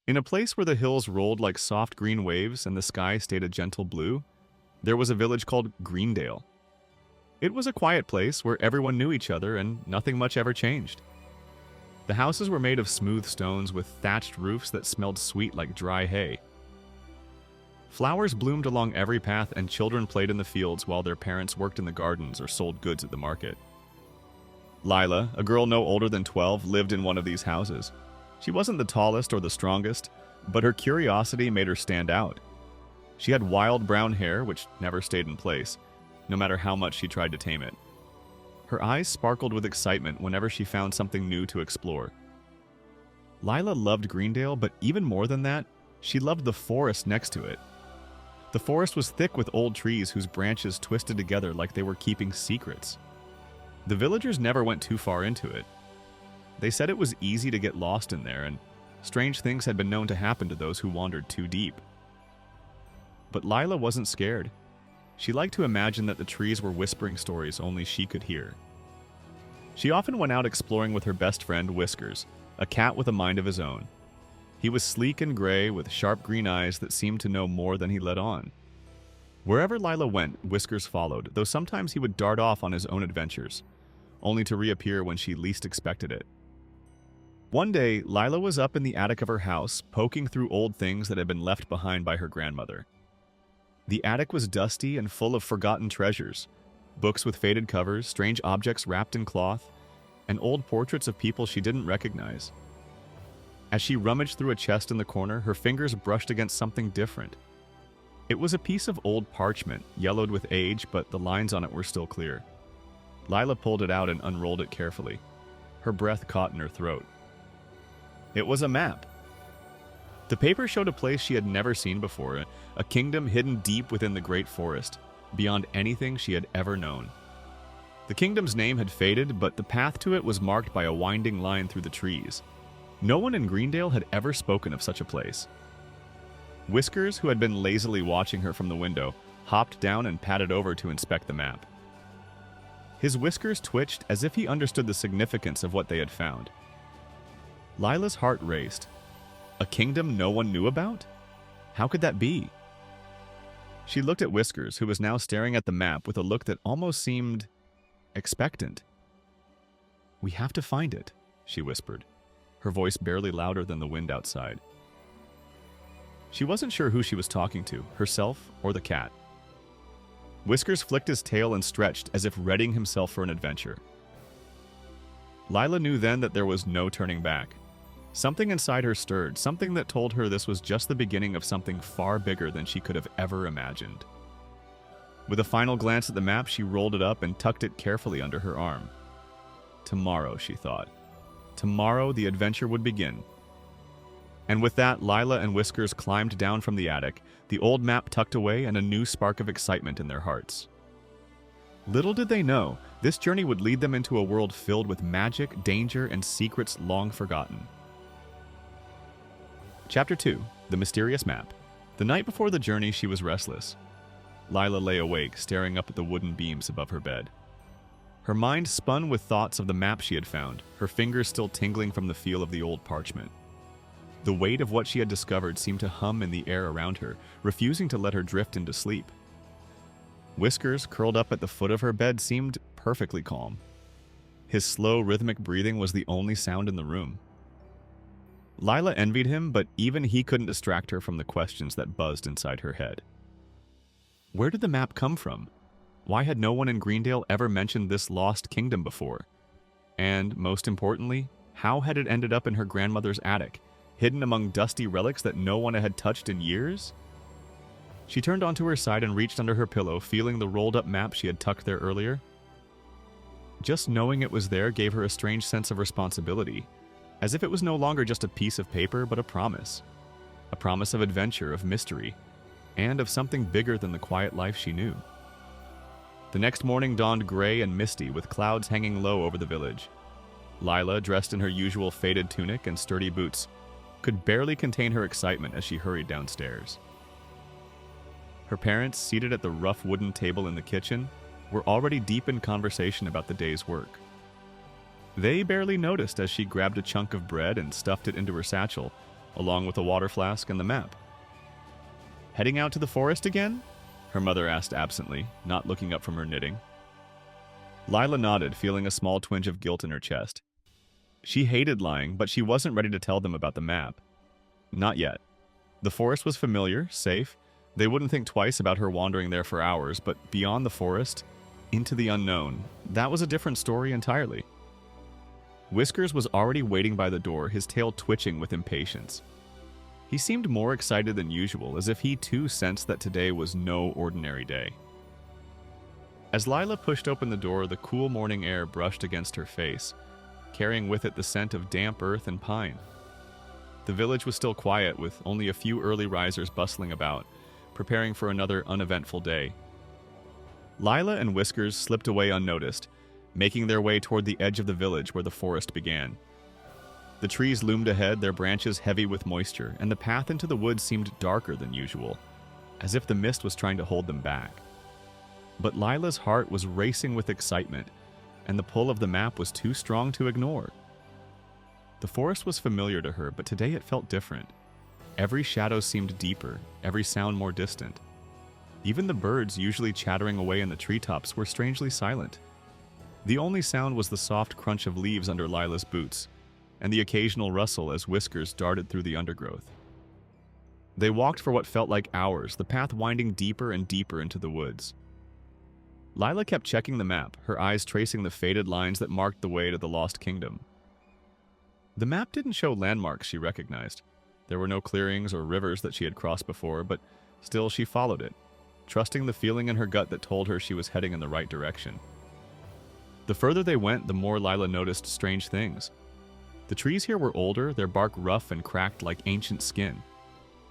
In a place where the hills rolled like soft green waves and the sky stayed a gentle blue, there was a village called Greendale. It was a quiet place where everyone knew each other and nothing much ever changed. The houses were made of smooth stones with thatched roofs that smelled sweet like dry hay. Flowers bloomed along every path and children played in the fields while their parents worked in the gardens or sold goods at the market. Lila, a girl no older than 12, lived in one of these houses. She wasn't the tallest or the strongest, but her curiosity made her stand out. She had wild brown hair, which never stayed in place, no matter how much she tried to tame it. Her eyes sparkled with excitement whenever she found something new to explore. Lila loved Greendale, but even more than that, she loved the forest next to it. The forest was thick with old trees whose branches twisted together like they were keeping secrets. The villagers never went too far into it. They said it was easy to get lost in there, and strange things had been known to happen to those who wandered too deep. But Lila wasn't scared. She liked to imagine that the trees were whispering stories only she could hear. She often went out exploring with her best friend, Whiskers, a cat with a mind of his own. He was sleek and gray with sharp green eyes that seemed to know more than he let on. Wherever Lila went, Whiskers followed, though sometimes he would dart off on his own adventures, only to reappear when she least expected it. One day, Lila was up in the attic of her house, poking through old things that had been left behind by her grandmother. The attic was dusty and full of forgotten treasures, books with faded covers, strange objects wrapped in cloth, and old portraits of people she didn't recognize. As she rummaged through a chest in the corner, her fingers brushed against something different. It was a piece of old parchment, yellowed with age, but the lines on it were still clear. Lila pulled it out and unrolled it carefully. Her breath caught in her throat. It was a map. The paper showed a place she had never seen before, a kingdom hidden deep within the great forest, beyond anything she had ever known. The kingdom's name had faded, but the path to it was marked by a winding line through the trees. No one in Greendale had ever spoken of such a place. Whiskers, who had been lazily watching her from the window, hopped down and padded over to inspect the map. His whiskers twitched as if he understood the significance of what they had found. Lila's heart raced. A kingdom no one knew about? How could that be? She looked at Whiskers, who was now staring at the map with a look that almost seemed expectant. "We have to find it," she whispered, her voice barely louder than the wind outside. She wasn't sure who she was talking to, herself or the cat. Whiskers flicked his tail and stretched as if readying himself for an adventure. Lila knew then that there was no turning back. Something inside her stirred, something that told her this was just the beginning of something far bigger than she could have ever imagined. With a final glance at the map, she rolled it up and tucked it carefully under her arm. Tomorrow, she thought. Tomorrow the adventure would begin. And with that, Lila and Whiskers climbed down from the attic, the old map tucked away and a new spark of excitement in their hearts. Little did they know, this journey would lead them into a world filled with magic, danger, and secrets long forgotten. Chapter 2. The Mysterious Map. The night before the journey, she was restless. Lila lay awake, staring up at the wooden beams above her bed. Her mind spun with thoughts of the map she had found, her fingers still tingling from the feel of the old parchment. The weight of what she had discovered seemed to hum in the air around her, refusing to let her drift into sleep. Whiskers, curled up at the foot of her bed, seemed perfectly calm. His slow, rhythmic breathing was the only sound in the room. Lila envied him, but even he couldn't distract her from the questions that buzzed inside her head. Where did the map come from? Why had no one in Greendale ever mentioned this lost kingdom before? And, most importantly, how had it ended up in her grandmother's attic, hidden among dusty relics that no one had touched in years? She turned onto her side and reached under her pillow, feeling the rolled-up map she had tucked there earlier. Just knowing it was there gave her a strange sense of responsibility, as if it was no longer just a piece of paper, but a promise. A promise of adventure, of mystery, and of something bigger than the quiet life she knew. The next morning dawned gray and misty, with clouds hanging low over the village. Lila, dressed in her usual faded tunic and sturdy boots, could barely contain her excitement as she hurried downstairs. Her parents, seated at the rough wooden table in the kitchen, were already deep in conversation about the day's work. They barely noticed as she grabbed a chunk of bread and stuffed it into her satchel, along with a water flask and the map. "Heading out to the forest again?" her mother asked absently, not looking up from her knitting. Lila nodded, feeling a small twinge of guilt in her chest. She hated lying, but she wasn't ready to tell them about the map. Not yet. The forest was familiar, safe. They wouldn't think twice about her wandering there for hours, but beyond the forest, into the unknown, that was a different story entirely. Whiskers was already waiting by the door, his tail twitching with impatience. He seemed more excited than usual, as if he too sensed that today was no ordinary day. As Lila pushed open the door, the cool morning air brushed against her face, carrying with it the scent of damp earth and pine. The village was still quiet, with only a few early risers bustling about, preparing for another uneventful day. Lila and Whiskers slipped away unnoticed, making their way toward the edge of the village where the forest began. The trees loomed ahead, their branches heavy with moisture, and the path into the woods seemed darker than usual, as if the mist was trying to hold them back. But Lila's heart was racing with excitement, and the pull of the map was too strong to ignore. The forest was familiar to her, but today it felt different. Every shadow seemed deeper, every sound more distant. Even the birds, usually chattering away in the treetops, were strangely silent. The only sound was the soft crunch of leaves under Lila's boots, and the occasional rustle as Whiskers darted through the undergrowth. They walked for what felt like hours, the path winding deeper and deeper into the woods. Lila kept checking the map, her eyes tracing the faded lines that marked the way to the Lost Kingdom. The map didn't show landmarks she recognized. There were no clearings or rivers that she had crossed before, but still she followed it, trusting the feeling in her gut that told her she was heading in the right direction. The further they went, the more Lila noticed strange things. The trees here were older, their bark rough and cracked like ancient skin.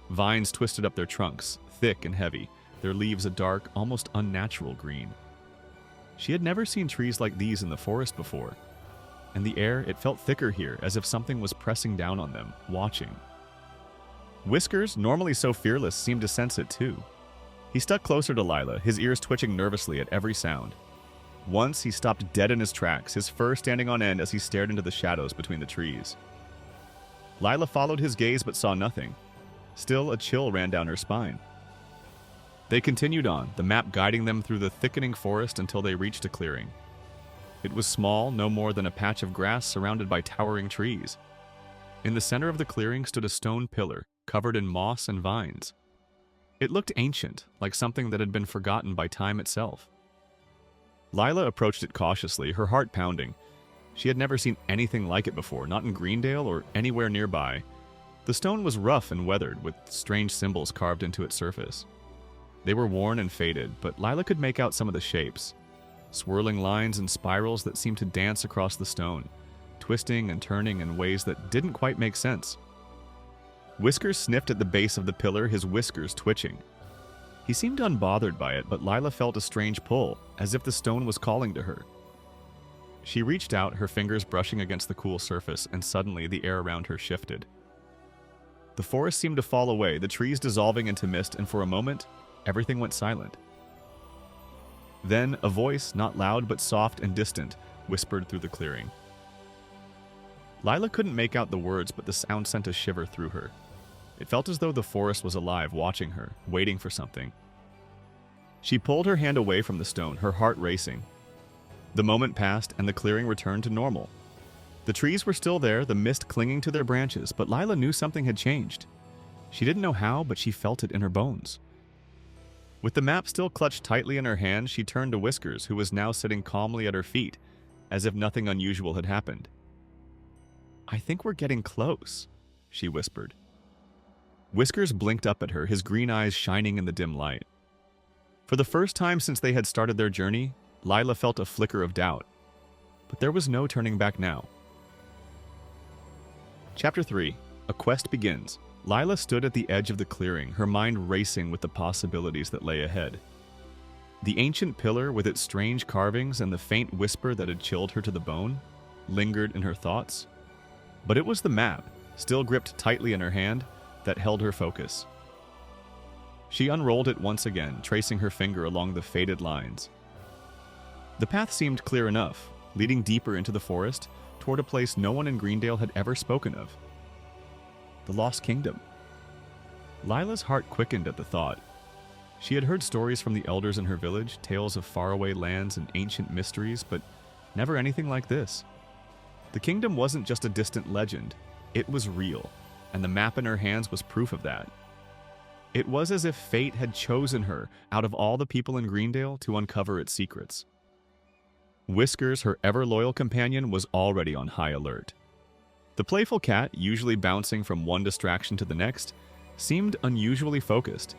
Vines twisted up their trunks, thick and heavy, their leaves a dark, almost unnatural green. She had never seen trees like these in the forest before, and the air, it felt thicker here, as if something was pressing down on them, watching. Whiskers, normally so fearless, seemed to sense it too. He stuck closer to Lila, his ears twitching nervously at every sound. Once, he stopped dead in his tracks, his fur standing on end as he stared into the shadows between the trees. Lila followed his gaze but saw nothing. Still, a chill ran down her spine. They continued on, the map guiding them through the thickening forest until they reached a clearing. It was small, no more than a patch of grass surrounded by towering trees. In the center of the clearing stood a stone pillar, covered in moss and vines. It looked ancient, like something that had been forgotten by time itself. Lila approached it cautiously, her heart pounding. She had never seen anything like it before, not in Greendale or anywhere nearby. The stone was rough and weathered, with strange symbols carved into its surface. They were worn and faded, but Lila could make out some of the shapes. Swirling lines and spirals that seemed to dance across the stone, twisting and turning in ways that didn't quite make sense. Whiskers sniffed at the base of the pillar, his whiskers twitching. He seemed unbothered by it, but Lila felt a strange pull, as if the stone was calling to her. She reached out, her fingers brushing against the cool surface, and suddenly the air around her shifted. The forest seemed to fall away, the trees dissolving into mist, and for a moment, everything went silent. Then, a voice, not loud but soft and distant, whispered through the clearing. Lila couldn't make out the words, but the sound sent a shiver through her. It felt as though the forest was alive, watching her, waiting for something. She pulled her hand away from the stone, her heart racing. The moment passed, and the clearing returned to normal. The trees were still there, the mist clinging to their branches, but Lila knew something had changed. She didn't know how, but she felt it in her bones. With the map still clutched tightly in her hand, she turned to Whiskers, who was now sitting calmly at her feet, as if nothing unusual had happened. "I think we're getting close," she whispered. Whiskers blinked up at her, his green eyes shining in the dim light. For the first time since they had started their journey, Lila felt a flicker of doubt. But there was no turning back now. Chapter 3. A Quest Begins. Lila stood at the edge of the clearing, her mind racing with the possibilities that lay ahead. The ancient pillar, with its strange carvings and the faint whisper that had chilled her to the bone, lingered in her thoughts. But it was the map, still gripped tightly in her hand, that held her focus. She unrolled it once again, tracing her finger along the faded lines. The path seemed clear enough, leading deeper into the forest, toward a place no one in Greendale had ever spoken of. The Lost Kingdom. Lila's heart quickened at the thought. She had heard stories from the elders in her village, tales of faraway lands and ancient mysteries, but never anything like this. The kingdom wasn't just a distant legend, it was real, and the map in her hands was proof of that. It was as if fate had chosen her out of all the people in Greendale to uncover its secrets. Whiskers, her ever-loyal companion, was already on high alert. The playful cat, usually bouncing from one distraction to the next, seemed unusually focused.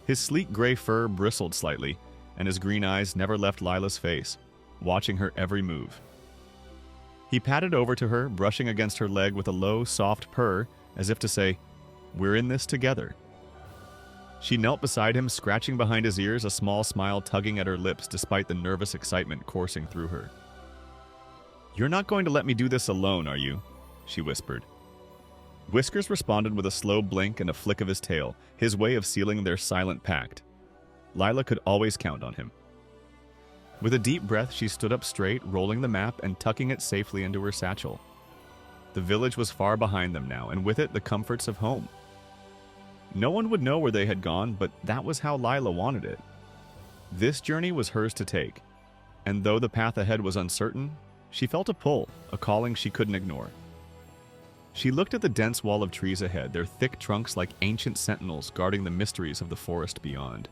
His sleek gray fur bristled slightly, and his green eyes never left Lila's face, watching her every move. He padded over to her, brushing against her leg with a low, soft purr, as if to say, "We're in this together." She knelt beside him, scratching behind his ears, a small smile tugging at her lips despite the nervous excitement coursing through her. "You're not going to let me do this alone, are you?" she whispered. Whiskers responded with a slow blink and a flick of his tail, his way of sealing their silent pact. Lila could always count on him. With a deep breath, she stood up straight, rolling the map and tucking it safely into her satchel. The village was far behind them now, and with it the comforts of home. No one would know where they had gone, but that was how Lila wanted it. This journey was hers to take, and though the path ahead was uncertain, she felt a pull, a calling she couldn't ignore. She looked at the dense wall of trees ahead, their thick trunks like ancient sentinels guarding the mysteries of the forest beyond.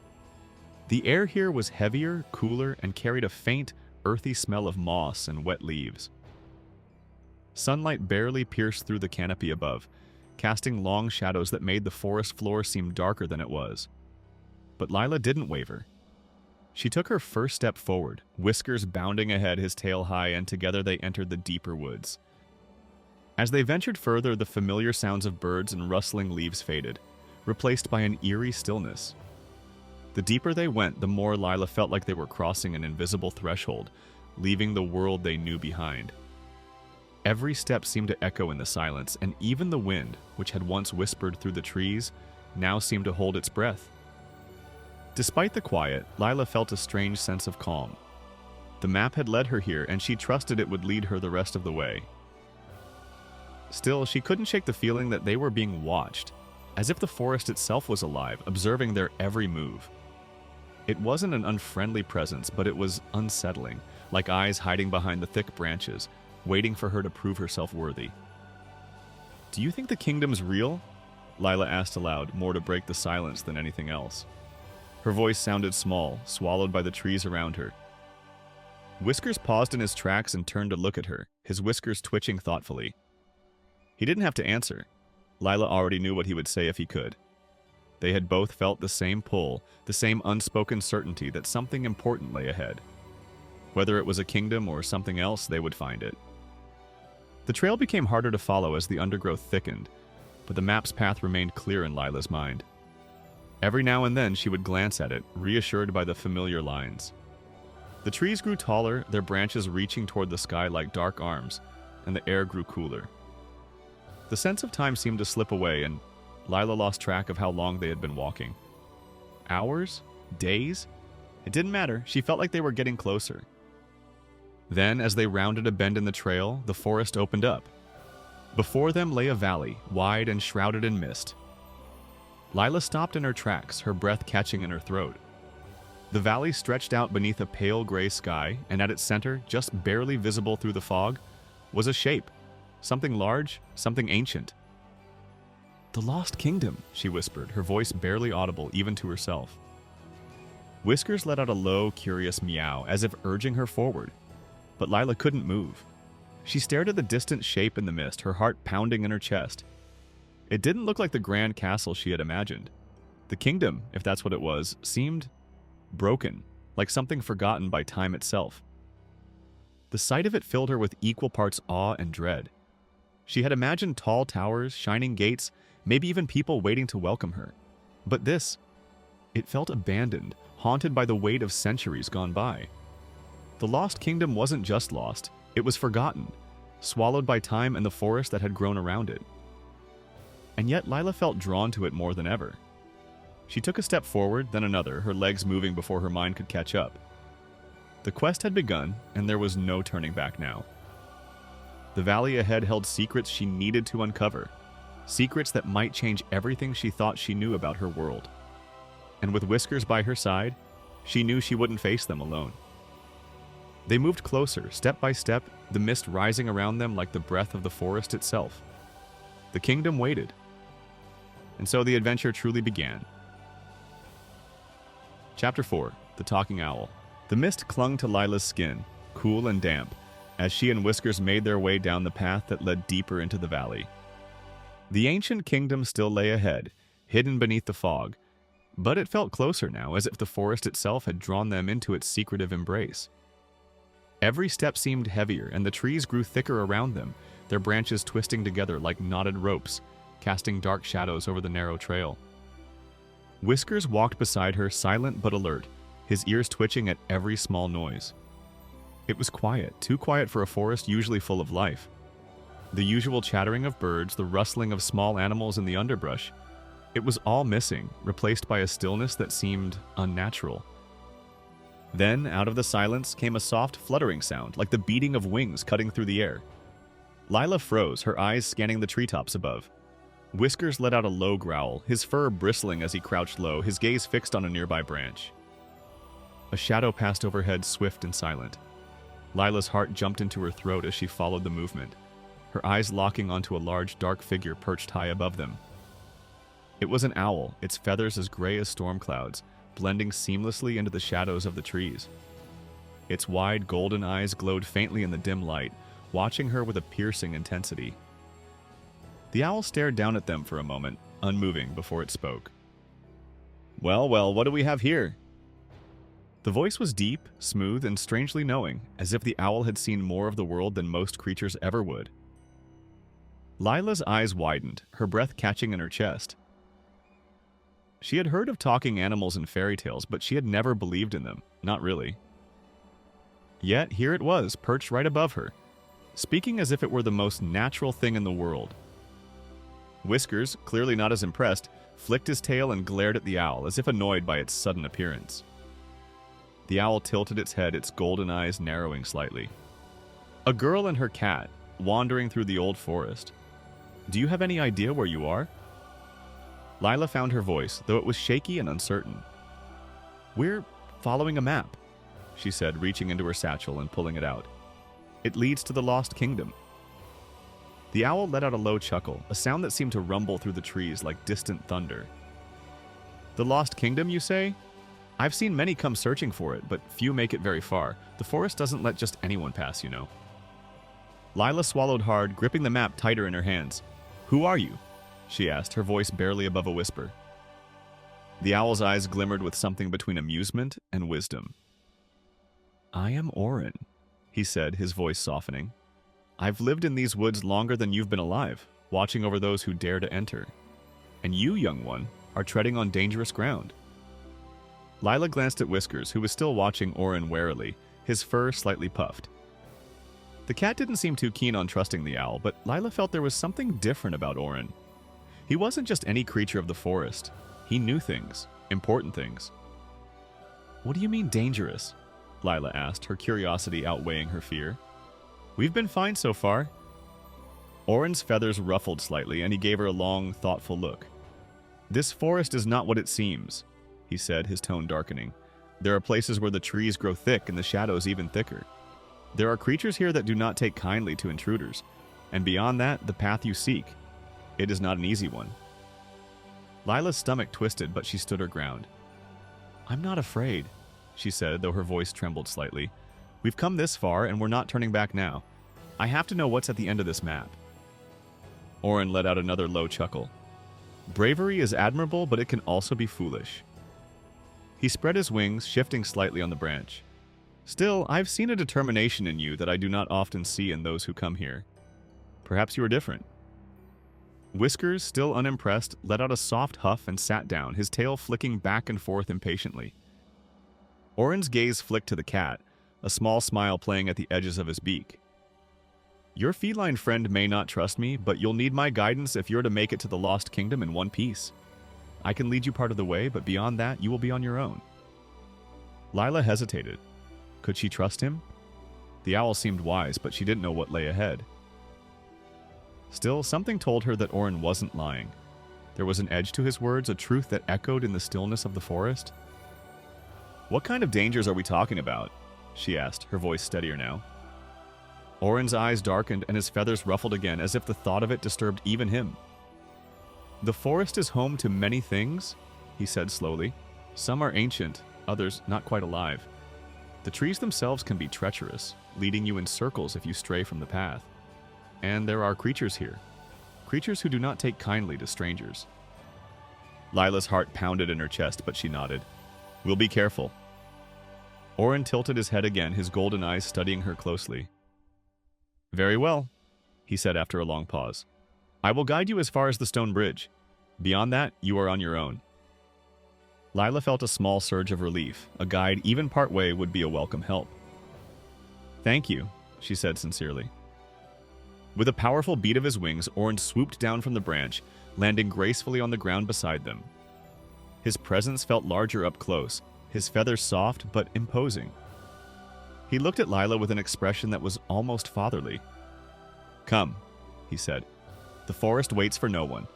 The air here was heavier, cooler, and carried a faint, earthy smell of moss and wet leaves. Sunlight barely pierced through the canopy above, casting long shadows that made the forest floor seem darker than it was. But Lila didn't waver. She took her first step forward, Whiskers bounding ahead, his tail high, and together they entered the deeper woods. As they ventured further, the familiar sounds of birds and rustling leaves faded, replaced by an eerie stillness. The deeper they went, the more Lila felt like they were crossing an invisible threshold, leaving the world they knew behind. Every step seemed to echo in the silence, and even the wind, which had once whispered through the trees, now seemed to hold its breath. Despite the quiet, Lila felt a strange sense of calm. The map had led her here, and she trusted it would lead her the rest of the way. Still, she couldn't shake the feeling that they were being watched, as if the forest itself was alive, observing their every move. It wasn't an unfriendly presence, but it was unsettling, like eyes hiding behind the thick branches, waiting for her to prove herself worthy. "Do you think the kingdom's real?" Lila asked aloud, more to break the silence than anything else. Her voice sounded small, swallowed by the trees around her. Whiskers paused in his tracks and turned to look at her, his whiskers twitching thoughtfully. He didn't have to answer. Lila already knew what he would say if he could. They had both felt the same pull, the same unspoken certainty that something important lay ahead. Whether it was a kingdom or something else, they would find it. The trail became harder to follow as the undergrowth thickened, but the map's path remained clear in Lila's mind. Every now and then she would glance at it, reassured by the familiar lines. The trees grew taller, their branches reaching toward the sky like dark arms, and the air grew cooler. The sense of time seemed to slip away, and Lila lost track of how long they had been walking. Hours? Days? It didn't matter, she felt like they were getting closer. Then, as they rounded a bend in the trail, the forest opened up. Before them lay a valley, wide and shrouded in mist. Lila stopped in her tracks, her breath catching in her throat. The valley stretched out beneath a pale gray sky, and at its center, just barely visible through the fog, was a shape. Something large, something ancient. "The Lost Kingdom," she whispered, her voice barely audible even to herself. Whiskers let out a low, curious meow, as if urging her forward. But Lila couldn't move. She stared at the distant shape in the mist, her heart pounding in her chest. It didn't look like the grand castle she had imagined. The kingdom, if that's what it was, seemed broken, like something forgotten by time itself. The sight of it filled her with equal parts awe and dread. She had imagined tall towers, shining gates, maybe even people waiting to welcome her. But this, it felt abandoned, haunted by the weight of centuries gone by. The Lost Kingdom wasn't just lost, it was forgotten, swallowed by time and the forest that had grown around it. And yet Lila felt drawn to it more than ever. She took a step forward, then another, her legs moving before her mind could catch up. The quest had begun, and there was no turning back now. The valley ahead held secrets she needed to uncover, secrets that might change everything she thought she knew about her world. And with Whiskers by her side, she knew she wouldn't face them alone. They moved closer, step by step, the mist rising around them like the breath of the forest itself. The kingdom waited. And so the adventure truly began. Chapter 4. The Talking Owl. The mist clung to Lila's skin, cool and damp, as she and Whiskers made their way down the path that led deeper into the valley. The ancient kingdom still lay ahead, hidden beneath the fog, but it felt closer now, as if the forest itself had drawn them into its secretive embrace. Every step seemed heavier, and the trees grew thicker around them, their branches twisting together like knotted ropes, casting dark shadows over the narrow trail. Whiskers walked beside her, silent but alert, his ears twitching at every small noise. It was quiet, too quiet for a forest usually full of life. The usual chattering of birds, the rustling of small animals in the underbrush, it was all missing, replaced by a stillness that seemed unnatural. Then, out of the silence, came a soft fluttering sound, like the beating of wings cutting through the air. Lila froze, her eyes scanning the treetops above. Whiskers let out a low growl, his fur bristling as he crouched low, his gaze fixed on a nearby branch. A shadow passed overhead, swift and silent. Lila's heart jumped into her throat as she followed the movement, her eyes locking onto a large, dark figure perched high above them. It was an owl, its feathers as gray as storm clouds, blending seamlessly into the shadows of the trees. Its wide, golden eyes glowed faintly in the dim light, watching her with a piercing intensity. The owl stared down at them for a moment, unmoving before it spoke. "Well, well, what do we have here?" The voice was deep, smooth, and strangely knowing, as if the owl had seen more of the world than most creatures ever would. Lila's eyes widened, her breath catching in her chest. She had heard of talking animals in fairy tales, but she had never believed in them, not really. Yet here it was, perched right above her, speaking as if it were the most natural thing in the world. Whiskers, clearly not as impressed, flicked his tail and glared at the owl, as if annoyed by its sudden appearance. The owl tilted its head, its golden eyes narrowing slightly. "A girl and her cat, wandering through the old forest. Do you have any idea where you are?" Lila found her voice, though it was shaky and uncertain. "We're following a map," she said, reaching into her satchel and pulling it out. "It leads to the Lost Kingdom." The owl let out a low chuckle, a sound that seemed to rumble through the trees like distant thunder. "The Lost Kingdom, you say? I've seen many come searching for it, but few make it very far. The forest doesn't let just anyone pass, you know." Lila swallowed hard, gripping the map tighter in her hands. "Who are you?" she asked, her voice barely above a whisper. The owl's eyes glimmered with something between amusement and wisdom. "I am Orin," he said, his voice softening. "I've lived in these woods longer than you've been alive, watching over those who dare to enter. And you, young one, are treading on dangerous ground." Lila glanced at Whiskers, who was still watching Orin warily, his fur slightly puffed. The cat didn't seem too keen on trusting the owl, but Lila felt there was something different about Orin. He wasn't just any creature of the forest. He knew things, important things. "What do you mean dangerous?" Lila asked, her curiosity outweighing her fear. "We've been fine so far." Orin's feathers ruffled slightly, and he gave her a long, thoughtful look. "This forest is not what it seems," he said, his tone darkening. "There are places where the trees grow thick and the shadows even thicker. There are creatures here that do not take kindly to intruders, and beyond that, the path you seek. It is not an easy one." Lila's stomach twisted, but she stood her ground. "I'm not afraid," she said, though her voice trembled slightly. "We've come this far, and we're not turning back now. I have to know what's at the end of this map." Orin let out another low chuckle. "Bravery is admirable, but it can also be foolish." He spread his wings, shifting slightly on the branch. "Still, I've seen a determination in you that I do not often see in those who come here. Perhaps you are different." Whiskers, still unimpressed, let out a soft huff and sat down, his tail flicking back and forth impatiently. Orin's gaze flicked to the cat, a small smile playing at the edges of his beak. "Your feline friend may not trust me, but you'll need my guidance if you're to make it to the Lost Kingdom in one piece. I can lead you part of the way, but beyond that, you will be on your own." Lila hesitated. Could she trust him? The owl seemed wise, but she didn't know what lay ahead. Still, something told her that Orin wasn't lying. There was an edge to his words, a truth that echoed in the stillness of the forest. "What kind of dangers are we talking about?" she asked, her voice steadier now. Orin's eyes darkened and his feathers ruffled again, as if the thought of it disturbed even him. "The forest is home to many things," he said slowly. "Some are ancient, others not quite alive. The trees themselves can be treacherous, leading you in circles if you stray from the path. And there are creatures here, creatures who do not take kindly to strangers." Lila's heart pounded in her chest, but she nodded. "We'll be careful." Orin tilted his head again, his golden eyes studying her closely. "Very well," he said after a long pause. "I will guide you as far as the stone bridge. Beyond that, you are on your own." Lila felt a small surge of relief. A guide, even part way, would be a welcome help. "Thank you," she said sincerely. With a powerful beat of his wings, Orin swooped down from the branch, landing gracefully on the ground beside them. His presence felt larger up close, his feathers soft but imposing. He looked at Lila with an expression that was almost fatherly. "Come," he said. "The forest waits for no one."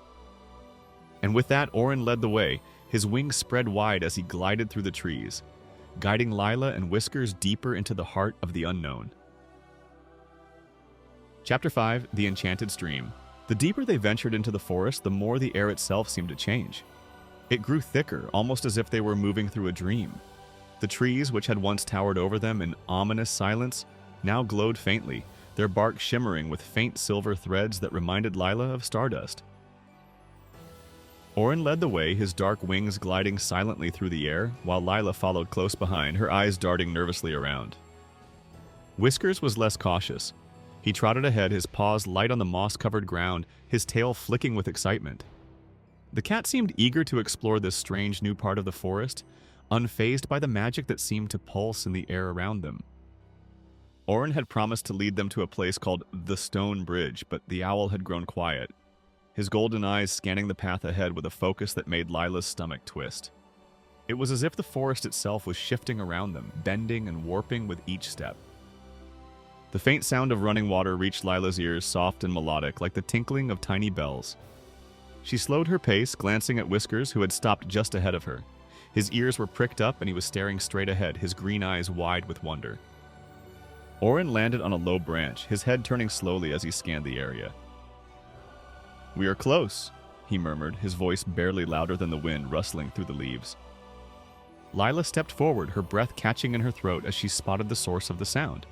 And with that, Orin led the way, his wings spread wide as he glided through the trees, guiding Lila and Whiskers deeper into the heart of the unknown. Chapter 5, The Enchanted Stream. The deeper they ventured into the forest, the more the air itself seemed to change. It grew thicker, almost as if they were moving through a dream. The trees, which had once towered over them in ominous silence, now glowed faintly, their bark shimmering with faint silver threads that reminded Lila of stardust. Orin led the way, his dark wings gliding silently through the air, while Lila followed close behind, her eyes darting nervously around. Whiskers was less cautious. He trotted ahead, his paws light on the moss-covered ground, his tail flicking with excitement. The cat seemed eager to explore this strange new part of the forest, unfazed by the magic that seemed to pulse in the air around them. Orin had promised to lead them to a place called the Stone Bridge, but the owl had grown quiet, his golden eyes scanning the path ahead with a focus that made Lila's stomach twist. It was as if the forest itself was shifting around them, bending and warping with each step. The faint sound of running water reached Lila's ears, soft and melodic, like the tinkling of tiny bells. She slowed her pace, glancing at Whiskers, who had stopped just ahead of her. His ears were pricked up and he was staring straight ahead, his green eyes wide with wonder. Orin landed on a low branch, his head turning slowly as he scanned the area. "We are close," he murmured, his voice barely louder than the wind rustling through the leaves. Lila stepped forward, her breath catching in her throat as she spotted the source of the sound.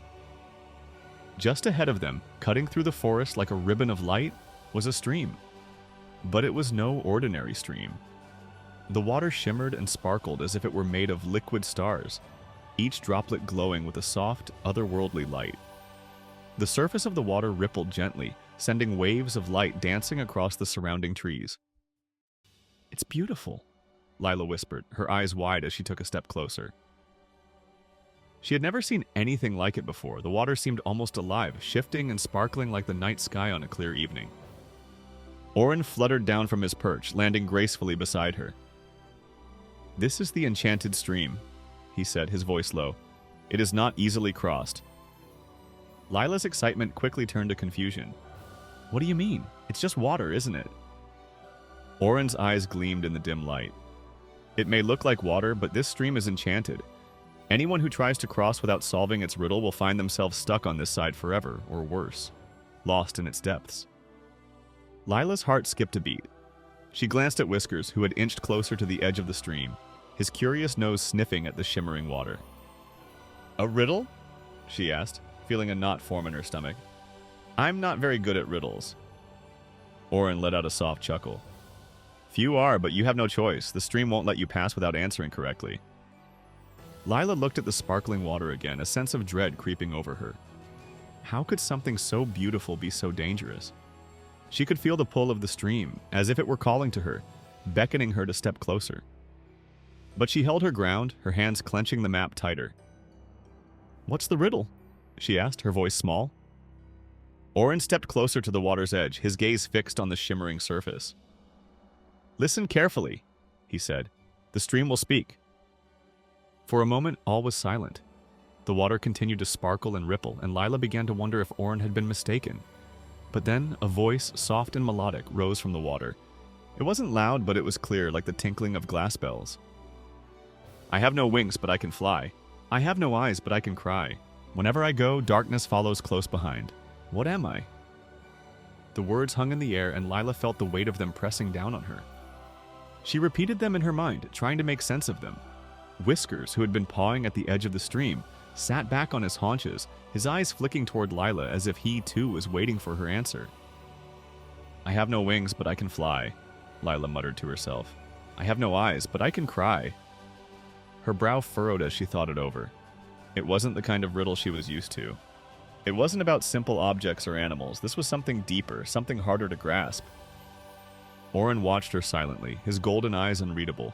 Just ahead of them, cutting through the forest like a ribbon of light, was a stream. But it was no ordinary stream. The water shimmered and sparkled as if it were made of liquid stars, each droplet glowing with a soft, otherworldly light. The surface of the water rippled gently, sending waves of light dancing across the surrounding trees. "It's beautiful," Lila whispered, her eyes wide as she took a step closer. She had never seen anything like it before. The water seemed almost alive, shifting and sparkling like the night sky on a clear evening. Orin fluttered down from his perch, landing gracefully beside her. "This is the Enchanted Stream," he said, his voice low. "It is not easily crossed." Lila's excitement quickly turned to confusion. "What do you mean? It's just water, isn't it?" Orin's eyes gleamed in the dim light. "It may look like water, but this stream is enchanted. Anyone who tries to cross without solving its riddle will find themselves stuck on this side forever, or worse, lost in its depths." Lila's heart skipped a beat. She glanced at Whiskers, who had inched closer to the edge of the stream, his curious nose sniffing at the shimmering water. "A riddle?" she asked, feeling a knot form in her stomach. "I'm not very good at riddles." Orin let out a soft chuckle. "Few are, but you have no choice. The stream won't let you pass without answering correctly." Lila looked at the sparkling water again, a sense of dread creeping over her. How could something so beautiful be so dangerous? She could feel the pull of the stream, as if it were calling to her, beckoning her to step closer. But she held her ground, her hands clenching the map tighter. "What's the riddle?" she asked, her voice small. Orin stepped closer to the water's edge, his gaze fixed on the shimmering surface. "Listen carefully," he said. "The stream will speak." For a moment, all was silent. The water continued to sparkle and ripple, and Lila began to wonder if Orin had been mistaken. But then a voice, soft and melodic, rose from the water. It wasn't loud, but it was clear, like the tinkling of glass bells. I have no wings, but I can fly. I have no eyes, but I can cry. Whenever I go, darkness follows close behind. What am I? The words hung in the air, and Lila felt the weight of them pressing down on her. She repeated them in her mind, trying to make sense of them. Whiskers, who had been pawing at the edge of the stream, sat back on his haunches, his eyes flicking toward Lila as if he, too, was waiting for her answer. I have no wings, but I can fly, Lila muttered to herself. I have no eyes, but I can cry. Her brow furrowed as she thought it over. It wasn't the kind of riddle she was used to. It wasn't about simple objects or animals. This was something deeper, something harder to grasp. Oren watched her silently, his golden eyes unreadable.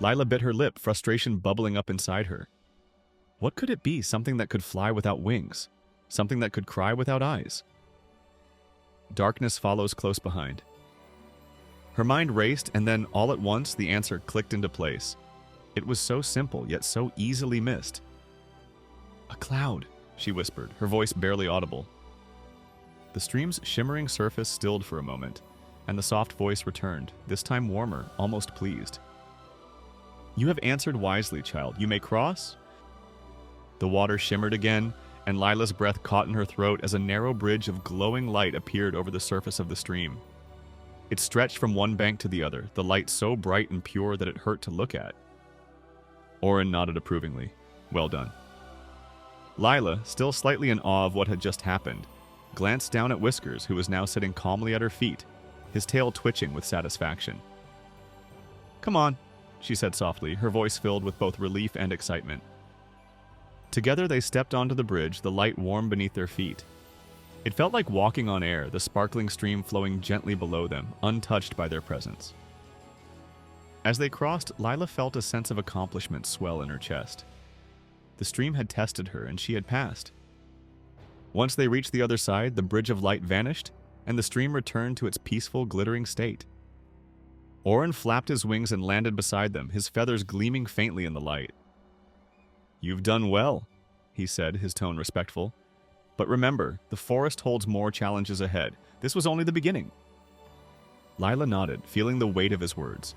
Lila bit her lip, frustration bubbling up inside her. What could it be? Something that could fly without wings? Something that could cry without eyes? Darkness follows close behind. Her mind raced, and then, all at once, the answer clicked into place. It was so simple, yet so easily missed. A cloud, she whispered, her voice barely audible. The stream's shimmering surface stilled for a moment, and the soft voice returned, this time warmer, almost pleased. You have answered wisely, child. You may cross? The water shimmered again, and Lila's breath caught in her throat as a narrow bridge of glowing light appeared over the surface of the stream. It stretched from one bank to the other, the light so bright and pure that it hurt to look at. Oren nodded approvingly. Well done. Lila, still slightly in awe of what had just happened, glanced down at Whiskers, who was now sitting calmly at her feet, his tail twitching with satisfaction. Come on, she said softly, her voice filled with both relief and excitement. Together they stepped onto the bridge, the light warm beneath their feet. It felt like walking on air, the sparkling stream flowing gently below them, untouched by their presence. As they crossed, Lila felt a sense of accomplishment swell in her chest. The stream had tested her, and she had passed. Once they reached the other side, the bridge of light vanished, and the stream returned to its peaceful, glittering state. Oren flapped his wings and landed beside them, his feathers gleaming faintly in the light. You've done well, he said, his tone respectful. But remember, the forest holds more challenges ahead. This was only the beginning. Lila nodded, feeling the weight of his words.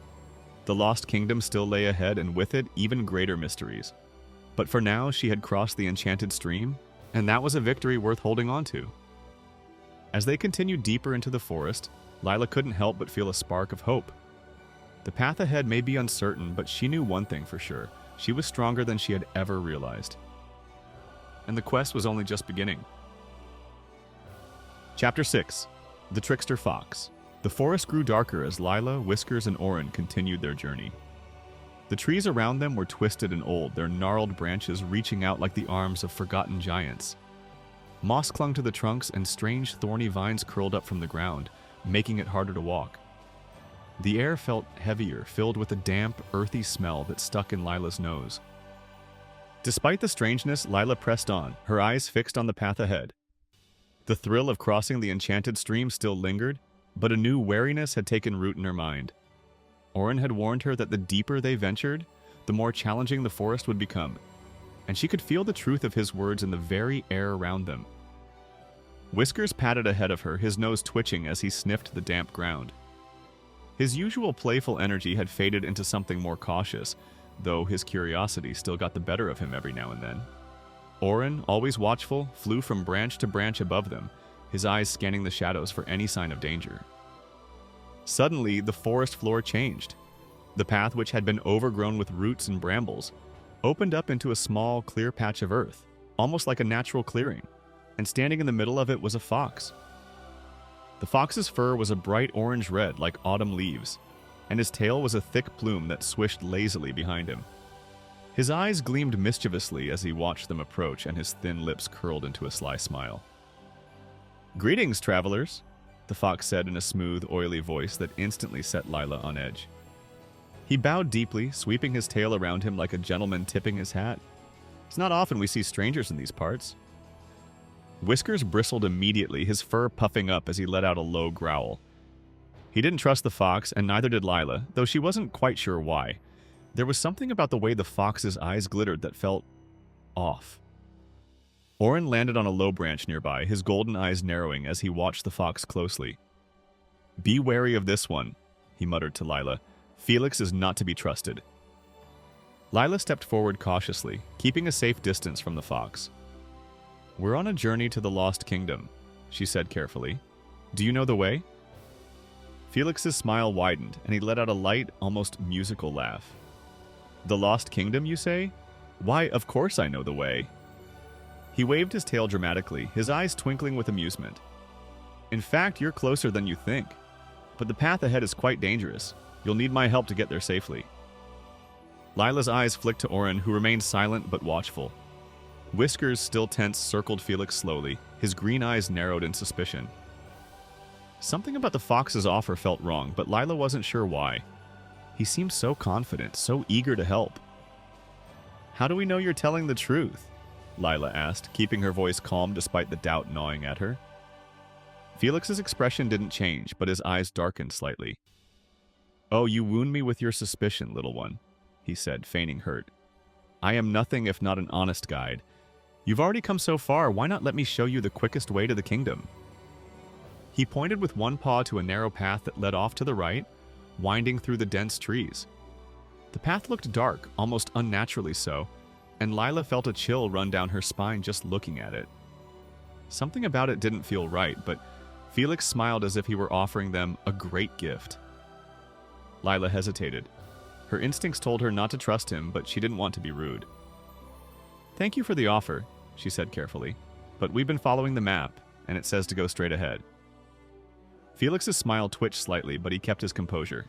The Lost Kingdom still lay ahead, and with it, even greater mysteries. But for now, she had crossed the enchanted stream, and that was a victory worth holding on to. As they continued deeper into the forest, Lila couldn't help but feel a spark of hope. The path ahead may be uncertain, but she knew one thing for sure. She was stronger than she had ever realized. And the quest was only just beginning. Chapter 6. The Trickster Fox. The forest grew darker as Lila, Whiskers, and Oren continued their journey. The trees around them were twisted and old, their gnarled branches reaching out like the arms of forgotten giants. Moss clung to the trunks, and strange thorny vines curled up from the ground, making it harder to walk. The air felt heavier, filled with a damp, earthy smell that stuck in Lila's nose. Despite the strangeness, Lila pressed on, her eyes fixed on the path ahead. The thrill of crossing the enchanted stream still lingered, but a new wariness had taken root in her mind. Oren had warned her that the deeper they ventured, the more challenging the forest would become, and she could feel the truth of his words in the very air around them. Whiskers padded ahead of her, his nose twitching as he sniffed the damp ground. His usual playful energy had faded into something more cautious, though his curiosity still got the better of him every now and then. Oren, always watchful, flew from branch to branch above them, his eyes scanning the shadows for any sign of danger. Suddenly, the forest floor changed. The path, which had been overgrown with roots and brambles, opened up into a small, clear patch of earth, almost like a natural clearing, and standing in the middle of it was a fox. The fox's fur was a bright orange-red like autumn leaves, and his tail was a thick plume that swished lazily behind him. His eyes gleamed mischievously as he watched them approach, and his thin lips curled into a sly smile. "Greetings, travelers," the fox said in a smooth, oily voice that instantly set Lila on edge. He bowed deeply, sweeping his tail around him like a gentleman tipping his hat. It's not often we see strangers in these parts. Whiskers bristled immediately, his fur puffing up as he let out a low growl. He didn't trust the fox, and neither did Lila, though she wasn't quite sure why. There was something about the way the fox's eyes glittered that felt off. Oren landed on a low branch nearby, his golden eyes narrowing as he watched the fox closely. "Be wary of this one," he muttered to Lila. "Felix is not to be trusted." Lila stepped forward cautiously, keeping a safe distance from the fox. "We're on a journey to the Lost Kingdom," she said carefully. "Do you know the way?" Felix's smile widened, and he let out a light, almost musical laugh. "The Lost Kingdom, you say? Why, of course I know the way." He waved his tail dramatically, his eyes twinkling with amusement. "In fact, you're closer than you think. But the path ahead is quite dangerous. You'll need my help to get there safely." Lila's eyes flicked to Oren, who remained silent but watchful. Whiskers, still tense, circled Felix slowly, his green eyes narrowed in suspicion. Something about the fox's offer felt wrong, but Lila wasn't sure why. He seemed so confident, so eager to help. "How do we know you're telling the truth?" Lila asked, keeping her voice calm despite the doubt gnawing at her. Felix's expression didn't change, but his eyes darkened slightly. "Oh, you wound me with your suspicion, little one," he said, feigning hurt. "I am nothing if not an honest guide. You've already come so far, why not let me show you the quickest way to the kingdom?" He pointed with one paw to a narrow path that led off to the right, winding through the dense trees. The path looked dark, almost unnaturally so, and Lila felt a chill run down her spine just looking at it. Something about it didn't feel right, but Felix smiled as if he were offering them a great gift. Lila hesitated. Her instincts told her not to trust him, but she didn't want to be rude. "Thank you for the offer," she said carefully, "but we've been following the map, and it says to go straight ahead." Felix's smile twitched slightly, but he kept his composure.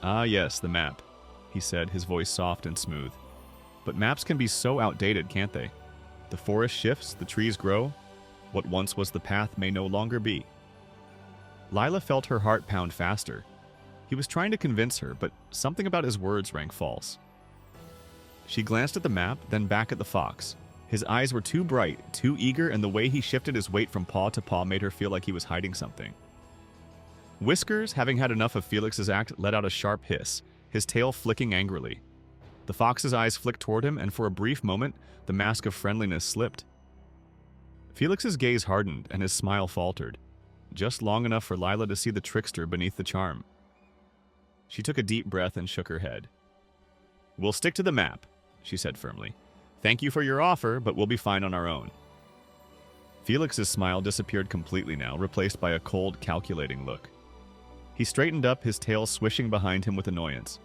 "Ah yes, the map," he said, his voice soft and smooth. "But maps can be so outdated, can't they? The forest shifts, the trees grow. What once was the path may no longer be." Lila felt her heart pound faster. He was trying to convince her, but something about his words rang false. She glanced at the map, then back at the fox. His eyes were too bright, too eager, and the way he shifted his weight from paw to paw made her feel like he was hiding something. Whiskers, having had enough of Felix's act, let out a sharp hiss, his tail flicking angrily. The fox's eyes flicked toward him, and for a brief moment, the mask of friendliness slipped. Felix's gaze hardened, and his smile faltered, just long enough for Lila to see the trickster beneath the charm. She took a deep breath and shook her head. "We'll stick to the map," she said firmly. "Thank you for your offer, but we'll be fine on our own." Felix's smile disappeared completely now, replaced by a cold, calculating look. He straightened up, his tail swishing behind him with annoyance.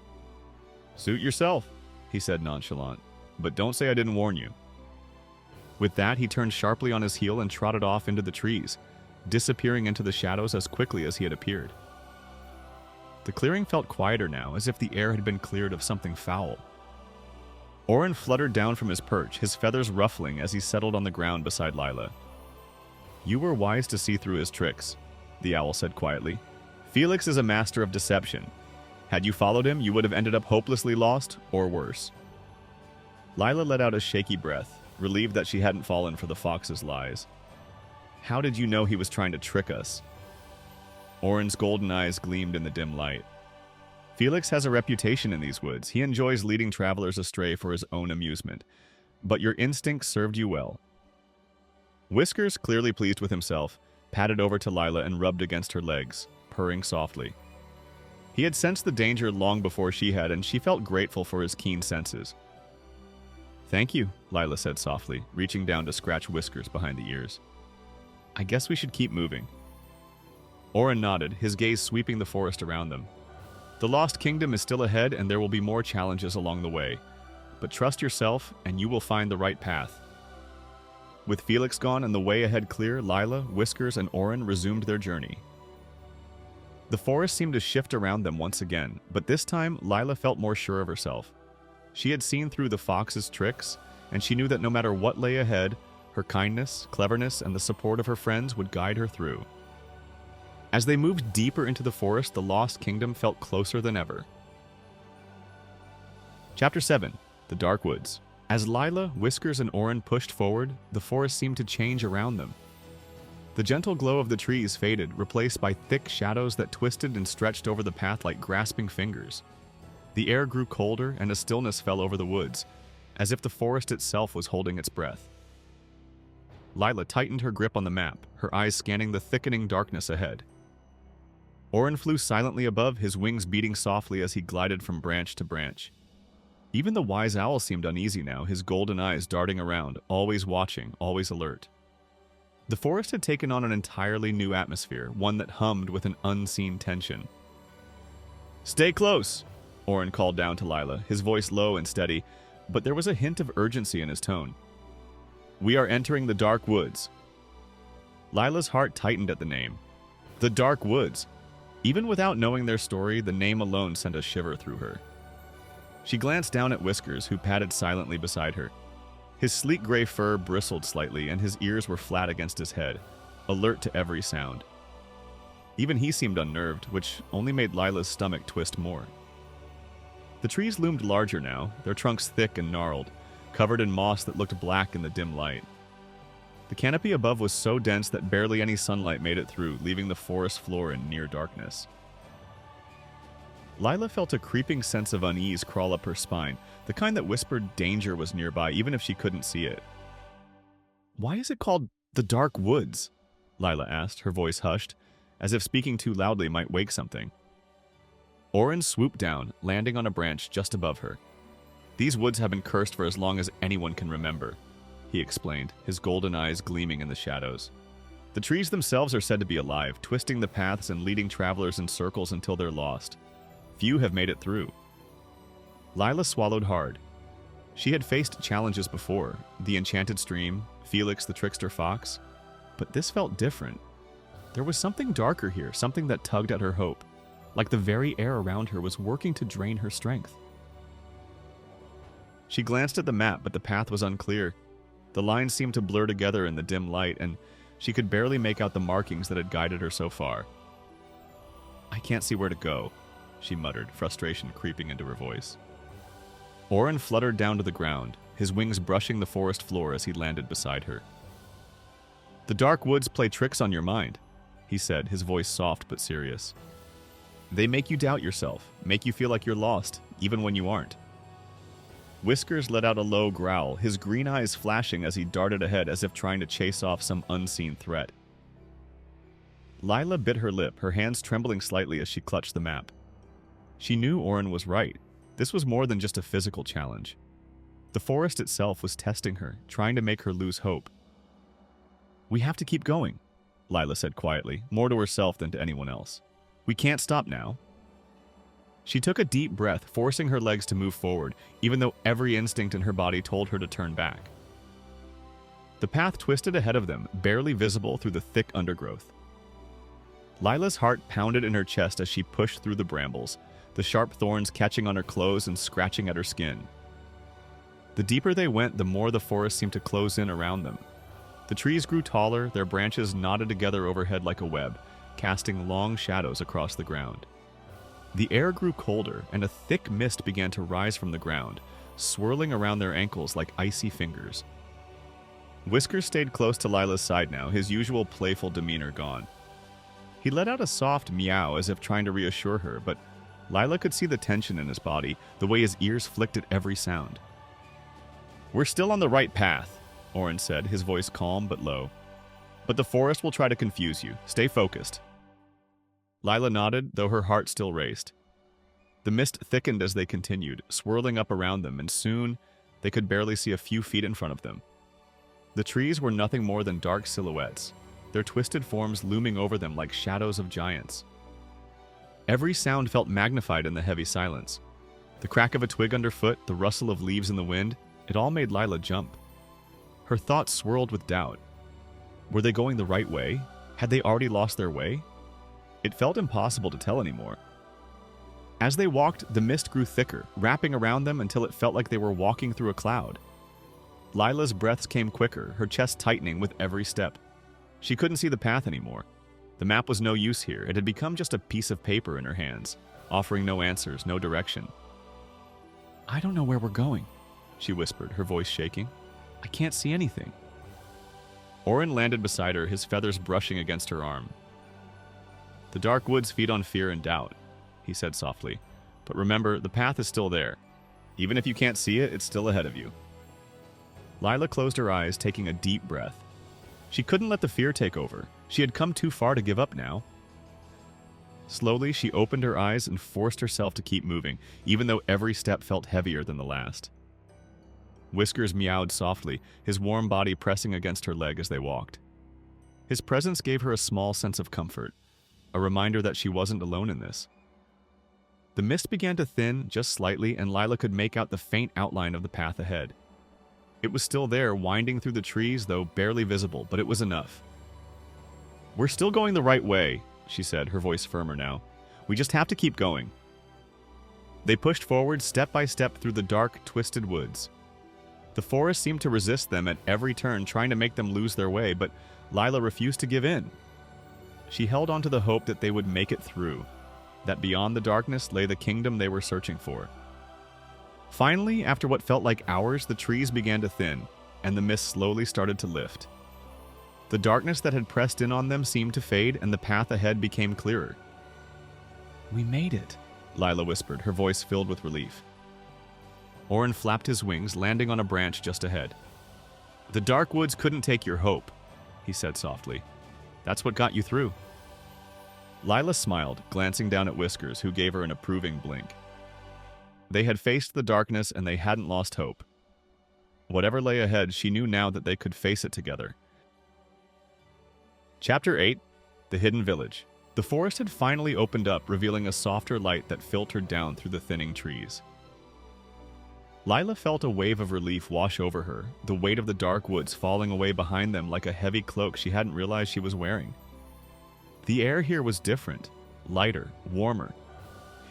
"Suit yourself," he said nonchalant, "but don't say I didn't warn you." With that, he turned sharply on his heel and trotted off into the trees, disappearing into the shadows as quickly as he had appeared. The clearing felt quieter now, as if the air had been cleared of something foul. Oren fluttered down from his perch, his feathers ruffling as he settled on the ground beside Lila. "You were wise to see through his tricks," the owl said quietly. "Felix is a master of deception. Had you followed him, you would have ended up hopelessly lost, or worse." Lila let out a shaky breath, relieved that she hadn't fallen for the fox's lies. "How did you know he was trying to trick us?" Oren's golden eyes gleamed in the dim light. "Felix has a reputation in these woods. He enjoys leading travelers astray for his own amusement. But your instincts served you well." Whiskers, clearly pleased with himself, padded over to Lila and rubbed against her legs, purring softly. He had sensed the danger long before she had, and she felt grateful for his keen senses. "Thank you," Lila said softly, reaching down to scratch Whiskers behind the ears. "I guess we should keep moving." Oren nodded, his gaze sweeping the forest around them. The Lost Kingdom is still ahead, and there will be more challenges along the way. But trust yourself, and you will find the right path. With Felix gone and the way ahead clear, Lila, Whiskers, and Oren resumed their journey. The forest seemed to shift around them once again, but this time Lila felt more sure of herself. She had seen through the fox's tricks, and she knew that no matter what lay ahead, her kindness, cleverness, and the support of her friends would guide her through. As they moved deeper into the forest, the Lost Kingdom felt closer than ever. Chapter 7. The Dark Woods. As Lila, Whiskers, and Oren pushed forward, the forest seemed to change around them. The gentle glow of the trees faded, replaced by thick shadows that twisted and stretched over the path like grasping fingers. The air grew colder, and a stillness fell over the woods, as if the forest itself was holding its breath. Lila tightened her grip on the map, her eyes scanning the thickening darkness ahead. Orin flew silently above, his wings beating softly as he glided from branch to branch. Even the wise owl seemed uneasy now, his golden eyes darting around, always watching, always alert. The forest had taken on an entirely new atmosphere, one that hummed with an unseen tension. "Stay close," Orin called down to Lila, his voice low and steady, but there was a hint of urgency in his tone. "We are entering the dark woods." Lila's heart tightened at the name. The dark woods. Even without knowing their story, the name alone sent a shiver through her. She glanced down at Whiskers, who padded silently beside her. His sleek gray fur bristled slightly, and his ears were flat against his head, alert to every sound. Even he seemed unnerved, which only made Lila's stomach twist more. The trees loomed larger now, their trunks thick and gnarled, covered in moss that looked black in the dim light. The canopy above was so dense that barely any sunlight made it through, leaving the forest floor in near darkness. Lila felt a creeping sense of unease crawl up her spine, the kind that whispered danger was nearby even if she couldn't see it. "Why is it called the Dark Woods?" Lila asked, her voice hushed, as if speaking too loudly might wake something. Orin swooped down, landing on a branch just above her. "These woods have been cursed for as long as anyone can remember," he explained, his golden eyes gleaming in the shadows. "The trees themselves are said to be alive, twisting the paths and leading travelers in circles until they're lost. Few have made it through." Lila swallowed hard. She had faced challenges before, the enchanted stream, Felix the trickster fox, but this felt different. There was something darker here, something that tugged at her hope, like the very air around her was working to drain her strength. She glanced at the map, but the path was unclear. The lines seemed to blur together in the dim light, and she could barely make out the markings that had guided her so far. "I can't see where to go," she muttered, frustration creeping into her voice. Orin fluttered down to the ground, his wings brushing the forest floor as he landed beside her. "The dark woods play tricks on your mind," he said, his voice soft but serious. "They make you doubt yourself, make you feel like you're lost, even when you aren't." Whiskers let out a low growl, his green eyes flashing as he darted ahead as if trying to chase off some unseen threat. Lila bit her lip, her hands trembling slightly as she clutched the map. She knew Orin was right. This was more than just a physical challenge. The forest itself was testing her, trying to make her lose hope. "We have to keep going," Lila said quietly, more to herself than to anyone else. "We can't stop now." She took a deep breath, forcing her legs to move forward, even though every instinct in her body told her to turn back. The path twisted ahead of them, barely visible through the thick undergrowth. Lila's heart pounded in her chest as she pushed through the brambles, the sharp thorns catching on her clothes and scratching at her skin. The deeper they went, the more the forest seemed to close in around them. The trees grew taller, their branches knotted together overhead like a web, casting long shadows across the ground. The air grew colder, and a thick mist began to rise from the ground, swirling around their ankles like icy fingers. Whiskers stayed close to Lila's side now, his usual playful demeanor gone. He let out a soft meow as if trying to reassure her, but Lila could see the tension in his body, the way his ears flicked at every sound. "We're still on the right path," Orin said, his voice calm but low. "But the forest will try to confuse you. Stay focused." Lila nodded, though her heart still raced. The mist thickened as they continued, swirling up around them, and soon they could barely see a few feet in front of them. The trees were nothing more than dark silhouettes, their twisted forms looming over them like shadows of giants. Every sound felt magnified in the heavy silence. The crack of a twig underfoot, the rustle of leaves in the wind, it all made Lila jump. Her thoughts swirled with doubt. Were they going the right way? Had they already lost their way? It felt impossible to tell anymore. As they walked, the mist grew thicker, wrapping around them until it felt like they were walking through a cloud. Lila's breaths came quicker, her chest tightening with every step. She couldn't see the path anymore. The map was no use here. It had become just a piece of paper in her hands, offering no answers, no direction. "I don't know where we're going," she whispered, her voice shaking. "I can't see anything." Orin landed beside her, his feathers brushing against her arm. "The dark woods feed on fear and doubt," he said softly. "But remember, the path is still there. Even if you can't see it, it's still ahead of you." Lila closed her eyes, taking a deep breath. She couldn't let the fear take over. She had come too far to give up now. Slowly, she opened her eyes and forced herself to keep moving, even though every step felt heavier than the last. Whiskers meowed softly, his warm body pressing against her leg as they walked. His presence gave her a small sense of comfort, a reminder that she wasn't alone in this. The mist began to thin just slightly, and Lila could make out the faint outline of the path ahead. It was still there, winding through the trees, though barely visible, but it was enough. "We're still going the right way," she said, her voice firmer now. "We just have to keep going." They pushed forward step by step through the dark, twisted woods. The forest seemed to resist them at every turn, trying to make them lose their way, but Lila refused to give in. She held on to the hope that they would make it through, that beyond the darkness lay the kingdom they were searching for. Finally, after what felt like hours, the trees began to thin, and the mist slowly started to lift. The darkness that had pressed in on them seemed to fade, and the path ahead became clearer. "We made it," Lila whispered, her voice filled with relief. Orin flapped his wings, landing on a branch just ahead. "The dark woods couldn't take your hope," he said softly. "That's what got you through." Lila smiled, glancing down at Whiskers, who gave her an approving blink. They had faced the darkness, and they hadn't lost hope. Whatever lay ahead, she knew now that they could face it together. Chapter 8: The Hidden Village. The forest had finally opened up, revealing a softer light that filtered down through the thinning trees. Lila felt a wave of relief wash over her, the weight of the dark woods falling away behind them like a heavy cloak she hadn't realized she was wearing. The air here was different, lighter, warmer.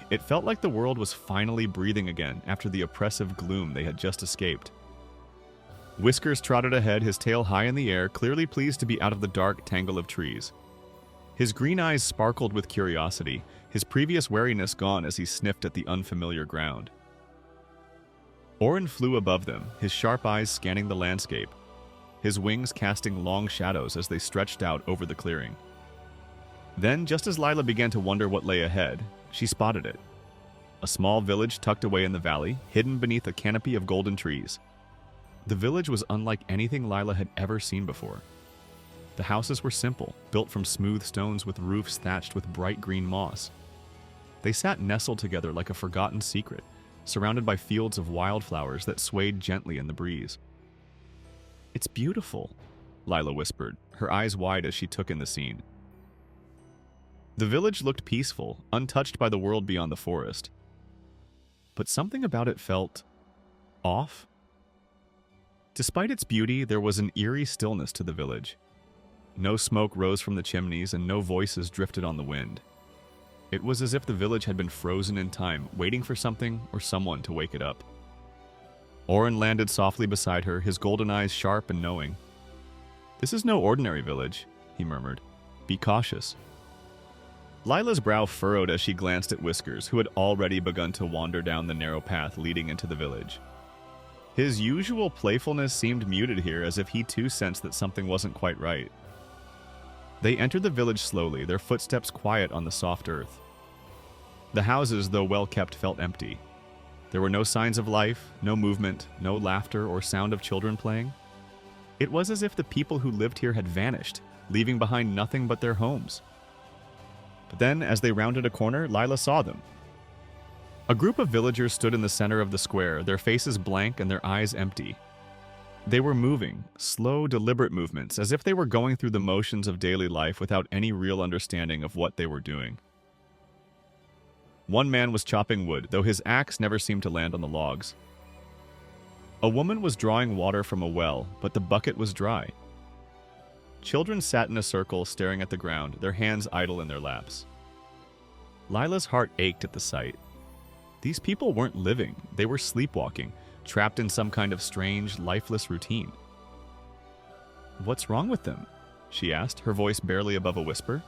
It felt like the world was finally breathing again after the oppressive gloom they had just escaped. Whiskers trotted ahead, his tail high in the air, clearly pleased to be out of the dark tangle of trees. His green eyes sparkled with curiosity, his previous wariness gone as he sniffed at the unfamiliar ground. Orin flew above them, his sharp eyes scanning the landscape, his wings casting long shadows as they stretched out over the clearing. Then, just as Lila began to wonder what lay ahead, she spotted it. A small village tucked away in the valley, hidden beneath a canopy of golden trees. The village was unlike anything Lila had ever seen before. The houses were simple, built from smooth stones with roofs thatched with bright green moss. They sat nestled together like a forgotten secret, surrounded by fields of wildflowers that swayed gently in the breeze. "It's beautiful," Lila whispered, her eyes wide as she took in the scene. The village looked peaceful, untouched by the world beyond the forest. But something about it felt off. Despite its beauty, there was an eerie stillness to the village. No smoke rose from the chimneys, and no voices drifted on the wind. It was as if the village had been frozen in time, waiting for something or someone to wake it up. Orin landed softly beside her, his golden eyes sharp and knowing. "This is no ordinary village," he murmured. "Be cautious." Lila's brow furrowed as she glanced at Whiskers, who had already begun to wander down the narrow path leading into the village. His usual playfulness seemed muted here, as if he too sensed that something wasn't quite right. They entered the village slowly, their footsteps quiet on the soft earth. The houses, though well-kept, felt empty. There were no signs of life, no movement, no laughter or sound of children playing. It was as if the people who lived here had vanished, leaving behind nothing but their homes. But then, as they rounded a corner, Lila saw them. A group of villagers stood in the center of the square, their faces blank and their eyes empty. They were moving, slow, deliberate movements, as if they were going through the motions of daily life without any real understanding of what they were doing. One man was chopping wood, though his axe never seemed to land on the logs. A woman was drawing water from a well, but the bucket was dry. Children sat in a circle, staring at the ground, their hands idle in their laps. Lila's heart ached at the sight. These people weren't living, they were sleepwalking, trapped in some kind of strange, lifeless routine. "What's wrong with them?" she asked, her voice barely above a whisper.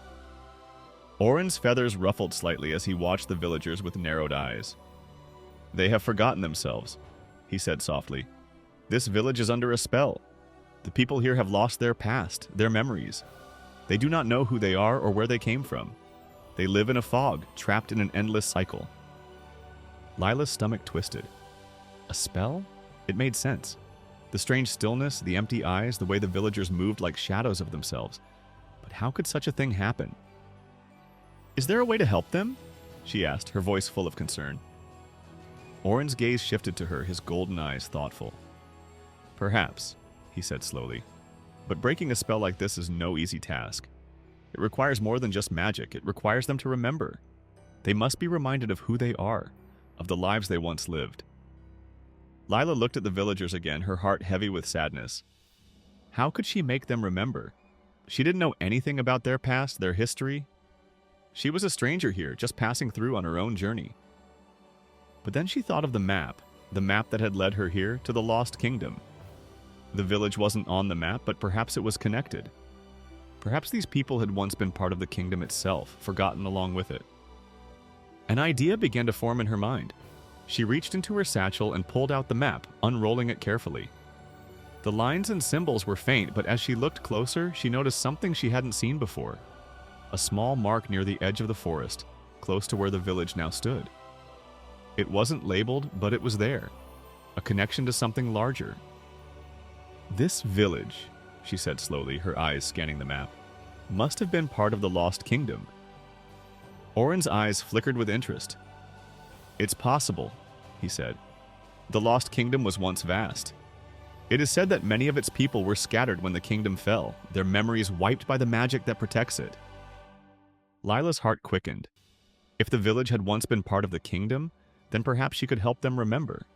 Orin's feathers ruffled slightly as he watched the villagers with narrowed eyes. "They have forgotten themselves," he said softly. "This village is under a spell. The people here have lost their past, their memories. They do not know who they are or where they came from. They live in a fog, trapped in an endless cycle." Lila's stomach twisted. A spell? It made sense. The strange stillness, the empty eyes, the way the villagers moved like shadows of themselves. But how could such a thing happen? "Is there a way to help them?" she asked, her voice full of concern. Oren's gaze shifted to her, his golden eyes thoughtful. "Perhaps," he said slowly. "But breaking a spell like this is no easy task. It requires more than just magic. It requires them to remember. They must be reminded of who they are, of the lives they once lived." Lila looked at the villagers again, her heart heavy with sadness. How could she make them remember? She didn't know anything about their past, their history. She was a stranger here, just passing through on her own journey. But then she thought of the map that had led her here to the Lost Kingdom. The village wasn't on the map, but perhaps it was connected. Perhaps these people had once been part of the kingdom itself, forgotten along with it. An idea began to form in her mind. She reached into her satchel and pulled out the map, unrolling it carefully. The lines and symbols were faint, but as she looked closer, she noticed something she hadn't seen before. A small mark near the edge of the forest, close to where the village now stood. It wasn't labeled, but it was there. A connection to something larger. "This village," she said slowly, her eyes scanning the map, "must have been part of the Lost Kingdom." Oren's eyes flickered with interest. "It's possible," he said. "The Lost Kingdom was once vast. It is said that many of its people were scattered when the kingdom fell, their memories wiped by the magic that protects it." Lila's heart quickened. If the village had once been part of the kingdom, then perhaps she could help them remember.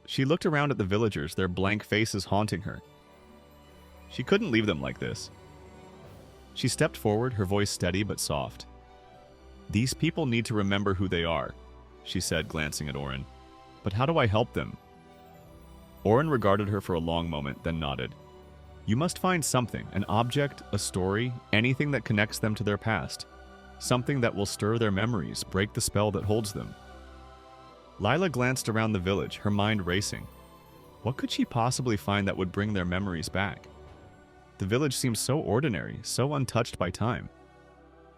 She looked around at the villagers, their blank faces haunting her. She couldn't leave them like this. She stepped forward, her voice steady but soft. "These people need to remember who they are," she said, glancing at Oren. "But how do I help them?" Oren regarded her for a long moment, then nodded. "You must find something, an object, a story, anything that connects them to their past. Something that will stir their memories, break the spell that holds them." Lila glanced around the village, her mind racing. What could she possibly find that would bring their memories back? The village seemed so ordinary, so untouched by time.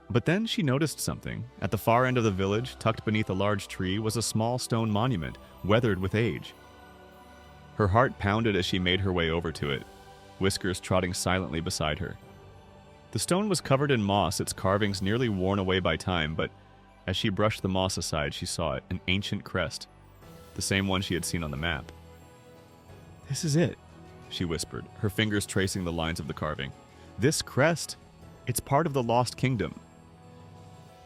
But then she noticed something. At the far end of the village, tucked beneath a large tree, was a small stone monument, weathered with age. Her heart pounded as she made her way over to it, Whiskers trotting silently beside her. The stone was covered in moss, its carvings nearly worn away by time, but as she brushed the moss aside, she saw it, an ancient crest, the same one she had seen on the map. "This is it," she whispered, her fingers tracing the lines of the carving. "This crest, it's part of the Lost Kingdom."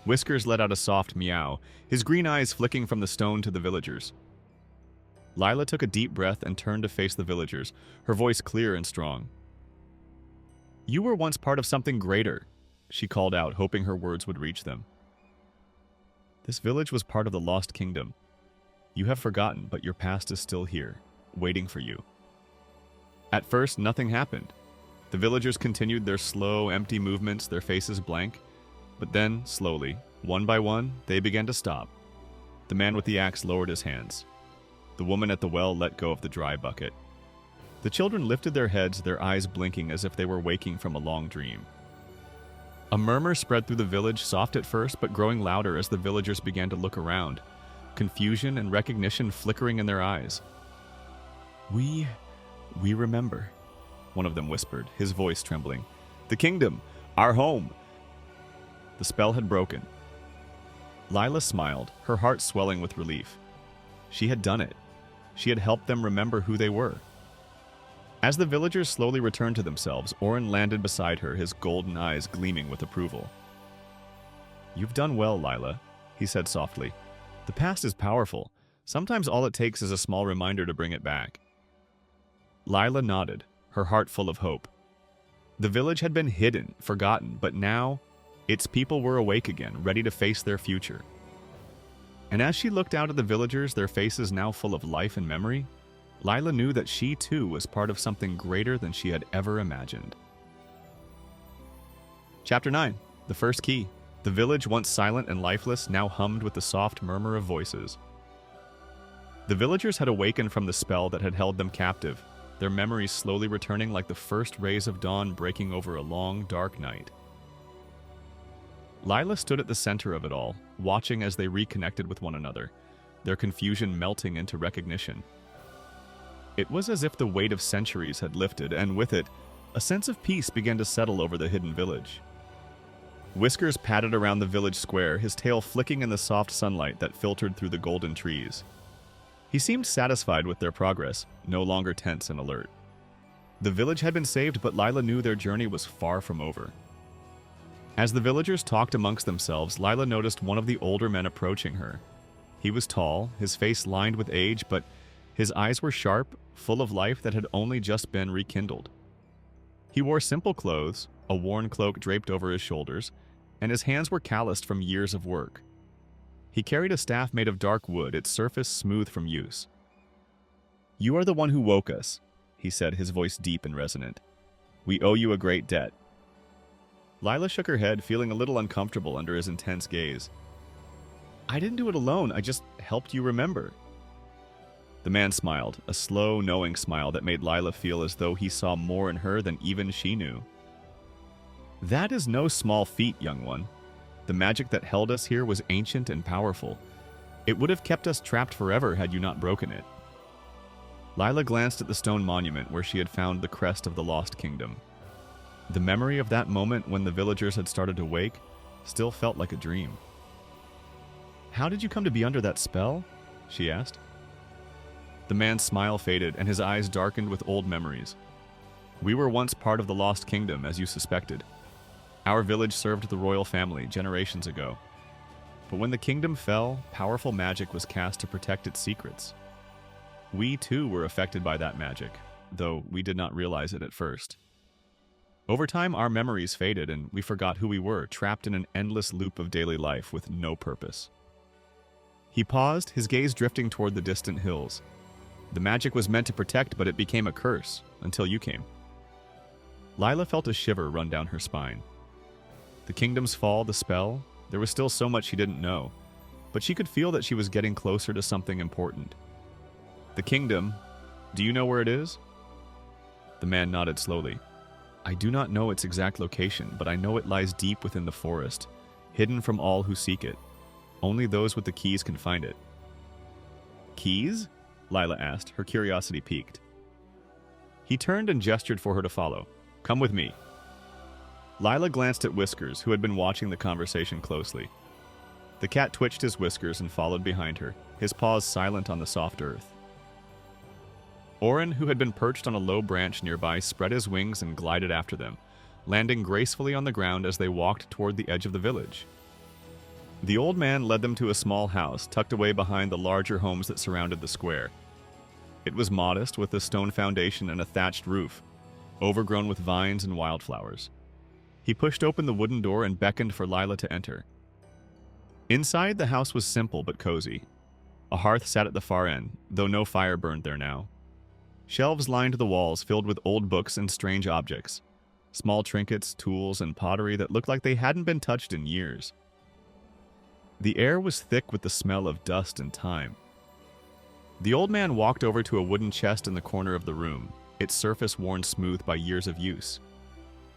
Whiskers let out a soft meow, his green eyes flicking from the stone to the villagers. Lila took a deep breath and turned to face the villagers, her voice clear and strong. "You were once part of something greater," she called out, hoping her words would reach them. "This village was part of the Lost Kingdom. You have forgotten, but your past is still here, waiting for you." At first, nothing happened. The villagers continued their slow, empty movements, their faces blank. But then, slowly, one by one, they began to stop. The man with the axe lowered his hands. The woman at the well let go of the dry bucket. The children lifted their heads, their eyes blinking as if they were waking from a long dream. A murmur spread through the village, soft at first, but growing louder as the villagers began to look around, confusion and recognition flickering in their eyes. We remember," one of them whispered, his voice trembling. "The kingdom, our home." The spell had broken. Lila smiled, her heart swelling with relief. She had done it. She had helped them remember who they were. As the villagers slowly returned to themselves, Oren landed beside her, his golden eyes gleaming with approval. "You've done well, Lila," he said softly. "The past is powerful. Sometimes all it takes is a small reminder to bring it back." Lila nodded, her heart full of hope. The village had been hidden, forgotten, but now its people were awake again, ready to face their future. And as she looked out at the villagers, their faces now full of life and memory, Lila knew that she too was part of something greater than she had ever imagined. Chapter 9. The First Key. The village, once silent and lifeless, now hummed with the soft murmur of voices. The villagers had awakened from the spell that had held them captive, their memories slowly returning like the first rays of dawn breaking over a long, dark night. Lila stood at the center of it all, watching as they reconnected with one another, their confusion melting into recognition. It was as if the weight of centuries had lifted, and with it, a sense of peace began to settle over the hidden village. Whiskers padded around the village square, his tail flicking in the soft sunlight that filtered through the golden trees. He seemed satisfied with their progress, no longer tense and alert. The village had been saved, but Lila knew their journey was far from over. As the villagers talked amongst themselves, Lila noticed one of the older men approaching her. He was tall, his face lined with age, but his eyes were sharp, full of life that had only just been rekindled. He wore simple clothes, a worn cloak draped over his shoulders, and his hands were calloused from years of work. He carried a staff made of dark wood, its surface smooth from use. "You are the one who woke us," he said, his voice deep and resonant. "We owe you a great debt." Lila shook her head, feeling a little uncomfortable under his intense gaze. "I didn't do it alone, I just helped you remember." The man smiled, a slow, knowing smile that made Lila feel as though he saw more in her than even she knew. "That is no small feat, young one. The magic that held us here was ancient and powerful. It would have kept us trapped forever had you not broken it." Lila glanced at the stone monument where she had found the crest of the Lost Kingdom. The memory of that moment when the villagers had started to wake still felt like a dream. "How did you come to be under that spell?" she asked. The man's smile faded and his eyes darkened with old memories. "We were once part of the Lost Kingdom, as you suspected. Our village served the royal family generations ago. But when the kingdom fell, powerful magic was cast to protect its secrets. We too were affected by that magic, though we did not realize it at first. Over time, our memories faded and we forgot who we were, trapped in an endless loop of daily life with no purpose." He paused, his gaze drifting toward the distant hills. "The magic was meant to protect, but it became a curse, until you came." Lila felt a shiver run down her spine. The kingdom's fall, the spell, there was still so much she didn't know, but she could feel that she was getting closer to something important. "The kingdom, do you know where it is?" The man nodded slowly. "I do not know its exact location, but I know it lies deep within the forest, hidden from all who seek it. Only those with the keys can find it." "Keys?" Lila asked, her curiosity piqued. He turned and gestured for her to follow. "Come with me." Lila glanced at Whiskers, who had been watching the conversation closely. The cat twitched his whiskers and followed behind her, his paws silent on the soft earth. Oren, who had been perched on a low branch nearby, spread his wings and glided after them, landing gracefully on the ground as they walked toward the edge of the village. The old man led them to a small house tucked away behind the larger homes that surrounded the square. It was modest, with a stone foundation and a thatched roof, overgrown with vines and wildflowers. He pushed open the wooden door and beckoned for Lila to enter. Inside, the house was simple but cozy. A hearth sat at the far end, though no fire burned there now. Shelves lined the walls, filled with old books and strange objects, small trinkets, tools, and pottery that looked like they hadn't been touched in years. The air was thick with the smell of dust and time. The old man walked over to a wooden chest in the corner of the room, its surface worn smooth by years of use.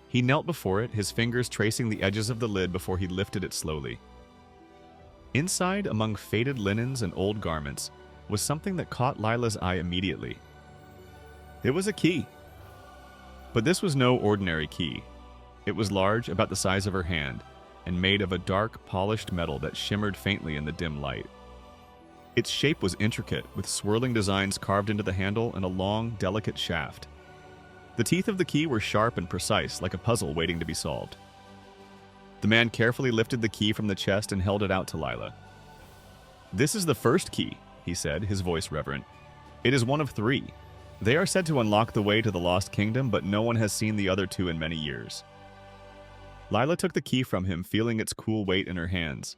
He knelt before it, his fingers tracing the edges of the lid before he lifted it slowly. Inside, among faded linens and old garments, was something that caught Lila's eye immediately. It was a key. But this was no ordinary key. It was large, about the size of her hand, and made of a dark, polished metal that shimmered faintly in the dim light. Its shape was intricate, with swirling designs carved into the handle and a long, delicate shaft. The teeth of the key were sharp and precise, like a puzzle waiting to be solved. The man carefully lifted the key from the chest and held it out to Lila. "This is the first key," he said, his voice reverent. "It is one of 3. They are said to unlock the way to the Lost Kingdom, but no one has seen the other 2 in many years." Lila took the key from him, feeling its cool weight in her hands.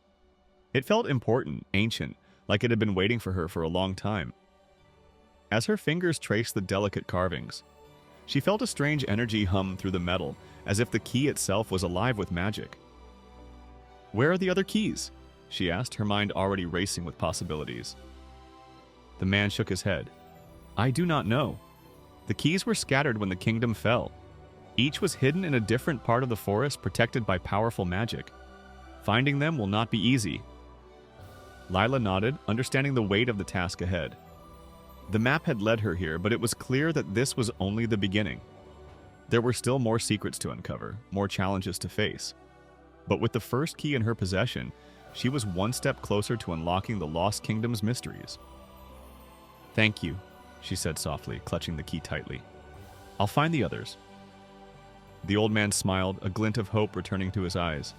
It felt important, ancient, like it had been waiting for her for a long time. As her fingers traced the delicate carvings, she felt a strange energy hum through the metal, as if the key itself was alive with magic. "Where are the other keys?" she asked, her mind already racing with possibilities. The man shook his head. "I do not know. The keys were scattered when the kingdom fell. Each was hidden in a different part of the forest, protected by powerful magic. Finding them will not be easy." Lila nodded, understanding the weight of the task ahead. The map had led her here, but it was clear that this was only the beginning. There were still more secrets to uncover, more challenges to face. But with the first key in her possession, she was one step closer to unlocking the Lost Kingdom's mysteries. "Thank you," she said softly, clutching the key tightly. "I'll find the others." The old man smiled, a glint of hope returning to his eyes.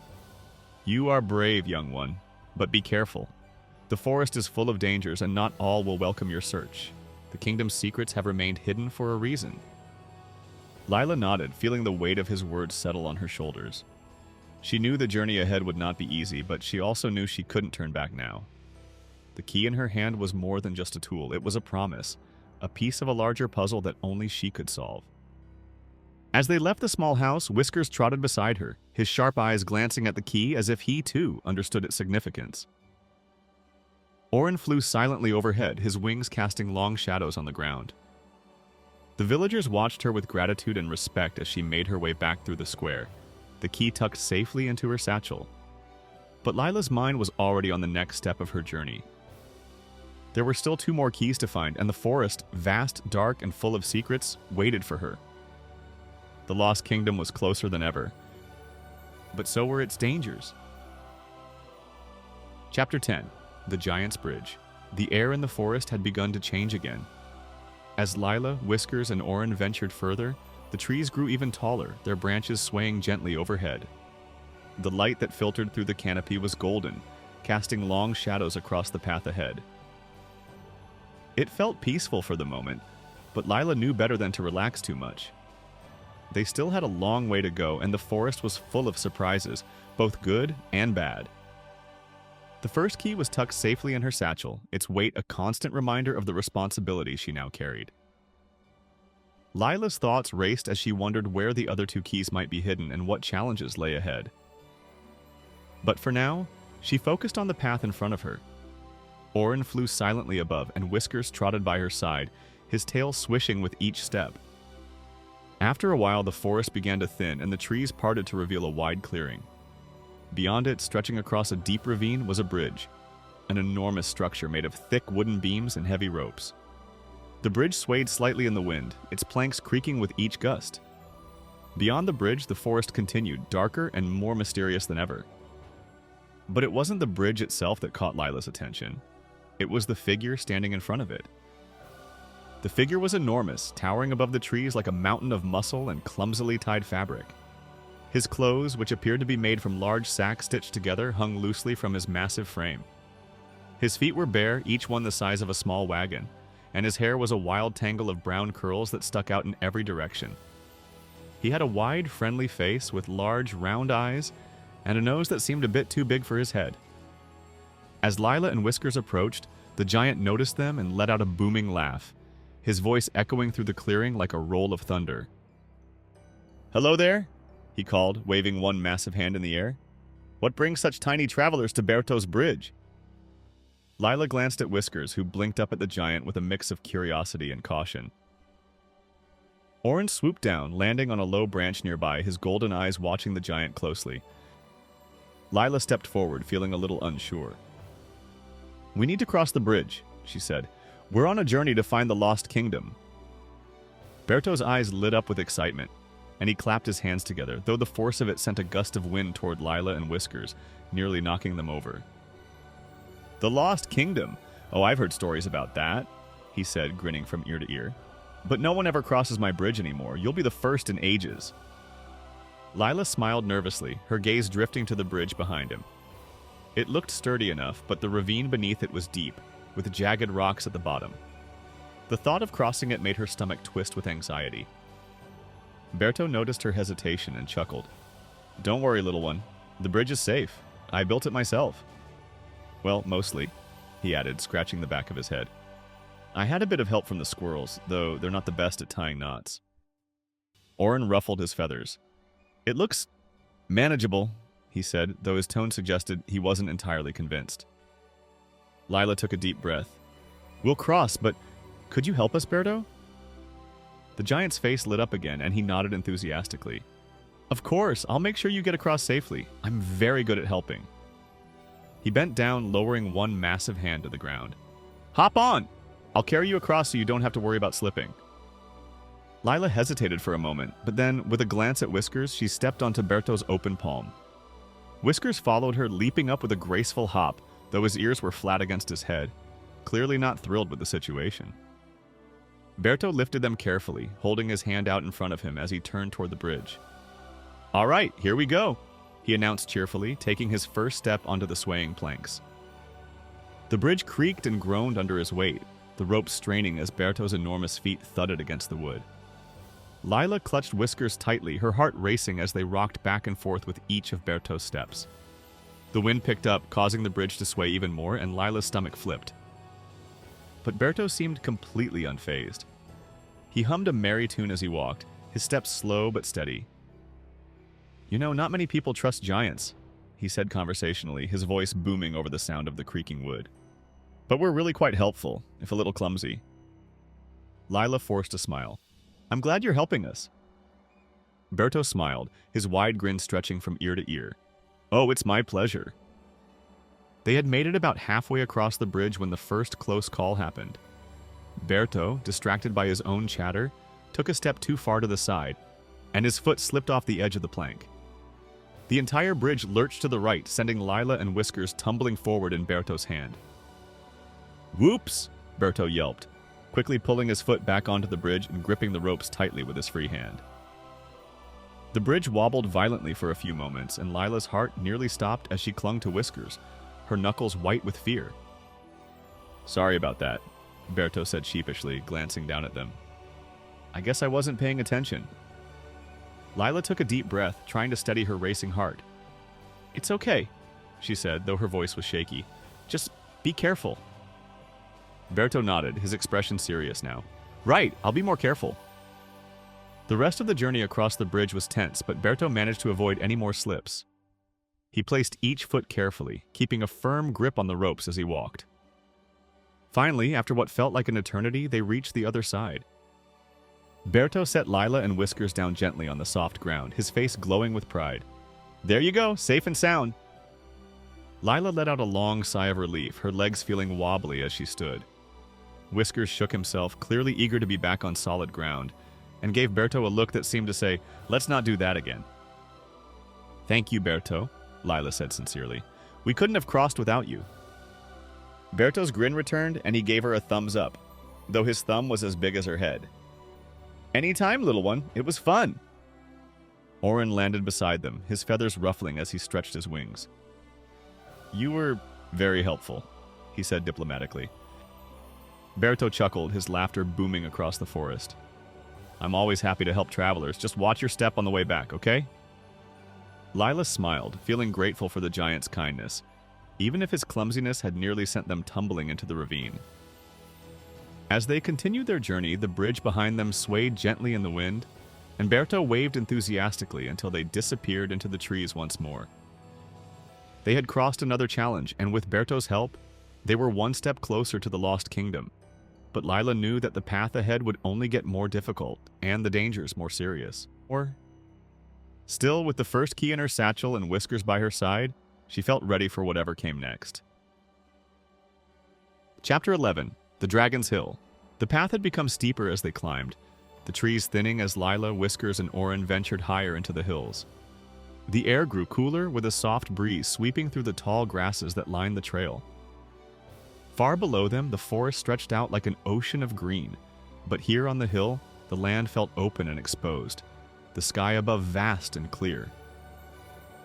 "You are brave, young one, but be careful. The forest is full of dangers, and not all will welcome your search. The kingdom's secrets have remained hidden for a reason." Lila nodded, feeling the weight of his words settle on her shoulders. She knew the journey ahead would not be easy, but she also knew she couldn't turn back now. The key in her hand was more than just a tool. It was a promise, a piece of a larger puzzle that only she could solve. As they left the small house, Whiskers trotted beside her, his sharp eyes glancing at the key as if he, too, understood its significance. Orin flew silently overhead, his wings casting long shadows on the ground. The villagers watched her with gratitude and respect as she made her way back through the square, the key tucked safely into her satchel. But Lila's mind was already on the next step of her journey. There were still 2 more keys to find, and the forest, vast, dark, and full of secrets, waited for her. The Lost Kingdom was closer than ever, but so were its dangers. Chapter 10. The Giant's Bridge. The air in the forest had begun to change again. As Lila, Whiskers, and Orin ventured further, the trees grew even taller, their branches swaying gently overhead. The light that filtered through the canopy was golden, casting long shadows across the path ahead. It felt peaceful for the moment, but Lila knew better than to relax too much. They still had a long way to go, and the forest was full of surprises, both good and bad. The first key was tucked safely in her satchel, its weight a constant reminder of the responsibility she now carried. Lila's thoughts raced as she wondered where the other 2 keys might be hidden and what challenges lay ahead. But for now, she focused on the path in front of her. Orin flew silently above, and Whiskers trotted by her side, his tail swishing with each step. After a while, the forest began to thin, and the trees parted to reveal a wide clearing. Beyond it, stretching across a deep ravine, was a bridge, an enormous structure made of thick wooden beams and heavy ropes. The bridge swayed slightly in the wind, its planks creaking with each gust. Beyond the bridge, the forest continued, darker and more mysterious than ever. But it wasn't the bridge itself that caught Lila's attention. It was the figure standing in front of it. The figure was enormous, towering above the trees like a mountain of muscle and clumsily tied fabric. His clothes, which appeared to be made from large sacks stitched together, hung loosely from his massive frame. His feet were bare, each one the size of a small wagon, and his hair was a wild tangle of brown curls that stuck out in every direction. He had a wide, friendly face with large, round eyes and a nose that seemed a bit too big for his head. As Lila and Whiskers approached, the giant noticed them and let out a booming laugh, his voice echoing through the clearing like a roll of thunder. "Hello there," he called, waving one massive hand in the air. "What brings such tiny travelers to Berto's bridge?" Lila glanced at Whiskers, who blinked up at the giant with a mix of curiosity and caution. Orin swooped down, landing on a low branch nearby, his golden eyes watching the giant closely. Lila stepped forward, feeling a little unsure. "We need to cross the bridge," she said. "We're on a journey to find the Lost Kingdom." Berto's eyes lit up with excitement, and he clapped his hands together, though the force of it sent a gust of wind toward Lila and Whiskers, nearly knocking them over. "The Lost Kingdom? Oh, I've heard stories about that," he said, grinning from ear to ear. "But no one ever crosses my bridge anymore. You'll be the first in ages." Lila smiled nervously, her gaze drifting to the bridge behind him. It looked sturdy enough, but the ravine beneath it was deep, with jagged rocks at the bottom. The thought of crossing it made her stomach twist with anxiety. Berto noticed her hesitation and chuckled. "Don't worry, little one. The bridge is safe. I built it myself." "Well, mostly," he added, scratching the back of his head. "I had a bit of help from the squirrels, though they're not the best at tying knots." Orin ruffled his feathers. "It looks manageable," he said, though his tone suggested he wasn't entirely convinced. Lila took a deep breath. "We'll cross, but could you help us, Berto?" The giant's face lit up again, and he nodded enthusiastically. "Of course, I'll make sure you get across safely. I'm very good at helping." He bent down, lowering one massive hand to the ground. "Hop on!" I'll carry you across so you don't have to worry about slipping. Lila hesitated for a moment, but then, with a glance at Whiskers, she stepped onto Berto's open palm. Whiskers followed her, leaping up with a graceful hop, though his ears were flat against his head, clearly not thrilled with the situation. Berto lifted them carefully, holding his hand out in front of him as he turned toward the bridge. "All right, here we go," he announced cheerfully, taking his first step onto the swaying planks. The bridge creaked and groaned under his weight, the rope straining as Berto's enormous feet thudded against the wood. Lila clutched Whiskers tightly, her heart racing as they rocked back and forth with each of Berto's steps. The wind picked up, causing the bridge to sway even more, and Lila's stomach flipped. But Berto seemed completely unfazed. He hummed a merry tune as he walked, his steps slow but steady. "You know, not many people trust giants," he said conversationally, his voice booming over the sound of the creaking wood. "But we're really quite helpful, if a little clumsy." Lila forced a smile. "I'm glad you're helping us." Berto smiled, his wide grin stretching from ear to ear. "Oh, it's my pleasure." They had made it about halfway across the bridge when the first close call happened. Berto, distracted by his own chatter, took a step too far to the side, and his foot slipped off the edge of the plank. The entire bridge lurched to the right, sending Lila and Whiskers tumbling forward in Berto's hand. "Whoops!" Berto yelped, quickly pulling his foot back onto the bridge and gripping the ropes tightly with his free hand. The bridge wobbled violently for a few moments, and Lila's heart nearly stopped as she clung to Whiskers, her knuckles white with fear. "Sorry about that," Berto said sheepishly, glancing down at them. "I guess I wasn't paying attention." Lila took a deep breath, trying to steady her racing heart. "It's okay," she said, though her voice was shaky. "Just be careful." Berto nodded, his expression serious now. "Right, I'll be more careful." The rest of the journey across the bridge was tense, but Berto managed to avoid any more slips. He placed each foot carefully, keeping a firm grip on the ropes as he walked. Finally, after what felt like an eternity, they reached the other side. Berto set Lila and Whiskers down gently on the soft ground, his face glowing with pride. "There you go, safe and sound." Lila let out a long sigh of relief, her legs feeling wobbly as she stood. Whiskers shook himself, clearly eager to be back on solid ground, and gave Berto a look that seemed to say, "Let's not do that again." "Thank you, Berto," Lila said sincerely. "We couldn't have crossed without you." Berto's grin returned, and he gave her a thumbs up, though his thumb was as big as her head. "Anytime, little one. It was fun." Orin landed beside them, his feathers ruffling as he stretched his wings. "You were very helpful," he said diplomatically. Berto chuckled, his laughter booming across the forest. "I'm always happy to help travelers. Just watch your step on the way back, okay?" Lila smiled, feeling grateful for the giant's kindness, even if his clumsiness had nearly sent them tumbling into the ravine. As they continued their journey, the bridge behind them swayed gently in the wind, and Berto waved enthusiastically until they disappeared into the trees once more. They had crossed another challenge, and with Berto's help, they were one step closer to the Lost Kingdom. But Lila knew that the path ahead would only get more difficult, and the dangers more serious. Still, with the first key in her satchel and Whiskers by her side, she felt ready for whatever came next. Chapter 11. The Dragon's Hill. The path had become steeper as they climbed, the trees thinning as Lila, Whiskers, and Orin ventured higher into the hills. The air grew cooler with a soft breeze sweeping through the tall grasses that lined the trail. Far below them, the forest stretched out like an ocean of green, but here on the hill, the land felt open and exposed, the sky above vast and clear.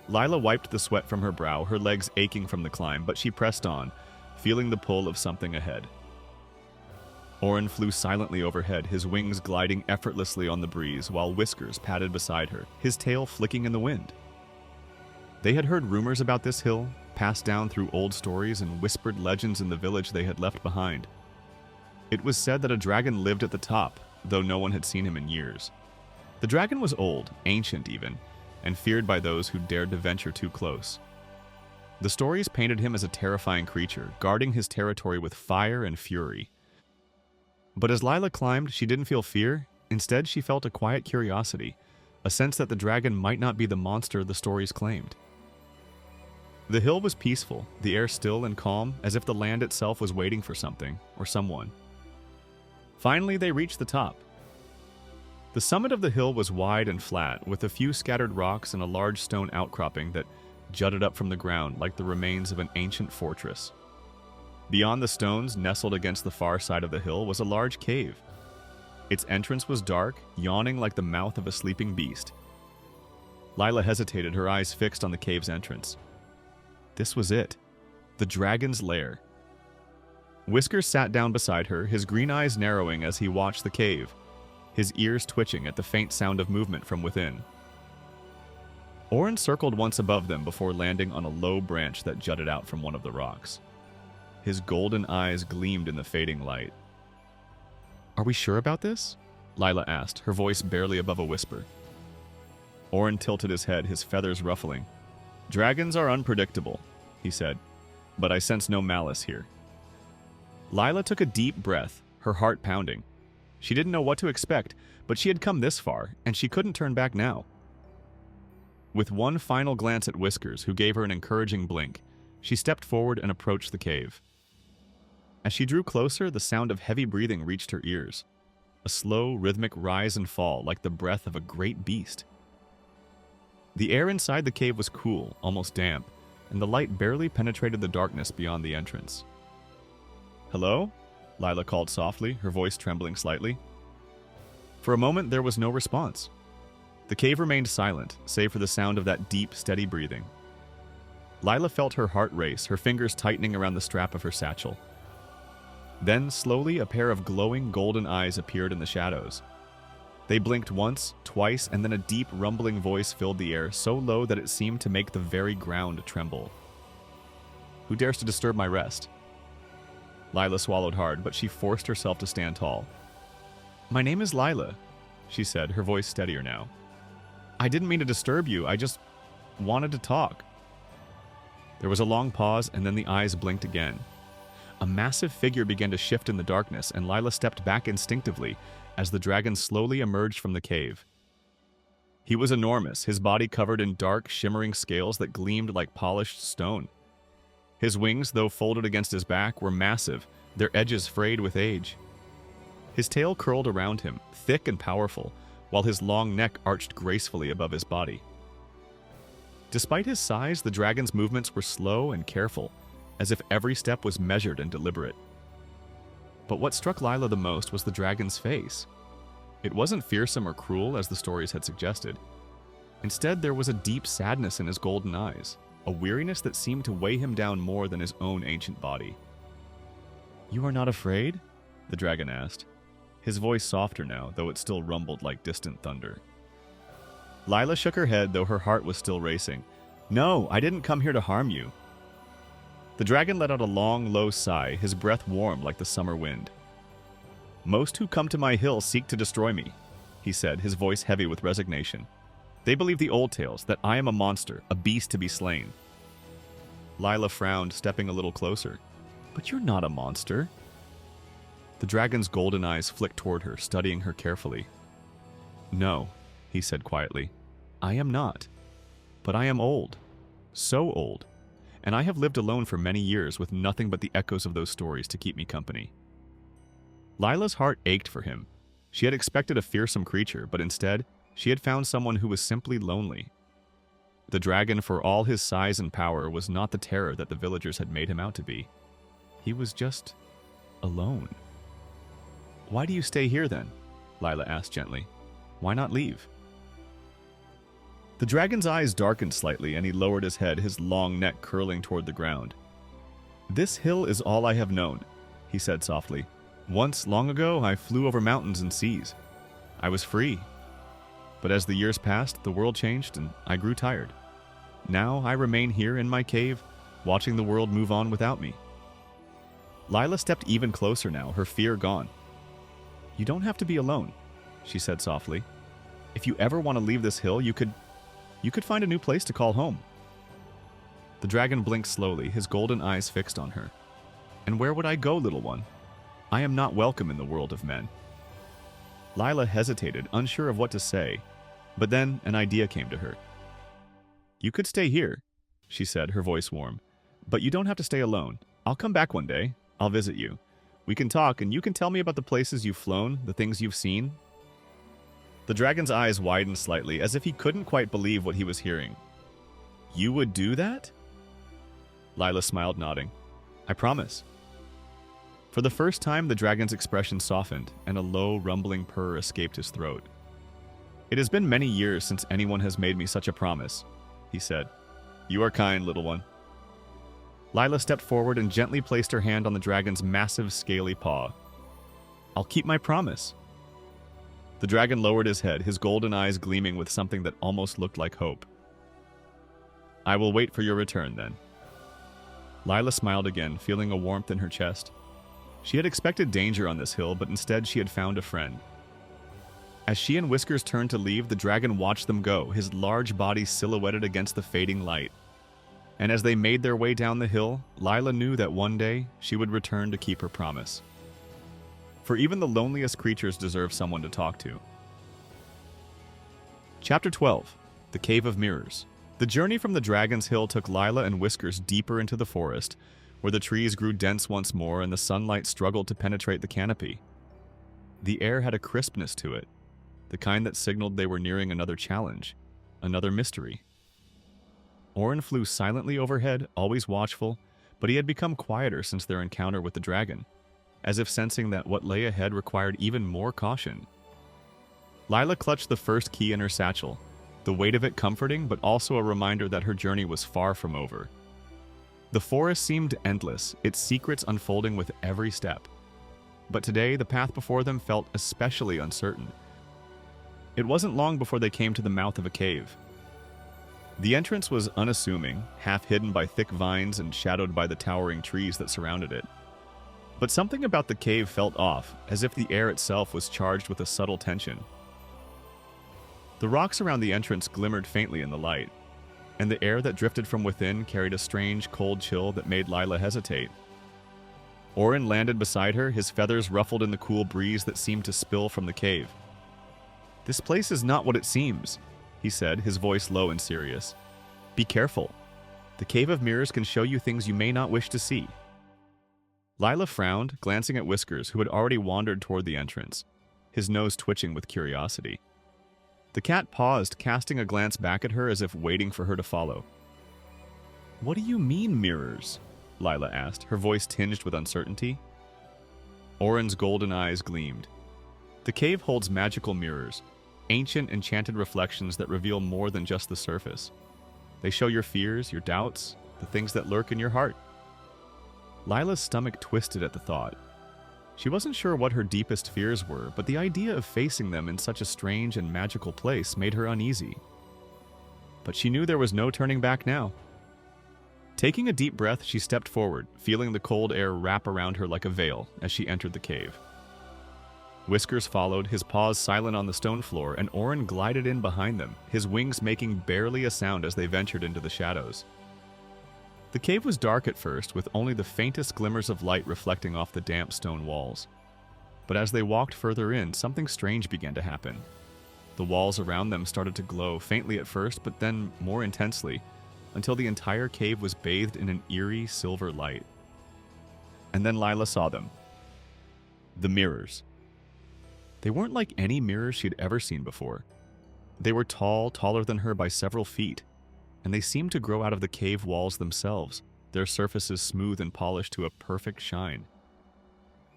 Lila wiped the sweat from her brow, her legs aching from the climb, but she pressed on, feeling the pull of something ahead. Orin flew silently overhead, his wings gliding effortlessly on the breeze, while Whiskers padded beside her, his tail flicking in the wind. They had heard rumors about this hill, passed down through old stories and whispered legends in the village they had left behind. It was said that a dragon lived at the top, though no one had seen him in years. The dragon was old, ancient even, and feared by those who dared to venture too close. The stories painted him as a terrifying creature, guarding his territory with fire and fury. But as Lila climbed, she didn't feel fear. Instead, she felt a quiet curiosity, a sense that the dragon might not be the monster the stories claimed. The hill was peaceful, the air still and calm, as if the land itself was waiting for something, or someone. Finally, they reached the top. The summit of the hill was wide and flat, with a few scattered rocks and a large stone outcropping that jutted up from the ground like the remains of an ancient fortress. Beyond the stones, nestled against the far side of the hill, was a large cave. Its entrance was dark, yawning like the mouth of a sleeping beast. Lila hesitated, her eyes fixed on the cave's entrance. This was it. The dragon's lair. Whiskers sat down beside her, his green eyes narrowing as he watched the cave, his ears twitching at the faint sound of movement from within. Orin circled once above them before landing on a low branch that jutted out from one of the rocks. His golden eyes gleamed in the fading light. "Are we sure about this?" Lila asked, her voice barely above a whisper. Orin tilted his head, his feathers ruffling. "Dragons are unpredictable," he said, "but I sense no malice here." Lila took a deep breath, her heart pounding. She didn't know what to expect, but she had come this far, and she couldn't turn back now. With one final glance at Whiskers, who gave her an encouraging blink, she stepped forward and approached the cave. As she drew closer, the sound of heavy breathing reached her ears, a slow, rhythmic rise and fall like the breath of a great beast. The air inside the cave was cool, almost damp, and the light barely penetrated the darkness beyond the entrance. "Hello?" Lila called softly, her voice trembling slightly. For a moment, there was no response. The cave remained silent, save for the sound of that deep, steady breathing. Lila felt her heart race, her fingers tightening around the strap of her satchel. Then, slowly, a pair of glowing golden eyes appeared in the shadows. They blinked once, twice, and then a deep, rumbling voice filled the air, so low that it seemed to make the very ground tremble. "Who dares to disturb my rest?" Lila swallowed hard, but she forced herself to stand tall. "My name is Lila," she said, her voice steadier now. "I didn't mean to disturb you, I just wanted to talk." There was a long pause, and then the eyes blinked again. A massive figure began to shift in the darkness, and Lila stepped back instinctively as the dragon slowly emerged from the cave. He was enormous, his body covered in dark, shimmering scales that gleamed like polished stone. His wings, though folded against his back, were massive, their edges frayed with age. His tail curled around him, thick and powerful, while his long neck arched gracefully above his body. Despite his size, the dragon's movements were slow and careful, as if every step was measured and deliberate. But what struck Lila the most was the dragon's face. It wasn't fearsome or cruel as the stories had suggested. Instead, there was a deep sadness in his golden eyes, a weariness that seemed to weigh him down more than his own ancient body. "You are not afraid?" the dragon asked, his voice softer now, though it still rumbled like distant thunder. Lila shook her head, though her heart was still racing. "No, I didn't come here to harm you." The dragon let out a long, low sigh, his breath warm like the summer wind. "Most who come to my hill seek to destroy me," he said, his voice heavy with resignation. "They believe the old tales, that I am a monster, a beast to be slain." Lila frowned, stepping a little closer. "But you're not a monster." The dragon's golden eyes flicked toward her, studying her carefully. "No," he said quietly, "I am not. But I am old. So old. And I have lived alone for many years with nothing but the echoes of those stories to keep me company." Lila's heart ached for him. She had expected a fearsome creature, but instead, she had found someone who was simply lonely. The dragon, for all his size and power, was not the terror that the villagers had made him out to be. He was just alone. "Why do you stay here then?" Lila asked gently. "Why not leave?" The dragon's eyes darkened slightly, and he lowered his head, his long neck curling toward the ground. "This hill is all I have known," he said softly. "Once, long ago, I flew over mountains and seas. I was free. But as the years passed, the world changed, and I grew tired. Now I remain here in my cave, watching the world move on without me." Lila stepped even closer now, her fear gone. "You don't have to be alone," she said softly. "If you ever want to leave this hill, you could find a new place to call home." The dragon blinked slowly, his golden eyes fixed on her. "And where would I go, little one? I am not welcome in the world of men." Lila hesitated, unsure of what to say, but then an idea came to her. "You could stay here," she said, her voice warm. "But you don't have to stay alone. I'll come back one day. I'll visit you. We can talk, and you can tell me about the places you've flown, the things you've seen." The dragon's eyes widened slightly, as if he couldn't quite believe what he was hearing. "You would do that?" Lila smiled, nodding. "I promise." For the first time, the dragon's expression softened, and a low, rumbling purr escaped his throat. "It has been many years since anyone has made me such a promise," he said. "You are kind, little one." Lila stepped forward and gently placed her hand on the dragon's massive, scaly paw. "I'll keep my promise." The dragon lowered his head, his golden eyes gleaming with something that almost looked like hope. "I will wait for your return, then." Lila smiled again, feeling a warmth in her chest. She had expected danger on this hill, but instead she had found a friend. As she and Whiskers turned to leave, the dragon watched them go, his large body silhouetted against the fading light. And as they made their way down the hill, Lila knew that one day she would return to keep her promise. For even the loneliest creatures deserve someone to talk to. Chapter 12. The Cave of Mirrors. The journey from the Dragon's Hill took Lila and Whiskers deeper into the forest, where the trees grew dense once more and the sunlight struggled to penetrate the canopy. The air had a crispness to it, the kind that signaled they were nearing another challenge, another mystery. Orin flew silently overhead, always watchful, but he had become quieter since their encounter with the dragon, as if sensing that what lay ahead required even more caution. Lila clutched the first key in her satchel, the weight of it comforting but also a reminder that her journey was far from over. The forest seemed endless, its secrets unfolding with every step. But today, the path before them felt especially uncertain. It wasn't long before they came to the mouth of a cave. The entrance was unassuming, half hidden by thick vines and shadowed by the towering trees that surrounded it. But something about the cave felt off, as if the air itself was charged with a subtle tension. The rocks around the entrance glimmered faintly in the light, and the air that drifted from within carried a strange, cold chill that made Lila hesitate. Orin landed beside her, his feathers ruffled in the cool breeze that seemed to spill from the cave. "This place is not what it seems," he said, his voice low and serious. "Be careful. The Cave of Mirrors can show you things you may not wish to see." Lila frowned, glancing at Whiskers, who had already wandered toward the entrance, his nose twitching with curiosity. The cat paused, casting a glance back at her as if waiting for her to follow. "What do you mean, mirrors?" Lila asked, her voice tinged with uncertainty. Orin's golden eyes gleamed. "The cave holds magical mirrors, ancient enchanted reflections that reveal more than just the surface. They show your fears, your doubts, the things that lurk in your heart." Lila's stomach twisted at the thought. She wasn't sure what her deepest fears were, but the idea of facing them in such a strange and magical place made her uneasy. But she knew there was no turning back now. Taking a deep breath, she stepped forward, feeling the cold air wrap around her like a veil as she entered the cave. Whiskers followed, his paws silent on the stone floor, and Orin glided in behind them, his wings making barely a sound as they ventured into the shadows. The cave was dark at first, with only the faintest glimmers of light reflecting off the damp stone walls. But as they walked further in, something strange began to happen. The walls around them started to glow, faintly at first, but then more intensely, until the entire cave was bathed in an eerie silver light. And then Lila saw them. The mirrors. They weren't like any mirrors she'd ever seen before. They were tall, taller than her by several feet, and they seemed to grow out of the cave walls themselves, their surfaces smooth and polished to a perfect shine.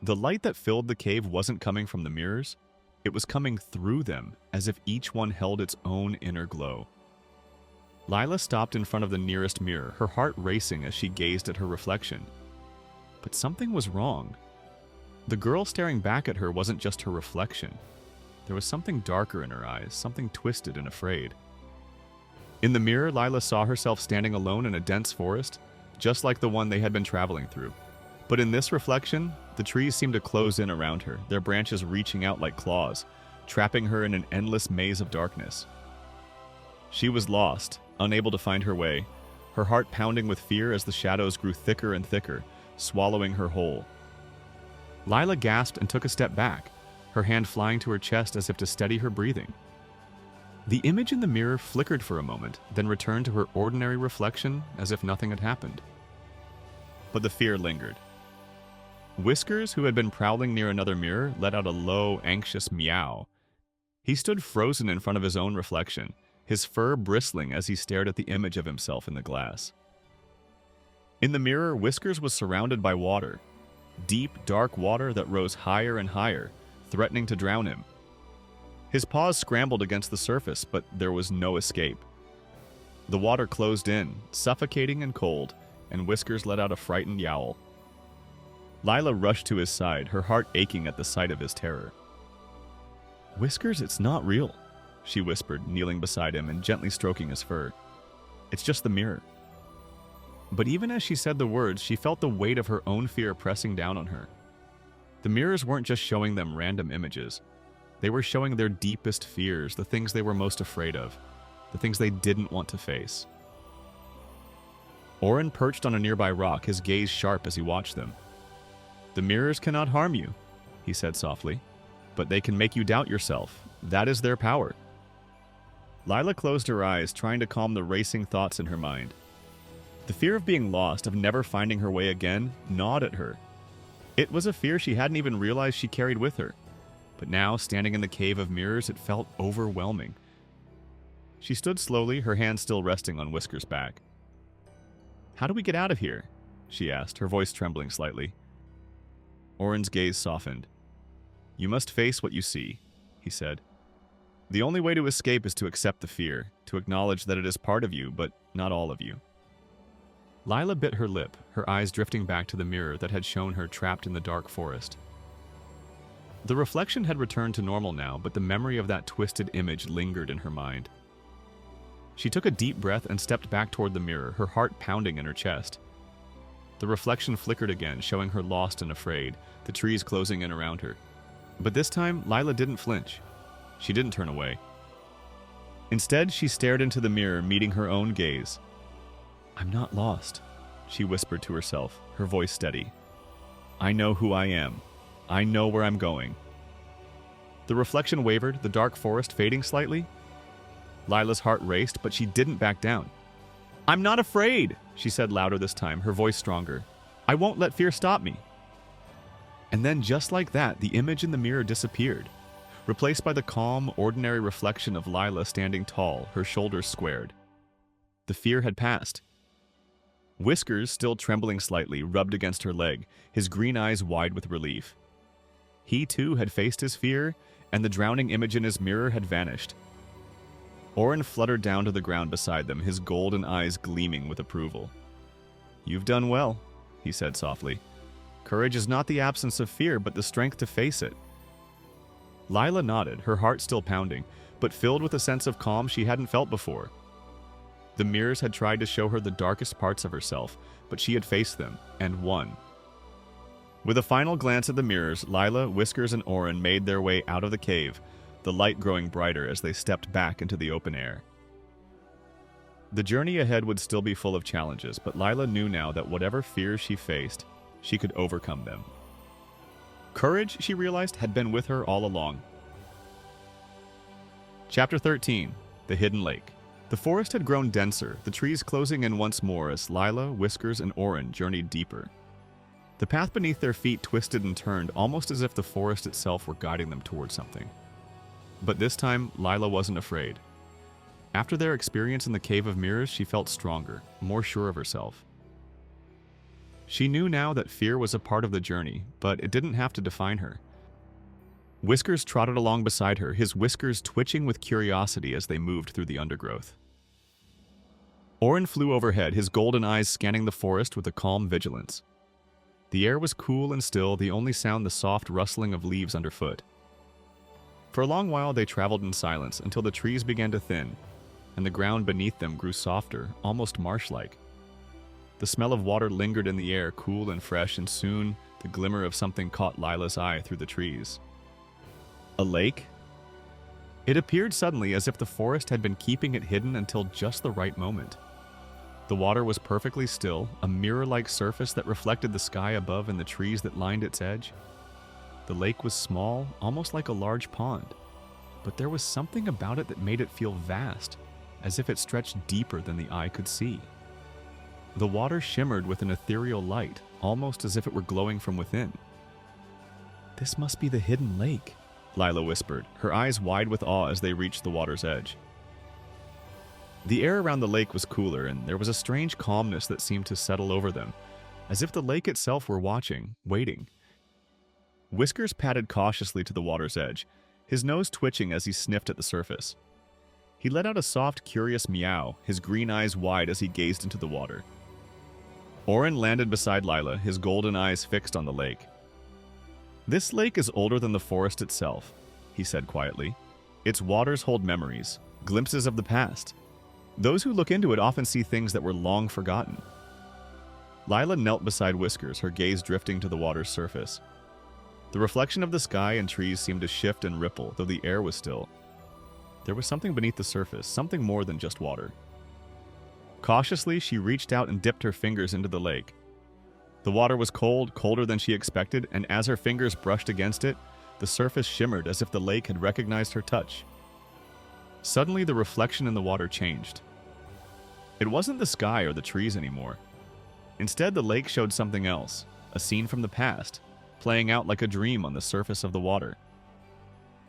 The light that filled the cave wasn't coming from the mirrors, it was coming through them, as if each one held its own inner glow. Lila stopped in front of the nearest mirror, her heart racing as she gazed at her reflection. But something was wrong. The girl staring back at her wasn't just her reflection. There was something darker in her eyes, something twisted and afraid. In the mirror, Lila saw herself standing alone in a dense forest, just like the one they had been traveling through. But in this reflection, the trees seemed to close in around her, their branches reaching out like claws, trapping her in an endless maze of darkness. She was lost, unable to find her way, her heart pounding with fear as the shadows grew thicker and thicker, swallowing her whole. Lila gasped and took a step back, her hand flying to her chest as if to steady her breathing. The image in the mirror flickered for a moment, then returned to her ordinary reflection as if nothing had happened. But the fear lingered. Whiskers, who had been prowling near another mirror, let out a low, anxious meow. He stood frozen in front of his own reflection, his fur bristling as he stared at the image of himself in the glass. In the mirror, Whiskers was surrounded by water. Deep, dark water that rose higher and higher, threatening to drown him. His paws scrambled against the surface, but there was no escape. The water closed in, suffocating and cold, and Whiskers let out a frightened yowl. Lila rushed to his side, her heart aching at the sight of his terror. "Whiskers, it's not real," she whispered, kneeling beside him and gently stroking his fur. "It's just the mirror." But even as she said the words, she felt the weight of her own fear pressing down on her. The mirrors weren't just showing them random images. They were showing their deepest fears, the things they were most afraid of, the things they didn't want to face. Oren perched on a nearby rock, his gaze sharp as he watched them. "The mirrors cannot harm you," he said softly, "but they can make you doubt yourself. That is their power." Lila closed her eyes, trying to calm the racing thoughts in her mind. The fear of being lost, of never finding her way again, gnawed at her. It was a fear she hadn't even realized she carried with her. But now, standing in the cave of mirrors, it felt overwhelming. She stood slowly, her hand still resting on Whiskers' back. "How do we get out of here?" she asked, her voice trembling slightly. Oren's gaze softened. "You must face what you see," he said. "The only way to escape is to accept the fear, to acknowledge that it is part of you, but not all of you." Lila bit her lip, her eyes drifting back to the mirror that had shown her trapped in the dark forest. The reflection had returned to normal now, but the memory of that twisted image lingered in her mind. She took a deep breath and stepped back toward the mirror, her heart pounding in her chest. The reflection flickered again, showing her lost and afraid, the trees closing in around her. But this time, Lila didn't flinch. She didn't turn away. Instead, she stared into the mirror, meeting her own gaze. "I'm not lost," she whispered to herself, her voice steady. "I know who I am. I know where I'm going." The reflection wavered, the dark forest fading slightly. Lila's heart raced, but she didn't back down. "I'm not afraid," she said louder this time, her voice stronger. "I won't let fear stop me." And then, just like that, the image in the mirror disappeared, replaced by the calm, ordinary reflection of Lila standing tall, her shoulders squared. The fear had passed. Whiskers, still trembling slightly, rubbed against her leg, his green eyes wide with relief. He, too, had faced his fear, and the drowning image in his mirror had vanished. Oren fluttered down to the ground beside them, his golden eyes gleaming with approval. "You've done well," he said softly. "Courage is not the absence of fear, but the strength to face it." Lila nodded, her heart still pounding, but filled with a sense of calm she hadn't felt before. The mirrors had tried to show her the darkest parts of herself, but she had faced them, and won. With a final glance at the mirrors, Lila, Whiskers, and Oren made their way out of the cave, the light growing brighter as they stepped back into the open air. The journey ahead would still be full of challenges, but Lila knew now that whatever fears she faced, she could overcome them. Courage, she realized, had been with her all along. Chapter 13. The Hidden Lake. The forest had grown denser, the trees closing in once more as Lila, Whiskers, and Oren journeyed deeper. The path beneath their feet twisted and turned, almost as if the forest itself were guiding them towards something. But this time, Lila wasn't afraid. After their experience in the Cave of Mirrors, she felt stronger, more sure of herself. She knew now that fear was a part of the journey, but it didn't have to define her. Whiskers trotted along beside her, his whiskers twitching with curiosity as they moved through the undergrowth. Oren flew overhead, his golden eyes scanning the forest with a calm vigilance. The air was cool and still, the only sound the soft rustling of leaves underfoot. For a long while they traveled in silence until the trees began to thin, and the ground beneath them grew softer, almost marsh-like. The smell of water lingered in the air, cool and fresh, and soon the glimmer of something caught Lila's eye through the trees. A lake? It appeared suddenly as if the forest had been keeping it hidden until just the right moment. The water was perfectly still, a mirror-like surface that reflected the sky above and the trees that lined its edge. The lake was small, almost like a large pond, but there was something about it that made it feel vast, as if it stretched deeper than the eye could see. The water shimmered with an ethereal light, almost as if it were glowing from within. This must be the hidden lake, Lila whispered, her eyes wide with awe as they reached the water's edge. The air around the lake was cooler, and there was a strange calmness that seemed to settle over them, as if the lake itself were watching, waiting. Whiskers padded cautiously to the water's edge, his nose twitching as he sniffed at the surface. He let out a soft, curious meow, his green eyes wide as he gazed into the water. Orin landed beside Lila, his golden eyes fixed on the lake. "This lake is older than the forest itself," he said quietly. "Its waters hold memories, glimpses of the past. Those who look into it often see things that were long forgotten." Lila knelt beside Whiskers, her gaze drifting to the water's surface. The reflection of the sky and trees seemed to shift and ripple, though the air was still. There was something beneath the surface, something more than just water. Cautiously, she reached out and dipped her fingers into the lake. The water was cold, colder than she expected, and as her fingers brushed against it, the surface shimmered as if the lake had recognized her touch. Suddenly, the reflection in the water changed. It wasn't the sky or the trees anymore. Instead, the lake showed something else, a scene from the past, playing out like a dream on the surface of the water.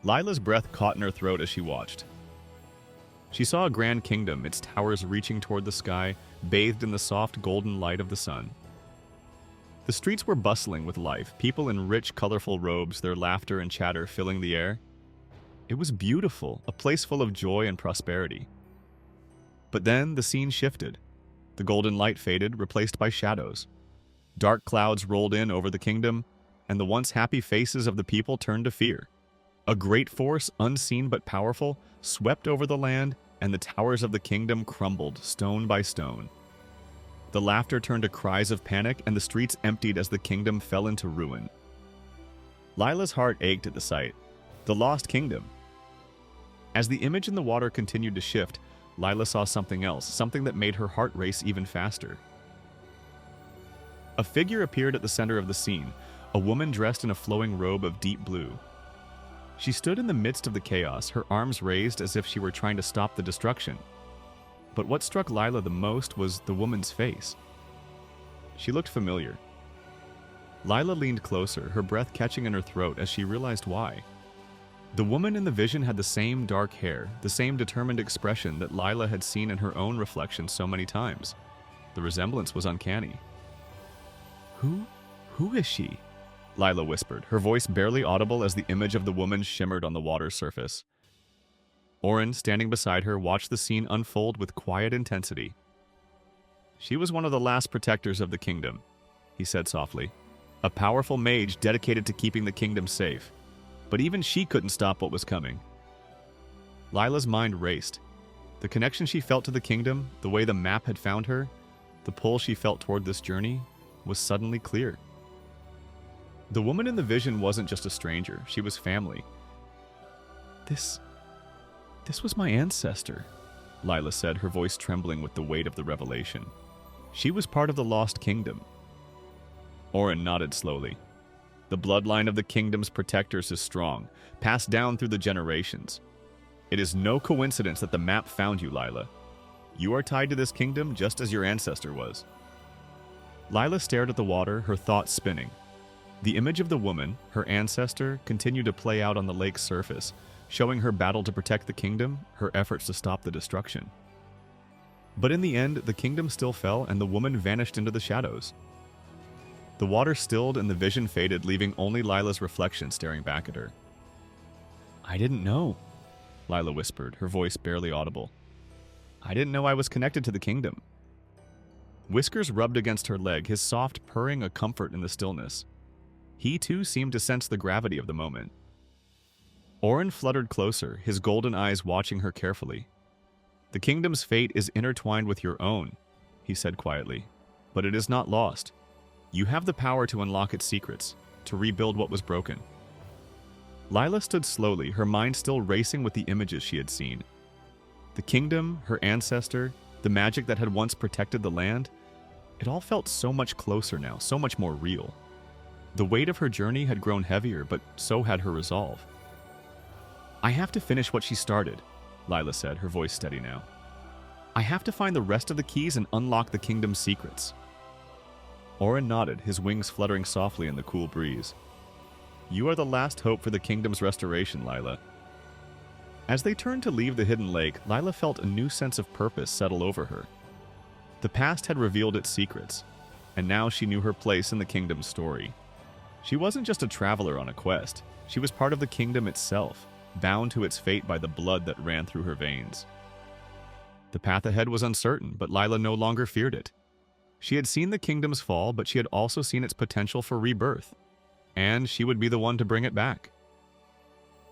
Lila's breath caught in her throat as she watched. She saw a grand kingdom, its towers reaching toward the sky, bathed in the soft golden light of the sun. The streets were bustling with life, people in rich, colorful robes, their laughter and chatter filling the air. It was beautiful, a place full of joy and prosperity. But then the scene shifted. The golden light faded, replaced by shadows. Dark clouds rolled in over the kingdom, and the once happy faces of the people turned to fear. A great force, unseen but powerful, swept over the land, and the towers of the kingdom crumbled stone by stone. The laughter turned to cries of panic, and the streets emptied as the kingdom fell into ruin. Lila's heart ached at the sight. The lost kingdom. As the image in the water continued to shift, Lila saw something else, something that made her heart race even faster. A figure appeared at the center of the scene, a woman dressed in a flowing robe of deep blue. She stood in the midst of the chaos, her arms raised as if she were trying to stop the destruction. But what struck Lila the most was the woman's face. She looked familiar. Lila leaned closer, her breath catching in her throat as she realized why. The woman in the vision had the same dark hair, the same determined expression that Lila had seen in her own reflection so many times. The resemblance was uncanny. Who is she?" Lila whispered, her voice barely audible as the image of the woman shimmered on the water's surface. Orin, standing beside her, watched the scene unfold with quiet intensity. "She was one of the last protectors of the kingdom," he said softly. "A powerful mage dedicated to keeping the kingdom safe. But even she couldn't stop what was coming." Lila's mind raced. The connection she felt to the kingdom, the way the map had found her, the pull she felt toward this journey, was suddenly clear. The woman in the vision wasn't just a stranger, she was family. This was my ancestor," Lila said, her voice trembling with the weight of the revelation. "She was part of the lost kingdom." Orin nodded slowly. "The bloodline of the kingdom's protectors is strong, passed down through the generations. It is no coincidence that the map found you, Lila. You are tied to this kingdom just as your ancestor was." Lila stared at the water, her thoughts spinning. The image of the woman, her ancestor, continued to play out on the lake's surface, showing her battle to protect the kingdom, her efforts to stop the destruction. But in the end, the kingdom still fell and the woman vanished into the shadows. The water stilled and the vision faded, leaving only Lila's reflection staring back at her. "I didn't know," Lila whispered, her voice barely audible. "I didn't know I was connected to the kingdom." Whiskers rubbed against her leg, his soft purring a comfort in the stillness. He too seemed to sense the gravity of the moment. Orin fluttered closer, his golden eyes watching her carefully. "The kingdom's fate is intertwined with your own," he said quietly, "but it is not lost. You have the power to unlock its secrets, to rebuild what was broken." Lila stood slowly, her mind still racing with the images she had seen. The kingdom, her ancestor, the magic that had once protected the land, it all felt so much closer now, so much more real. The weight of her journey had grown heavier, but so had her resolve. "I have to finish what she started," Lila said, her voice steady now. "I have to find the rest of the keys and unlock the kingdom's secrets." Orin nodded, his wings fluttering softly in the cool breeze. You are the last hope for the kingdom's restoration, Lila. As they turned to leave the hidden lake, Lila felt a new sense of purpose settle over her. The past had revealed its secrets, and now she knew her place in the kingdom's story. She wasn't just a traveler on a quest. She was part of the kingdom itself, bound to its fate by the blood that ran through her veins. The path ahead was uncertain, but Lila no longer feared it. She had seen the kingdom's fall, but she had also seen its potential for rebirth, and she would be the one to bring it back.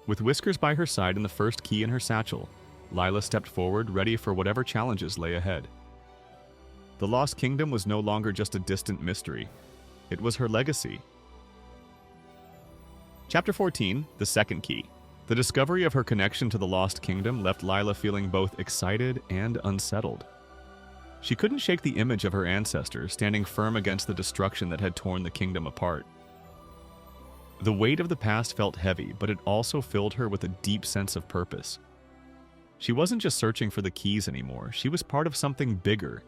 With Whiskers by her side and the first key in her satchel, Lila stepped forward, ready for whatever challenges lay ahead. The Lost Kingdom was no longer just a distant mystery. It was her legacy. Chapter 14, The Second Key. The discovery of her connection to the Lost Kingdom left Lila feeling both excited and unsettled. She couldn't shake the image of her ancestors standing firm against the destruction that had torn the kingdom apart. The weight of the past felt heavy, but it also filled her with a deep sense of purpose. She wasn't just searching for the keys anymore. She was part of something bigger,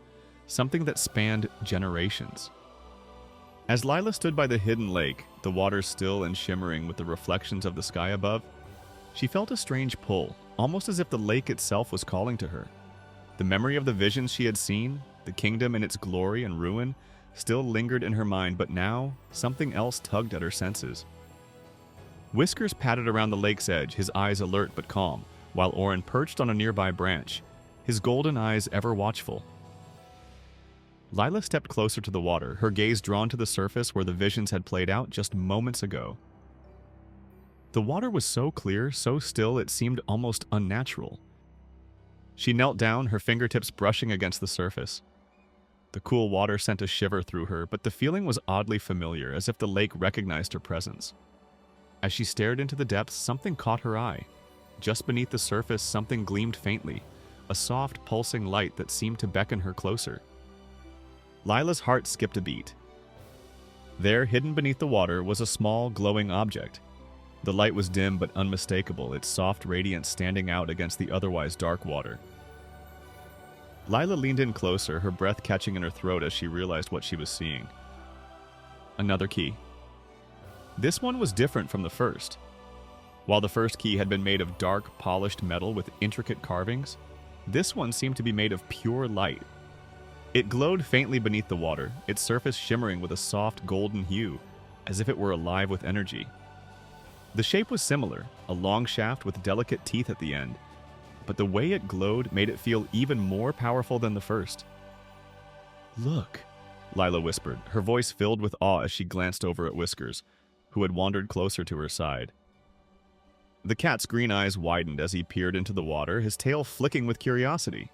something that spanned generations. As Lila stood by the hidden lake, the water still and shimmering with the reflections of the sky above, she felt a strange pull, almost as if the lake itself was calling to her. The memory of the visions she had seen, the kingdom in its glory and ruin, still lingered in her mind, but now something else tugged at her senses. Whiskers padded around the lake's edge, his eyes alert but calm, while Orin perched on a nearby branch, his golden eyes ever watchful. Lila stepped closer to the water, her gaze drawn to the surface where the visions had played out just moments ago. The water was so clear, so still, it seemed almost unnatural. She knelt down, her fingertips brushing against the surface. The cool water sent a shiver through her, but the feeling was oddly familiar, as if the lake recognized her presence. As she stared into the depths, something caught her eye. Just beneath the surface, something gleamed faintly, a soft, pulsing light that seemed to beckon her closer. Lila's heart skipped a beat. There, hidden beneath the water, was a small, glowing object. The light was dim but unmistakable, its soft radiance standing out against the otherwise dark water. Lila leaned in closer, her breath catching in her throat as she realized what she was seeing. Another key. This one was different from the first. While the first key had been made of dark, polished metal with intricate carvings, this one seemed to be made of pure light. It glowed faintly beneath the water, its surface shimmering with a soft golden hue, as if it were alive with energy. The shape was similar, a long shaft with delicate teeth at the end, but the way it glowed made it feel even more powerful than the first. "Look," Lila whispered, her voice filled with awe as she glanced over at Whiskers, who had wandered closer to her side. The cat's green eyes widened as he peered into the water, his tail flicking with curiosity.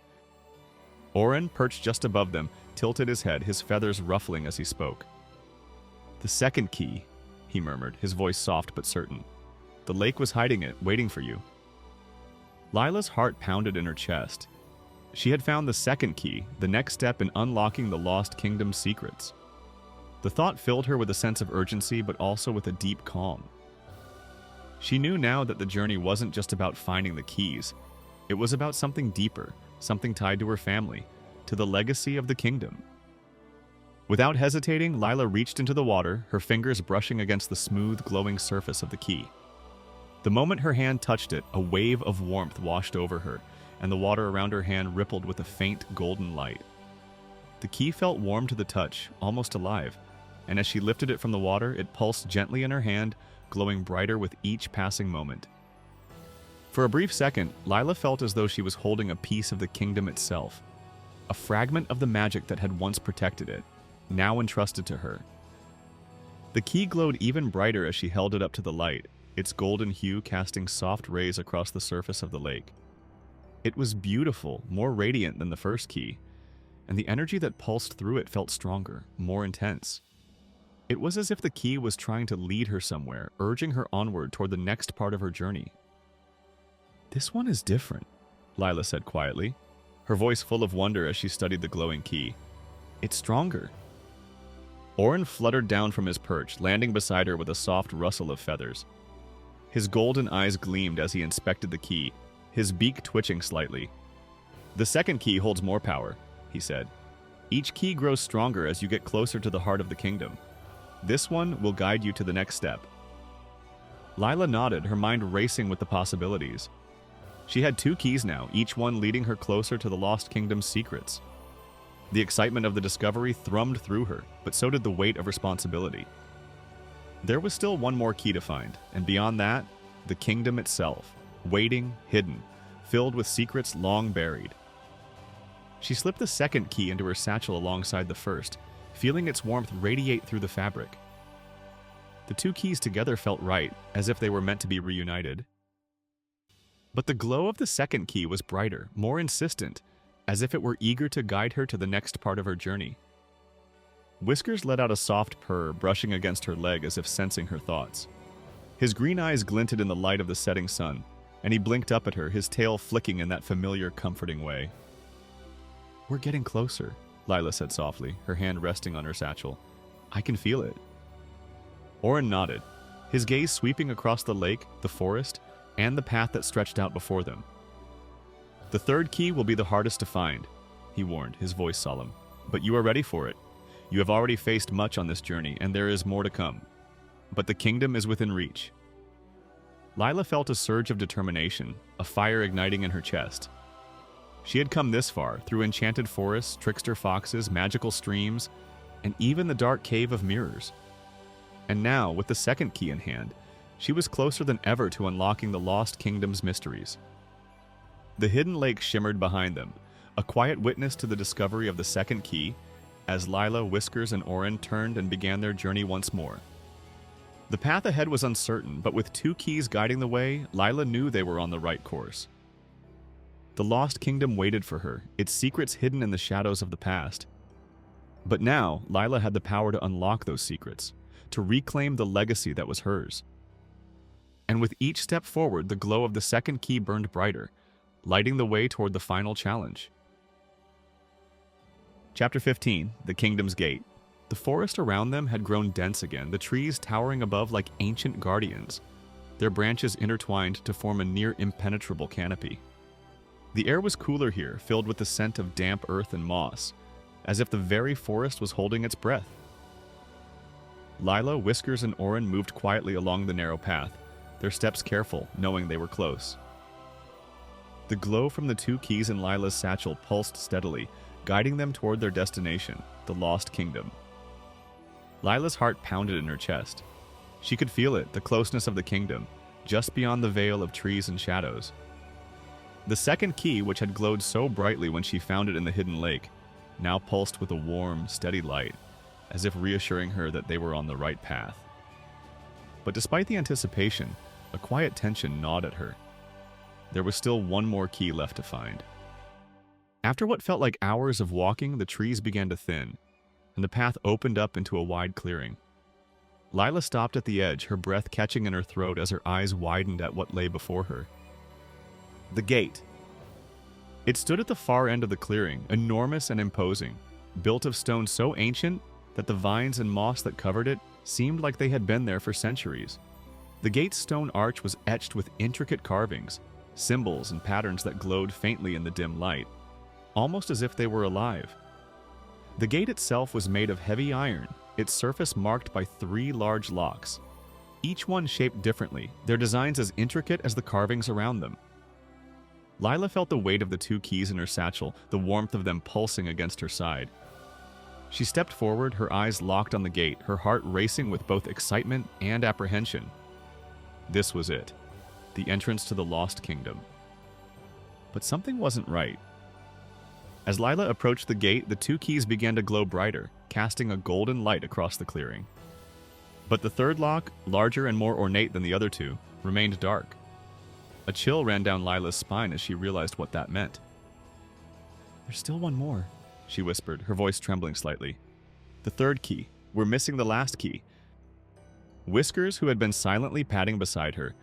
Orin, perched just above them, tilted his head, his feathers ruffling as he spoke. "The second key," he murmured, his voice soft but certain. "The lake was hiding it, waiting for you." Lila's heart pounded in her chest. She had found the second key, the next step in unlocking the Lost Kingdom's secrets. The thought filled her with a sense of urgency, but also with a deep calm. She knew now that the journey wasn't just about finding the keys. It was about something deeper, something tied to her family, to the legacy of the kingdom. Without hesitating, Lila reached into the water, her fingers brushing against the smooth, glowing surface of the key. The moment her hand touched it, a wave of warmth washed over her, and the water around her hand rippled with a faint, golden light. The key felt warm to the touch, almost alive, and as she lifted it from the water, it pulsed gently in her hand, glowing brighter with each passing moment. For a brief second, Lila felt as though she was holding a piece of the kingdom itself, a fragment of the magic that had once protected it, now entrusted to her. The key glowed even brighter as she held it up to the light, its golden hue casting soft rays across the surface of the lake. It was beautiful, more radiant than the first key, and the energy that pulsed through it felt stronger, more intense. It was as if the key was trying to lead her somewhere, urging her onward toward the next part of her journey. "This one is different," Lila said quietly, her voice full of wonder as she studied the glowing key. "It's stronger." Orin fluttered down from his perch, landing beside her with a soft rustle of feathers. His golden eyes gleamed as he inspected the key, his beak twitching slightly. "The second key holds more power," he said. "Each key grows stronger as you get closer to the heart of the kingdom. This one will guide you to the next step." Lila nodded, her mind racing with the possibilities. She had 2 keys now, each one leading her closer to the Lost Kingdom's secrets. The excitement of the discovery thrummed through her, but so did the weight of responsibility. There was still one more key to find, and beyond that, the kingdom itself, waiting, hidden, filled with secrets long buried. She slipped the second key into her satchel alongside the first, feeling its warmth radiate through the fabric. The 2 keys together felt right, as if they were meant to be reunited. But the glow of the second key was brighter, more insistent, as if it were eager to guide her to the next part of her journey. Whiskers let out a soft purr, brushing against her leg as if sensing her thoughts. His green eyes glinted in the light of the setting sun, and he blinked up at her, his tail flicking in that familiar, comforting way. "We're getting closer," Lila said softly, her hand resting on her satchel. "I can feel it." Orin nodded, his gaze sweeping across the lake, the forest, and the path that stretched out before them. "The third key will be the hardest to find," he warned, his voice solemn. "But you are ready for it. You have already faced much on this journey, and there is more to come. But the kingdom is within reach." Lila felt a surge of determination, a fire igniting in her chest. She had come this far, through enchanted forests, trickster foxes, magical streams, and even the dark cave of mirrors. And now, with the second key in hand, she was closer than ever to unlocking the Lost Kingdom's mysteries. The hidden lake shimmered behind them, a quiet witness to the discovery of the second key, as Lila, Whiskers, and Orin turned and began their journey once more. The path ahead was uncertain, but with 2 keys guiding the way, Lila knew they were on the right course. The Lost Kingdom waited for her, its secrets hidden in the shadows of the past. But now, Lila had the power to unlock those secrets, to reclaim the legacy that was hers. And with each step forward, the glow of the second key burned brighter, lighting the way toward the final challenge. Chapter 15, The Kingdom's Gate. The forest around them had grown dense again, the trees towering above like ancient guardians, their branches intertwined to form a near impenetrable canopy. The air was cooler here, filled with the scent of damp earth and moss, as if the very forest was holding its breath. Lila, Whiskers, and Orin moved quietly along the narrow path, their steps careful, knowing they were close. The glow from the 2 keys in Lila's satchel pulsed steadily, guiding them toward their destination, the Lost Kingdom. Lila's heart pounded in her chest. She could feel it, the closeness of the kingdom, just beyond the veil of trees and shadows. The second key, which had glowed so brightly when she found it in the hidden lake, now pulsed with a warm, steady light, as if reassuring her that they were on the right path. But despite the anticipation, a quiet tension gnawed at her. There was still one more key left to find. After what felt like hours of walking, the trees began to thin, and the path opened up into a wide clearing. Lila stopped at the edge, her breath catching in her throat as her eyes widened at what lay before her. The gate. It stood at the far end of the clearing, enormous and imposing, built of stone so ancient that the vines and moss that covered it seemed like they had been there for centuries. The gate's stone arch was etched with intricate carvings, symbols and patterns that glowed faintly in the dim light, almost as if they were alive. The gate itself was made of heavy iron, its surface marked by 3 large locks, each one shaped differently, their designs as intricate as the carvings around them. Lila felt the weight of the 2 keys in her satchel, the warmth of them pulsing against her side. She stepped forward, her eyes locked on the gate, her heart racing with both excitement and apprehension. This was it, the entrance to the Lost Kingdom. But something wasn't right. As Lila approached the gate, the 2 keys began to glow brighter, casting a golden light across the clearing. But the third lock, larger and more ornate than the other 2, remained dark. A chill ran down Lila's spine as she realized what that meant. "There's still one more," she whispered, her voice trembling slightly. "The third key. We're missing the last key." Whiskers, who had been silently padding beside her,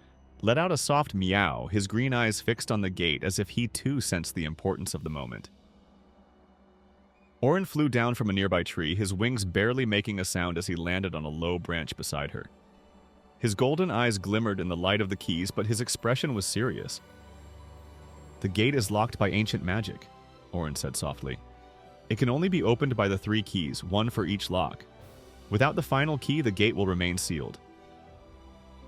let out a soft meow, his green eyes fixed on the gate as if he too sensed the importance of the moment. Orin flew down from a nearby tree, his wings barely making a sound as he landed on a low branch beside her. His golden eyes glimmered in the light of the keys, but his expression was serious. "The gate is locked by ancient magic," Orin said softly. "It can only be opened by the 3 keys, one for each lock. Without the final key, the gate will remain sealed."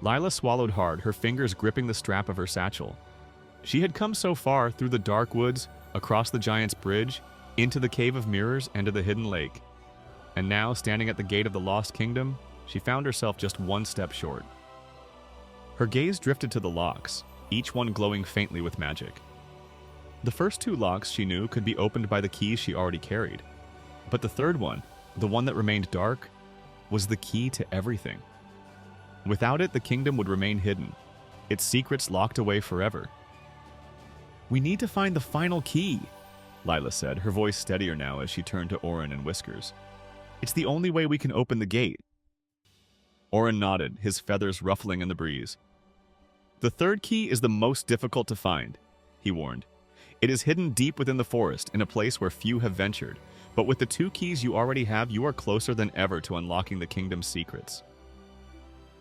Lila swallowed hard, her fingers gripping the strap of her satchel. She had come so far through the dark woods, across the Giant's Bridge, into the Cave of Mirrors, and to the Hidden Lake. And now, standing at the gate of the Lost Kingdom, she found herself just one step short. Her gaze drifted to the locks, each one glowing faintly with magic. The first two locks, she knew, could be opened by the keys she already carried. But the third one, the one that remained dark, was the key to everything. Without it, the kingdom would remain hidden, its secrets locked away forever. "We need to find the final key," Lila said, her voice steadier now as she turned to Orin and Whiskers. "It's the only way we can open the gate." Orin nodded, his feathers ruffling in the breeze. "The third key is the most difficult to find," he warned. "It is hidden deep within the forest, in a place where few have ventured. But with the two keys you already have, you are closer than ever to unlocking the kingdom's secrets."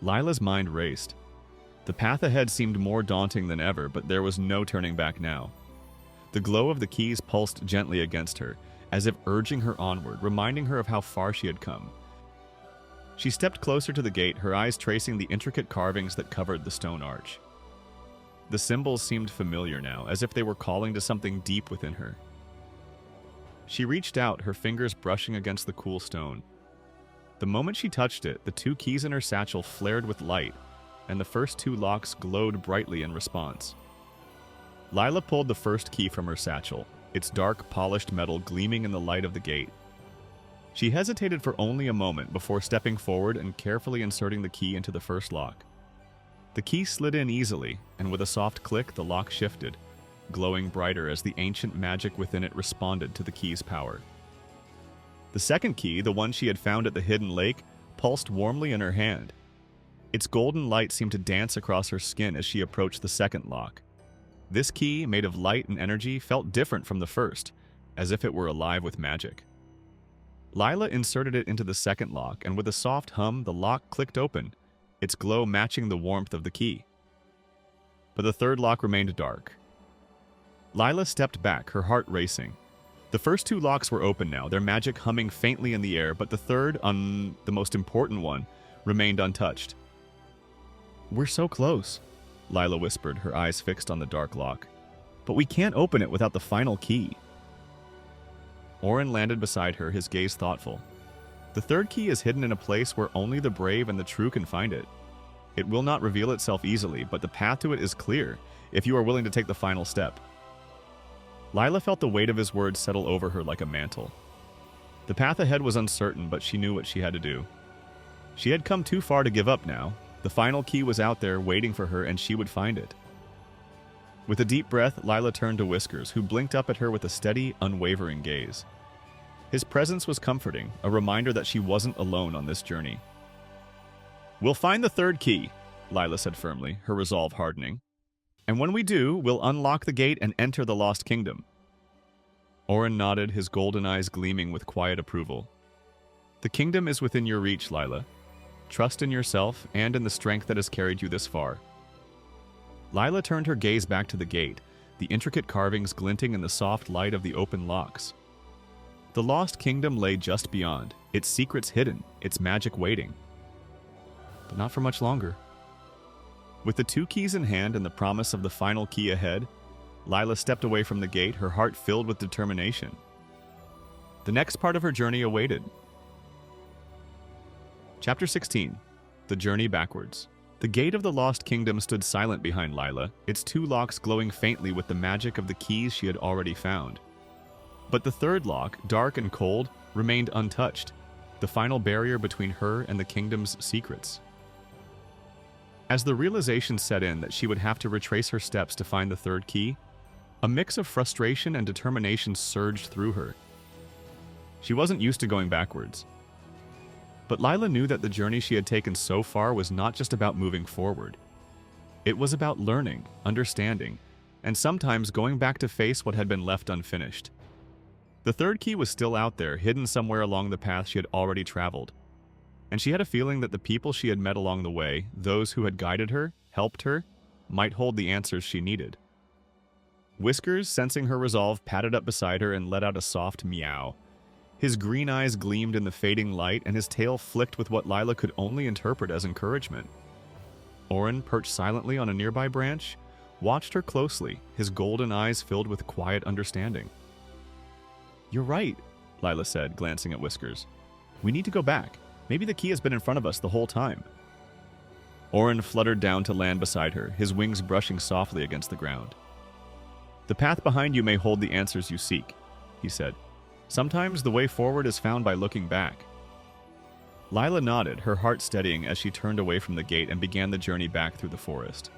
Lila's mind raced. The path ahead seemed more daunting than ever, but there was no turning back now. The glow of the keys pulsed gently against her, as if urging her onward, reminding her of how far she had come. She stepped closer to the gate, her eyes tracing the intricate carvings that covered the stone arch. The symbols seemed familiar now, as if they were calling to something deep within her. She reached out, her fingers brushing against the cool stone. The moment she touched it, the two keys in her satchel flared with light, and the first two locks glowed brightly in response. Lila pulled the first key from her satchel, its dark, polished metal gleaming in the light of the gate. She hesitated for only a moment before stepping forward and carefully inserting the key into the first lock. The key slid in easily, and with a soft click, the lock shifted, glowing brighter as the ancient magic within it responded to the key's power. The second key, the one she had found at the hidden lake, pulsed warmly in her hand. Its golden light seemed to dance across her skin as she approached the second lock. This key, made of light and energy, felt different from the first, as if it were alive with magic. Lila inserted it into the second lock, and with a soft hum, the lock clicked open, its glow matching the warmth of the key. But the third lock remained dark. Lila stepped back, her heart racing. The first two locks were open now, their magic humming faintly in the air, but the third, the most important one, remained untouched. "We're so close," Lila whispered, her eyes fixed on the dark lock. "But we can't open it without the final key." Orin landed beside her, his gaze thoughtful. "The third key is hidden in a place where only the brave and the true can find it. It will not reveal itself easily, but the path to it is clear, if you are willing to take the final step." Lila felt the weight of his words settle over her like a mantle. The path ahead was uncertain, but she knew what she had to do. She had come too far to give up now. The final key was out there, waiting for her, and she would find it. With a deep breath, Lila turned to Whiskers, who blinked up at her with a steady, unwavering gaze. His presence was comforting, a reminder that she wasn't alone on this journey. "We'll find the third key," Lila said firmly, her resolve hardening. "And when we do, we'll unlock the gate and enter the Lost Kingdom." Orin nodded, his golden eyes gleaming with quiet approval. "The kingdom is within your reach, Lila. Trust in yourself and in the strength that has carried you this far." Lila turned her gaze back to the gate, the intricate carvings glinting in the soft light of the open locks. The Lost Kingdom lay just beyond, its secrets hidden, its magic waiting. But not for much longer. With the two keys in hand and the promise of the final key ahead, Lila stepped away from the gate, her heart filled with determination. The next part of her journey awaited. Chapter 16. The Journey Backwards. The gate of the Lost Kingdom stood silent behind Lila, its two locks glowing faintly with the magic of the keys she had already found. But the third lock, dark and cold, remained untouched, the final barrier between her and the kingdom's secrets. As the realization set in that she would have to retrace her steps to find the third key, a mix of frustration and determination surged through her. She wasn't used to going backwards. But Lila knew that the journey she had taken so far was not just about moving forward. It was about learning, understanding, and sometimes going back to face what had been left unfinished. The third key was still out there, hidden somewhere along the path she had already traveled. And she had a feeling that the people she had met along the way, those who had guided her, helped her, might hold the answers she needed. Whiskers, sensing her resolve, padded up beside her and let out a soft meow. His green eyes gleamed in the fading light, and his tail flicked with what Lila could only interpret as encouragement. Oren, perched silently on a nearby branch, watched her closely, his golden eyes filled with quiet understanding. "You're right," Lila said, glancing at Whiskers. "We need to go back. Maybe the key has been in front of us the whole time." Oren fluttered down to land beside her, his wings brushing softly against the ground. "The path behind you may hold the answers you seek," he said. "Sometimes the way forward is found by looking back." Lila nodded, her heart steadying as she turned away from the gate and began the journey back through the forest.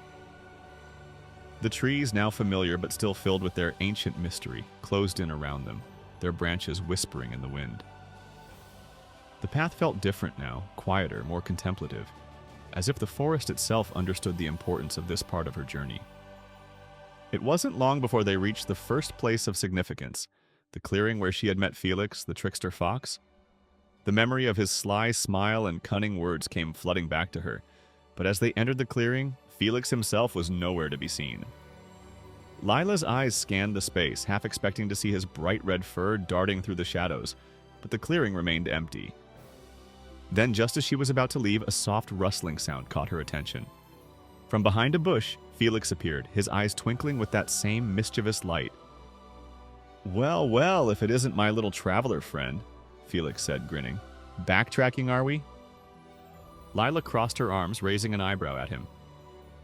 The trees, now familiar but still filled with their ancient mystery, closed in around them, their branches whispering in the wind. The path felt different now, quieter, more contemplative, as if the forest itself understood the importance of this part of her journey. It wasn't long before they reached the first place of significance, the clearing where she had met Felix, the trickster fox. The memory of his sly smile and cunning words came flooding back to her, but as they entered the clearing, Felix himself was nowhere to be seen. Lila's eyes scanned the space, half expecting to see his bright red fur darting through the shadows, but the clearing remained empty. Then, just as she was about to leave, a soft rustling sound caught her attention. From behind a bush, Felix appeared, his eyes twinkling with that same mischievous light. "Well, well, if it isn't my little traveler friend," Felix said, grinning. "Backtracking, are we?" Lila crossed her arms, raising an eyebrow at him.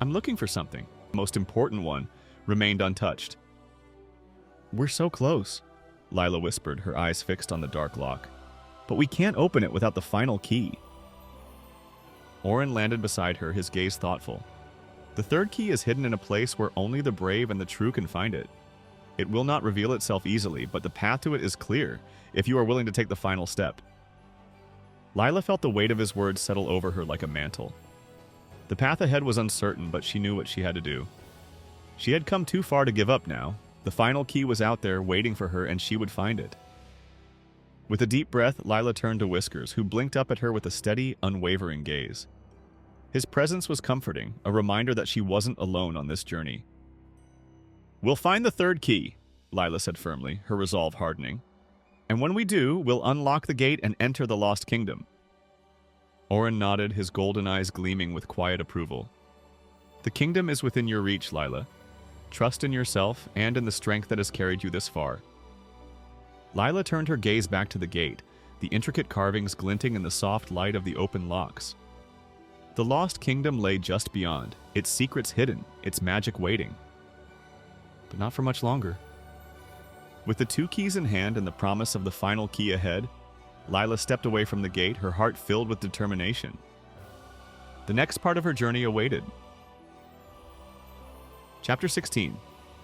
"I'm looking for something." The most important one remained untouched. "We're so close," Lila whispered, her eyes fixed on the dark lock. "But we can't open it without the final key." Oren landed beside her, his gaze thoughtful. "The third key is hidden in a place where only the brave and the true can find it. It will not reveal itself easily, but the path to it is clear, if you are willing to take the final step." Lila felt the weight of his words settle over her like a mantle. The path ahead was uncertain, but she knew what she had to do. She had come too far to give up now. The final key was out there, waiting for her, and she would find it. With a deep breath, Lila turned to Whiskers, who blinked up at her with a steady, unwavering gaze. His presence was comforting, a reminder that she wasn't alone on this journey. "We'll find the third key," Lila said firmly, her resolve hardening. "And when we do, we'll unlock the gate and enter the Lost Kingdom." Oren nodded, his golden eyes gleaming with quiet approval. "The kingdom is within your reach, Lila. Trust in yourself and in the strength that has carried you this far." Lila turned her gaze back to the gate, the intricate carvings glinting in the soft light of the open locks. The Lost Kingdom lay just beyond, its secrets hidden, its magic waiting. But not for much longer. With the two keys in hand and the promise of the final key ahead, Lila stepped away from the gate, her heart filled with determination. The next part of her journey awaited. Chapter 16.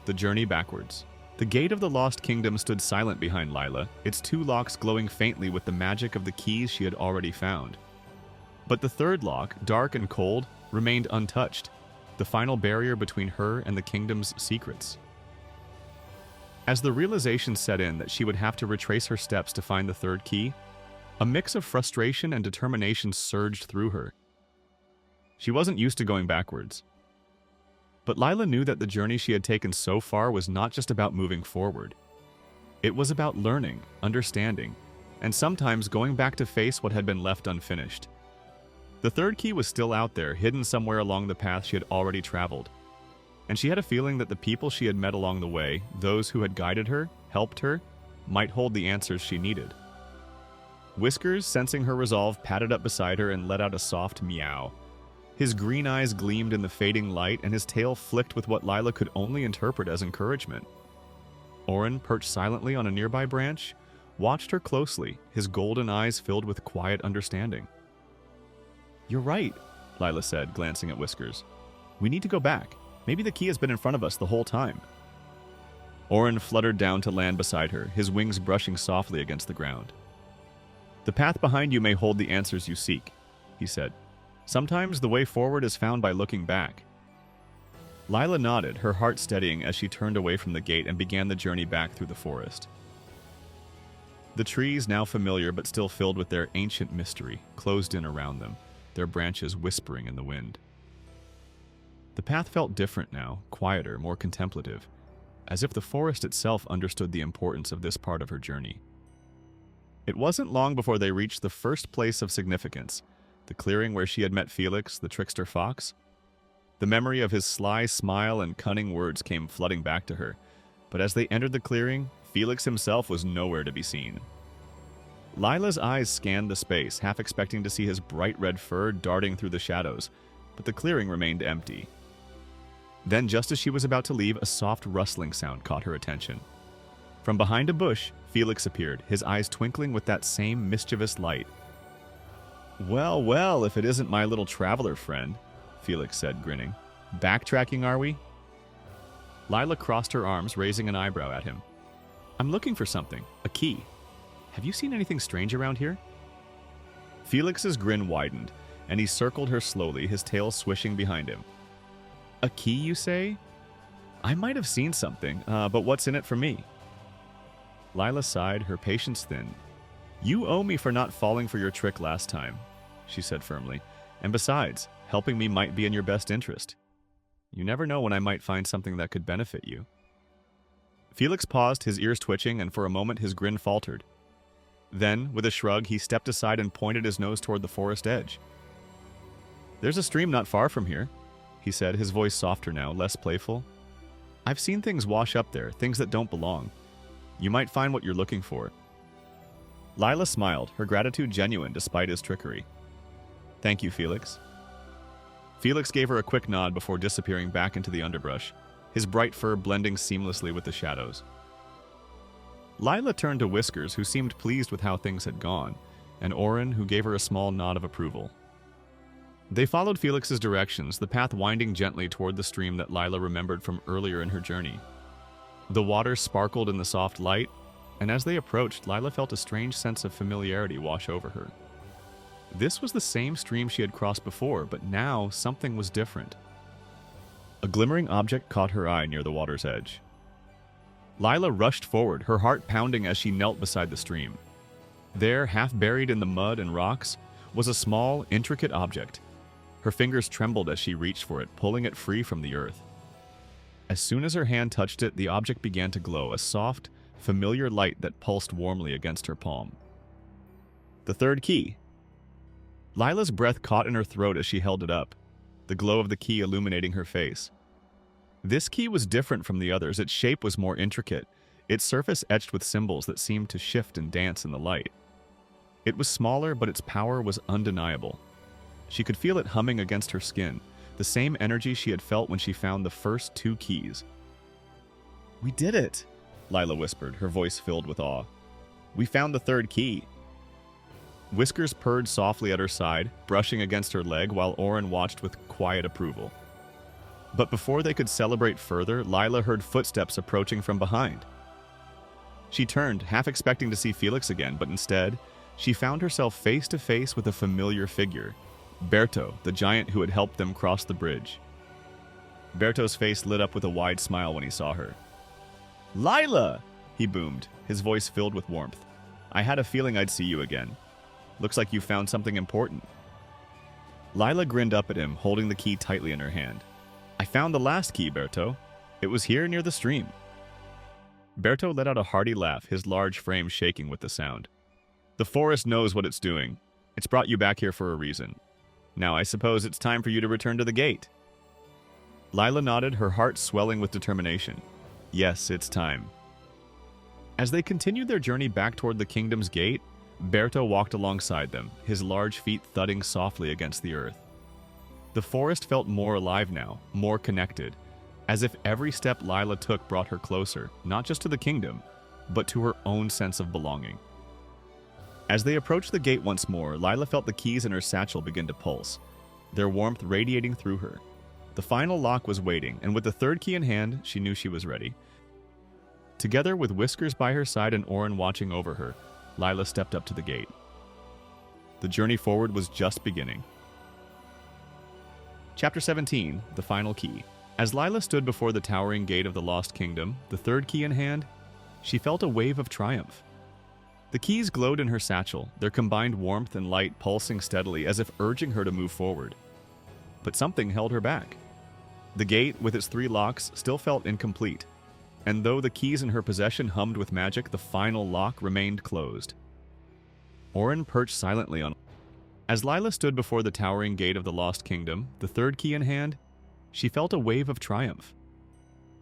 The Journey Backwards. The gate of the Lost Kingdom stood silent behind Lila, its two locks glowing faintly with the magic of the keys she had already found. But the third lock, dark and cold, remained untouched, the final barrier between her and the kingdom's secrets. As the realization set in that she would have to retrace her steps to find the third key, a mix of frustration and determination surged through her. She wasn't used to going backwards. But Lila knew that the journey she had taken so far was not just about moving forward. It was about learning, understanding, and sometimes going back to face what had been left unfinished. The third key was still out there, hidden somewhere along the path she had already traveled. And she had a feeling that the people she had met along the way, those who had guided her, helped her, might hold the answers she needed. Whiskers, sensing her resolve, padded up beside her and let out a soft meow. His green eyes gleamed in the fading light, and his tail flicked with what Lila could only interpret as encouragement. Oren, perched silently on a nearby branch, watched her closely, his golden eyes filled with quiet understanding. "You're right," Lila said, glancing at Whiskers. "We need to go back. Maybe the key has been in front of us the whole time." Oren fluttered down to land beside her, his wings brushing softly against the ground. "The path behind you may hold the answers you seek," he said. "Sometimes the way forward is found by looking back." Lila nodded, her heart steadying as she turned away from the gate and began the journey back through the forest. The trees, now familiar but still filled with their ancient mystery, closed in around them, their branches whispering in the wind. The path felt different now, quieter, more contemplative, as if the forest itself understood the importance of this part of her journey. It wasn't long before they reached the first place of significance, the clearing where she had met Felix, the trickster fox. The memory of his sly smile and cunning words came flooding back to her, but as they entered the clearing, Felix himself was nowhere to be seen. Lila's eyes scanned the space, half expecting to see his bright red fur darting through the shadows, but the clearing remained empty. Then, just as she was about to leave, a soft rustling sound caught her attention. From behind a bush, Felix appeared, his eyes twinkling with that same mischievous light. "Well, well, if it isn't my little traveler friend," Felix said, grinning. "Backtracking, are we?" Lila crossed her arms, raising an eyebrow at him. "I'm looking for something, a key. Have you seen anything strange around here?" Felix's grin widened, and he circled her slowly, his tail swishing behind him. "A key, you say? I might have seen something, but what's in it for me?" Lila sighed, her patience thin. "You owe me for not falling for your trick last time," she said firmly. "And besides, helping me might be in your best interest. You never know when I might find something that could benefit you." Felix paused, his ears twitching, and for a moment his grin faltered. Then, with a shrug, he stepped aside and pointed his nose toward the forest edge. "There's a stream not far from here," he said, his voice softer now, less playful. "I've seen things wash up there, things that don't belong. You might find what you're looking for." Lila smiled, her gratitude genuine despite his trickery. "Thank you, Felix." Felix gave her a quick nod before disappearing back into the underbrush, his bright fur blending seamlessly with the shadows. Lila turned to Whiskers, who seemed pleased with how things had gone, and Oren, who gave her a small nod of approval. They followed Felix's directions, the path winding gently toward the stream that Lila remembered from earlier in her journey. The water sparkled in the soft light, and as they approached, Lila felt a strange sense of familiarity wash over her. This was the same stream she had crossed before, but now something was different. A glimmering object caught her eye near the water's edge. Lila rushed forward, her heart pounding as she knelt beside the stream. There, half buried in the mud and rocks, was a small, intricate object. Her fingers trembled as she reached for it, pulling it free from the earth. As soon as her hand touched it, the object began to glow, a soft, familiar light that pulsed warmly against her palm. The third key. Lila's breath caught in her throat as she held it up, the glow of the key illuminating her face. This key was different from the others. Its shape was more intricate, its surface etched with symbols that seemed to shift and dance in the light. It was smaller, but its power was undeniable. She could feel it humming against her skin, the same energy she had felt when she found the first two keys. "We did it," Lila whispered, her voice filled with awe. "We found the third key." Whiskers purred softly at her side, brushing against her leg while Oren watched with quiet approval. But before they could celebrate further, Lila heard footsteps approaching from behind. She turned, half expecting to see Felix again, but instead, she found herself face to face with a familiar figure, Berto, the giant who had helped them cross the bridge. Berto's face lit up with a wide smile when he saw her. "Lila!" he boomed, his voice filled with warmth. "I had a feeling I'd see you again. Looks like you found something important." Lila grinned up at him, holding the key tightly in her hand. "I found the last key, Berto. It was here near the stream." Berto let out a hearty laugh, his large frame shaking with the sound. "The forest knows what it's doing. It's brought you back here for a reason. Now I suppose it's time for you to return to the gate." Lila nodded, her heart swelling with determination. Yes, it's time. As they continued their journey back toward the kingdom's gate, Berto walked alongside them, his large feet thudding softly against the earth. The forest felt more alive now, more connected, as if every step Lila took brought her closer, not just to the kingdom, but to her own sense of belonging. As they approached the gate once more, Lila felt the keys in her satchel begin to pulse, their warmth radiating through her. The final lock was waiting, and with the third key in hand, she knew she was ready. Together with Whiskers by her side and Oren watching over her, Lila stepped up to the gate. The journey forward was just beginning. Chapter 17, The Final Key. As Lila stood before the towering gate of the Lost Kingdom, the third key in hand, she felt a wave of triumph. The keys glowed in her satchel, their combined warmth and light pulsing steadily as if urging her to move forward. But something held her back. The gate, with its 3 locks, still felt incomplete, and though the keys in her possession hummed with magic, the final lock remained closed. Oren perched silently on. As Lila stood before the towering gate of the Lost Kingdom, the third key in hand, She felt a wave of triumph.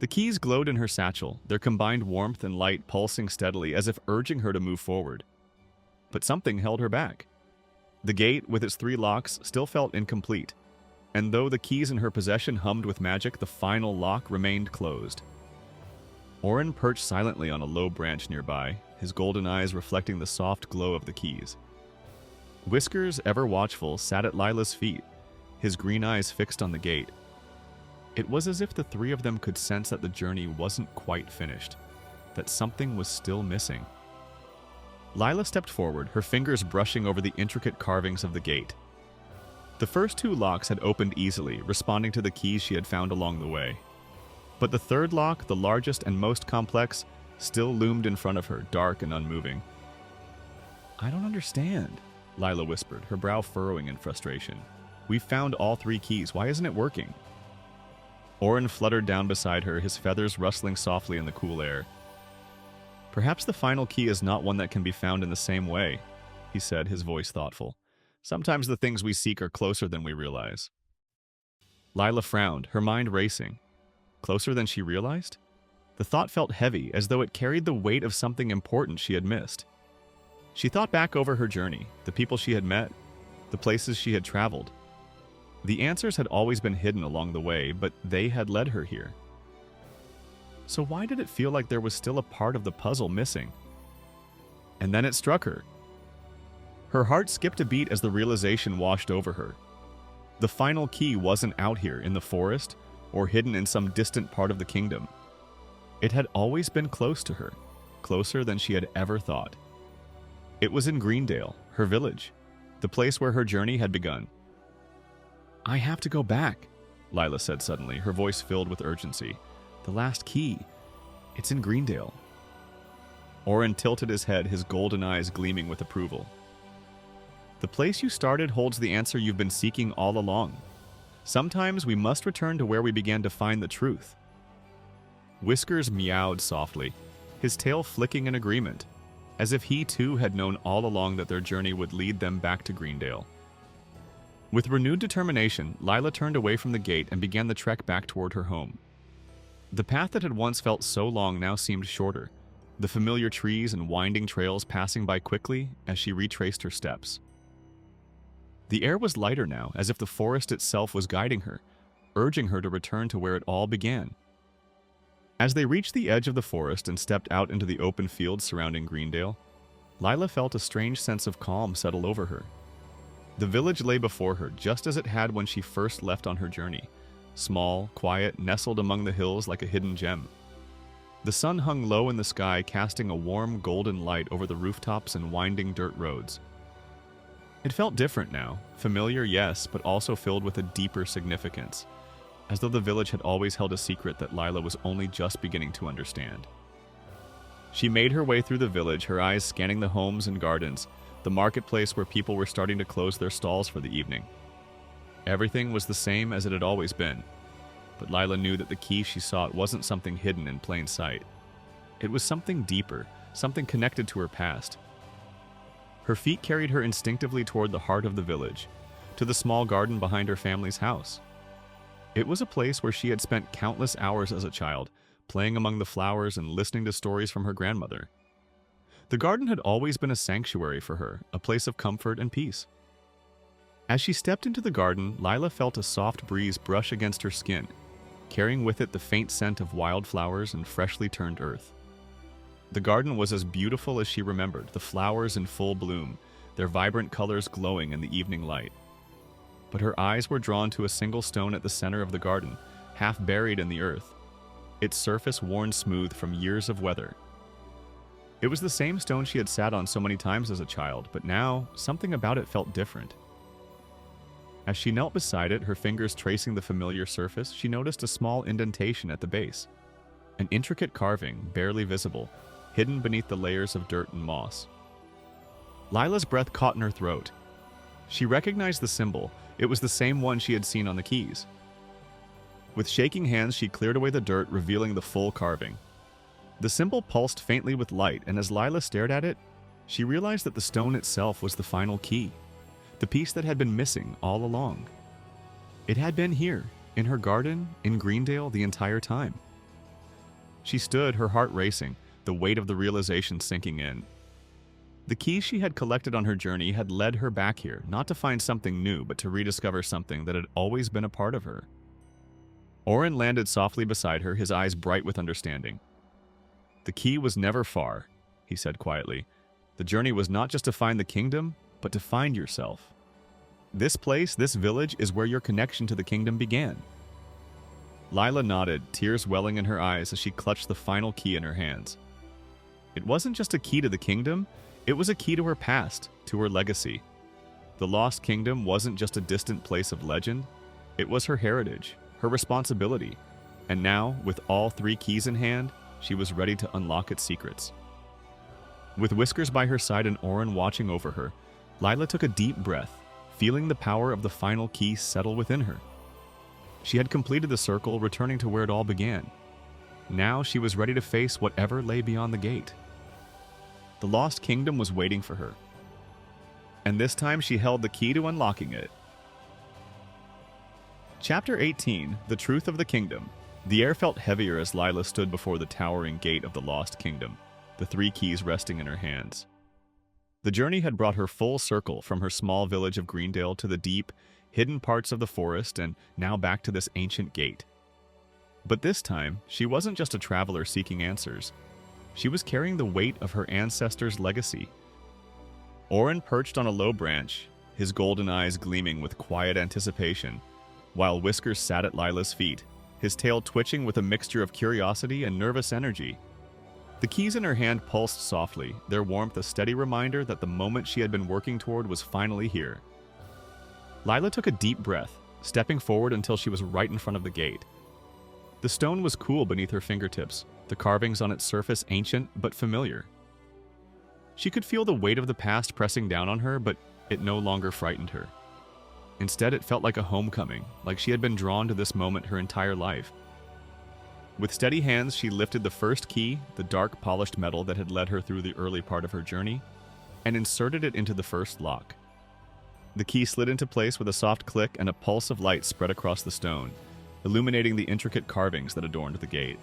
The keys glowed in her satchel, their combined warmth and light pulsing steadily as if urging her to move forward. But something held her back. The gate, with its 3 locks, still felt incomplete, and though the keys in her possession hummed with magic, the final lock remained closed. Orin perched silently on a low branch nearby, his golden eyes reflecting the soft glow of the keys. Whiskers, ever watchful, sat at Lila's feet, his green eyes fixed on the gate. It was as if the 3 of them could sense that the journey wasn't quite finished, that something was still missing. Lila stepped forward, her fingers brushing over the intricate carvings of the gate. The first 2 locks had opened easily, responding to the keys she had found along the way. But the 3rd lock, the largest and most complex, still loomed in front of her, dark and unmoving. "I don't understand," Lila whispered, her brow furrowing in frustration. "We've found all 3 keys. Why isn't it working?" Orin fluttered down beside her, his feathers rustling softly in the cool air. "Perhaps the final key is not one that can be found in the same way," he said, his voice thoughtful. "Sometimes the things we seek are closer than we realize." Lila frowned, her mind racing. Closer than she realized? The thought felt heavy, as though it carried the weight of something important she had missed. She thought back over her journey, the people she had met, the places she had traveled. The answers had always been hidden along the way, but they had led her here. So why did it feel like there was still a part of the puzzle missing? And then it struck her. Her heart skipped a beat as the realization washed over her. The final key wasn't out here in the forest or hidden in some distant part of the kingdom. It had always been close to her, closer than she had ever thought. It was in Greendale, her village, the place where her journey had begun. "I have to go back," Lila said suddenly, her voice filled with urgency. "The last key. It's in Greendale." Orin tilted his head, his golden eyes gleaming with approval. "The place you started holds the answer you've been seeking all along. Sometimes we must return to where we began to find the truth." Whiskers meowed softly, his tail flicking in agreement, as if he too had known all along that their journey would lead them back to Greendale. With renewed determination, Lila turned away from the gate and began the trek back toward her home. The path that had once felt so long now seemed shorter, the familiar trees and winding trails passing by quickly as she retraced her steps. The air was lighter now, as if the forest itself was guiding her, urging her to return to where it all began. As they reached the edge of the forest and stepped out into the open fields surrounding Greendale, Lila felt a strange sense of calm settle over her. The village lay before her just as it had when she first left on her journey, small, quiet, nestled among the hills like a hidden gem. The sun hung low in the sky, casting a warm golden light over the rooftops and winding dirt roads. It felt different now, familiar, yes, but also filled with a deeper significance, as though the village had always held a secret that Lila was only just beginning to understand. She made her way through the village, her eyes scanning the homes and gardens, the marketplace where people were starting to close their stalls for the evening. Everything was the same as it had always been, but Lila knew that the key she sought wasn't something hidden in plain sight. It was something deeper, something connected to her past. Her feet carried her instinctively toward the heart of the village, to the small garden behind her family's house. It was a place where she had spent countless hours as a child, playing among the flowers and listening to stories from her grandmother. The garden had always been a sanctuary for her, a place of comfort and peace. As she stepped into the garden, Lila felt a soft breeze brush against her skin, carrying with it the faint scent of wildflowers and freshly turned earth. The garden was as beautiful as she remembered, the flowers in full bloom, their vibrant colors glowing in the evening light. But her eyes were drawn to a single stone at the center of the garden, half buried in the earth, its surface worn smooth from years of weather. It was the same stone she had sat on so many times as a child, but now something about it felt different. As she knelt beside it, her fingers tracing the familiar surface, she noticed a small indentation at the base, an intricate carving, barely visible, hidden beneath the layers of dirt and moss. Lila's breath caught in her throat. She recognized the symbol. It was the same one she had seen on the keys. With shaking hands, she cleared away the dirt, revealing the full carving. The symbol pulsed faintly with light, and as Lila stared at it, she realized that the stone itself was the final key, the piece that had been missing all along. It had been here, in her garden, in Greendale, the entire time. She stood, her heart racing, the weight of the realization sinking in. The keys she had collected on her journey had led her back here, not to find something new, but to rediscover something that had always been a part of her. Oren landed softly beside her, his eyes bright with understanding. "The key was never far," he said quietly. "The journey was not just to find the kingdom, but to find yourself. This place, this village, is where your connection to the kingdom began." Lila nodded, tears welling in her eyes as she clutched the final key in her hands. It wasn't just a key to the kingdom, it was a key to her past, to her legacy. The Lost Kingdom wasn't just a distant place of legend, it was her heritage, her responsibility, and now, with all 3 keys in hand, she was ready to unlock its secrets. With Whiskers by her side and Oren watching over her, Lila took a deep breath, feeling the power of the final key settle within her. She had completed the circle, returning to where it all began. Now she was ready to face whatever lay beyond the gate. The Lost Kingdom was waiting for her, and this time she held the key to unlocking it. Chapter 18, The Truth of the Kingdom. The air felt heavier as Lila stood before the towering gate of the Lost Kingdom, the 3 keys resting in her hands. The journey had brought her full circle from her small village of Greendale to the deep, hidden parts of the forest and now back to this ancient gate. But this time, she wasn't just a traveler seeking answers. She was carrying the weight of her ancestors' legacy. Oren perched on a low branch, his golden eyes gleaming with quiet anticipation, while Whiskers sat at Lila's feet, his tail twitching with a mixture of curiosity and nervous energy. The keys in her hand pulsed softly, their warmth a steady reminder that the moment she had been working toward was finally here. Lila took a deep breath, stepping forward until she was right in front of the gate. The stone was cool beneath her fingertips, the carvings on its surface ancient but familiar. She could feel the weight of the past pressing down on her, but it no longer frightened her. Instead, it felt like a homecoming, like she had been drawn to this moment her entire life. With steady hands, she lifted the first key, the dark polished metal that had led her through the early part of her journey, and inserted it into the first lock. The key slid into place with a soft click, and a pulse of light spread across the stone, illuminating the intricate carvings that adorned the gate.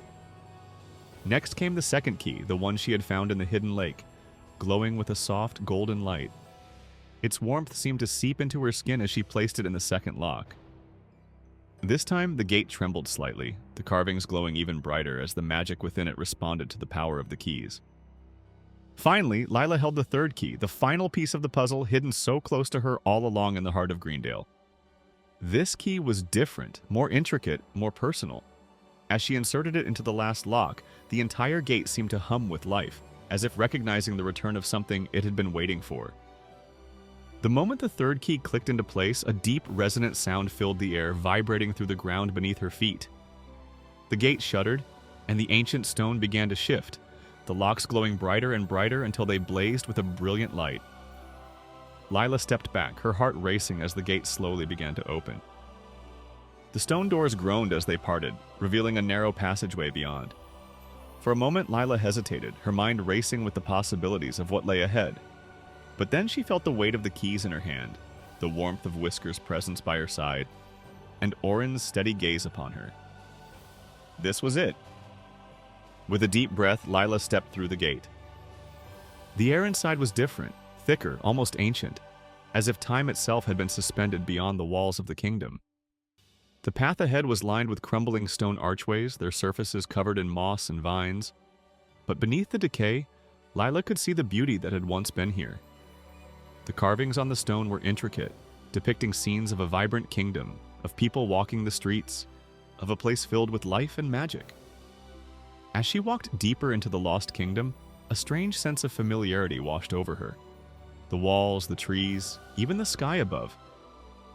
Next came the second key, the one she had found in the hidden lake, glowing with a soft golden light. Its warmth seemed to seep into her skin as she placed it in the second lock. This time, the gate trembled slightly, the carvings glowing even brighter as the magic within it responded to the power of the keys. Finally, Lila held the third key, the final piece of the puzzle hidden so close to her all along in the heart of Greendale. This key was different, more intricate, more personal. As she inserted it into the last lock, the entire gate seemed to hum with life, as if recognizing the return of something it had been waiting for. The moment the third key clicked into place, a deep, resonant sound filled the air, vibrating through the ground beneath her feet. The gate shuddered, and the ancient stone began to shift, the locks glowing brighter and brighter until they blazed with a brilliant light. Lila stepped back, her heart racing as the gate slowly began to open. The stone doors groaned as they parted, revealing a narrow passageway beyond. For a moment, Lila hesitated, her mind racing with the possibilities of what lay ahead. But then she felt the weight of the keys in her hand, the warmth of Whiskers' presence by her side, and Oren's steady gaze upon her. This was it. With a deep breath, Lila stepped through the gate. The air inside was different, thicker, almost ancient, as if time itself had been suspended beyond the walls of the kingdom. The path ahead was lined with crumbling stone archways, their surfaces covered in moss and vines. But beneath the decay, Lila could see the beauty that had once been here. The carvings on the stone were intricate, depicting scenes of a vibrant kingdom, of people walking the streets, of a place filled with life and magic. As she walked deeper into the Lost Kingdom, a strange sense of familiarity washed over her. The walls, the trees, even the sky above.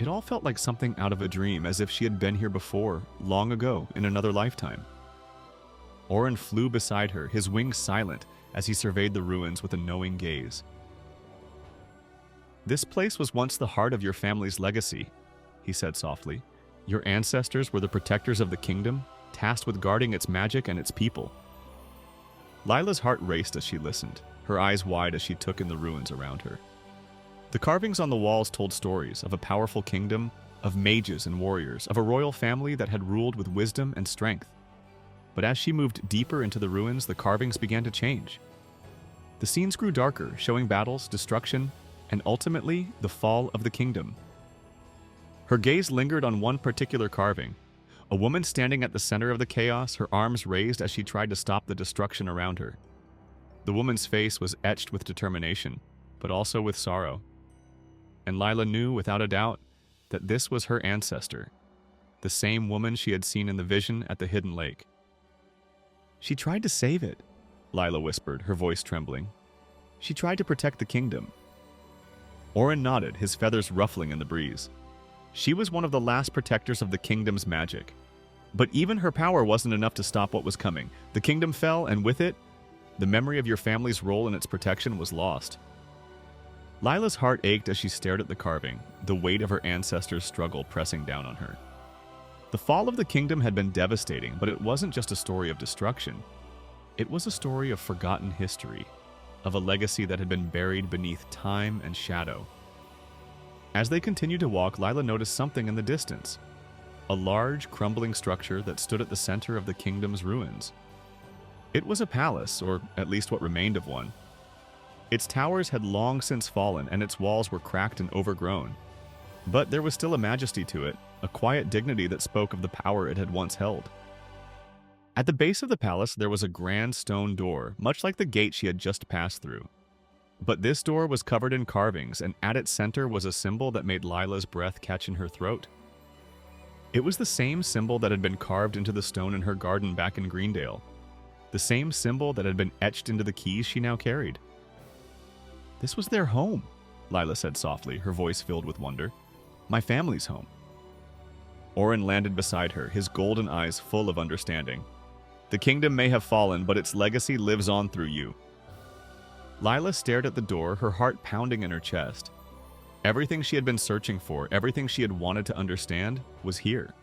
It all felt like something out of a dream, as if she had been here before, long ago, in another lifetime. Oren flew beside her, his wings silent, as he surveyed the ruins with a knowing gaze. "This place was once the heart of your family's legacy," he said softly. "Your ancestors were the protectors of the kingdom, tasked with guarding its magic and its people." Lila's heart raced as she listened, her eyes wide as she took in the ruins around her. The carvings on the walls told stories of a powerful kingdom, of mages and warriors, of a royal family that had ruled with wisdom and strength. But as she moved deeper into the ruins, the carvings began to change. The scenes grew darker, showing battles, destruction, and ultimately the fall of the kingdom. Her gaze lingered on one particular carving, a woman standing at the center of the chaos, her arms raised as she tried to stop the destruction around her. The woman's face was etched with determination, but also with sorrow. And Lila knew without a doubt that this was her ancestor, the same woman she had seen in the vision at the hidden lake. "She tried to save it," Lila whispered, her voice trembling. "She tried to protect the kingdom." Orin nodded, his feathers ruffling in the breeze. She was one of the last protectors of the kingdom's magic. But even her power wasn't enough to stop what was coming. The kingdom fell, and with it, the memory of your family's role in its protection was lost. Lila's heart ached as she stared at the carving, the weight of her ancestors' struggle pressing down on her. The fall of the kingdom had been devastating, but it wasn't just a story of destruction. It was a story of forgotten history, of a legacy that had been buried beneath time and shadow. As they continued to walk, Lila noticed something in the distance. A large, crumbling structure that stood at the center of the kingdom's ruins. It was a palace, or at least what remained of one. Its towers had long since fallen, and its walls were cracked and overgrown. But there was still a majesty to it, a quiet dignity that spoke of the power it had once held. At the base of the palace, there was a grand stone door, much like the gate she had just passed through. But this door was covered in carvings, and at its center was a symbol that made Lila's breath catch in her throat. It was the same symbol that had been carved into the stone in her garden back in Greendale. The same symbol that had been etched into the keys she now carried. "This was their home," Lila said softly, her voice filled with wonder. "My family's home." Orin landed beside her, his golden eyes full of understanding. "The kingdom may have fallen, but its legacy lives on through you." Lila stared at the door, her heart pounding in her chest. Everything she had been searching for, everything she had wanted to understand, was here.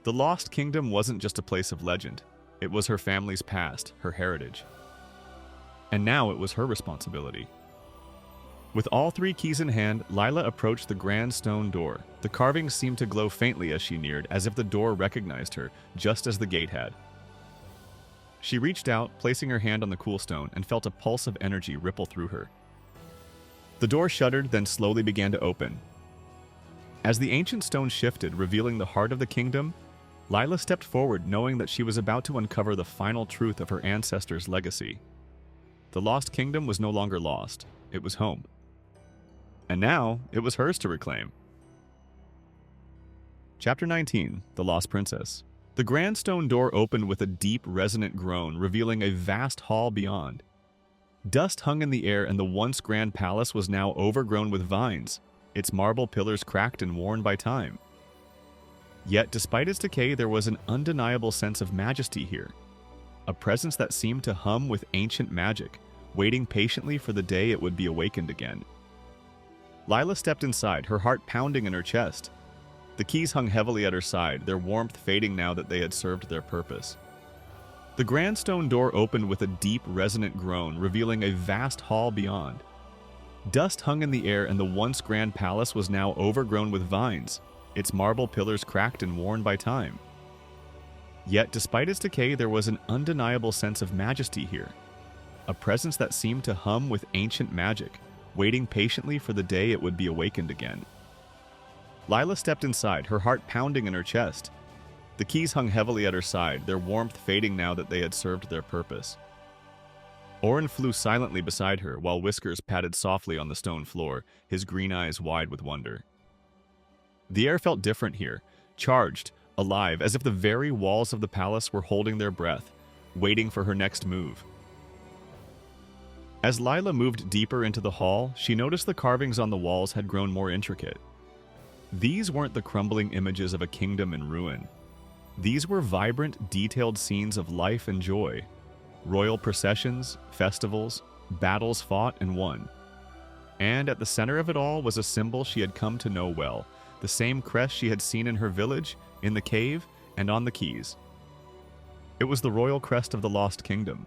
The Lost Kingdom wasn't just a place of legend. It was her family's past, her heritage. And now it was her responsibility. With all three keys in hand, Lila approached the grand stone door. The carvings seemed to glow faintly as she neared, as if the door recognized her, just as the gate had. She reached out, placing her hand on the cool stone, and felt a pulse of energy ripple through her. The door shuddered, then slowly began to open. As the ancient stone shifted, revealing the heart of the kingdom, Lila stepped forward, knowing that she was about to uncover the final truth of her ancestors' legacy. The Lost Kingdom was no longer lost. It was home. And now, it was hers to reclaim. Chapter 19, The Lost Princess. The grand stone door opened with a deep, resonant groan, revealing a vast hall beyond. Dust hung in the air, and the once grand palace was now overgrown with vines, its marble pillars cracked and worn by time. Yet, despite its decay, there was an undeniable sense of majesty here. A presence that seemed to hum with ancient magic, waiting patiently for the day it would be awakened again. Lila stepped inside, her heart pounding in her chest. The keys hung heavily at her side, their warmth fading now that they had served their purpose. The grand stone door opened with a deep, resonant groan, revealing a vast hall beyond. Dust hung in the air, and the once grand palace was now overgrown with vines, its marble pillars cracked and worn by time. Yet, despite its decay, there was an undeniable sense of majesty here. A presence that seemed to hum with ancient magic, waiting patiently for the day it would be awakened again. Lila stepped inside, her heart pounding in her chest. The keys hung heavily at her side, their warmth fading now that they had served their purpose. Orin flew silently beside her, while Whiskers patted softly on the stone floor, his green eyes wide with wonder. The air felt different here, charged, alive, as if the very walls of the palace were holding their breath, waiting for her next move. As Lila moved deeper into the hall, she noticed the carvings on the walls had grown more intricate. These weren't the crumbling images of a kingdom in ruin. These were vibrant, detailed scenes of life and joy. Royal processions, festivals, battles fought and won. And at the center of it all was a symbol she had come to know well, the same crest she had seen in her village, in the cave, and on the keys. It was the royal crest of the Lost Kingdom.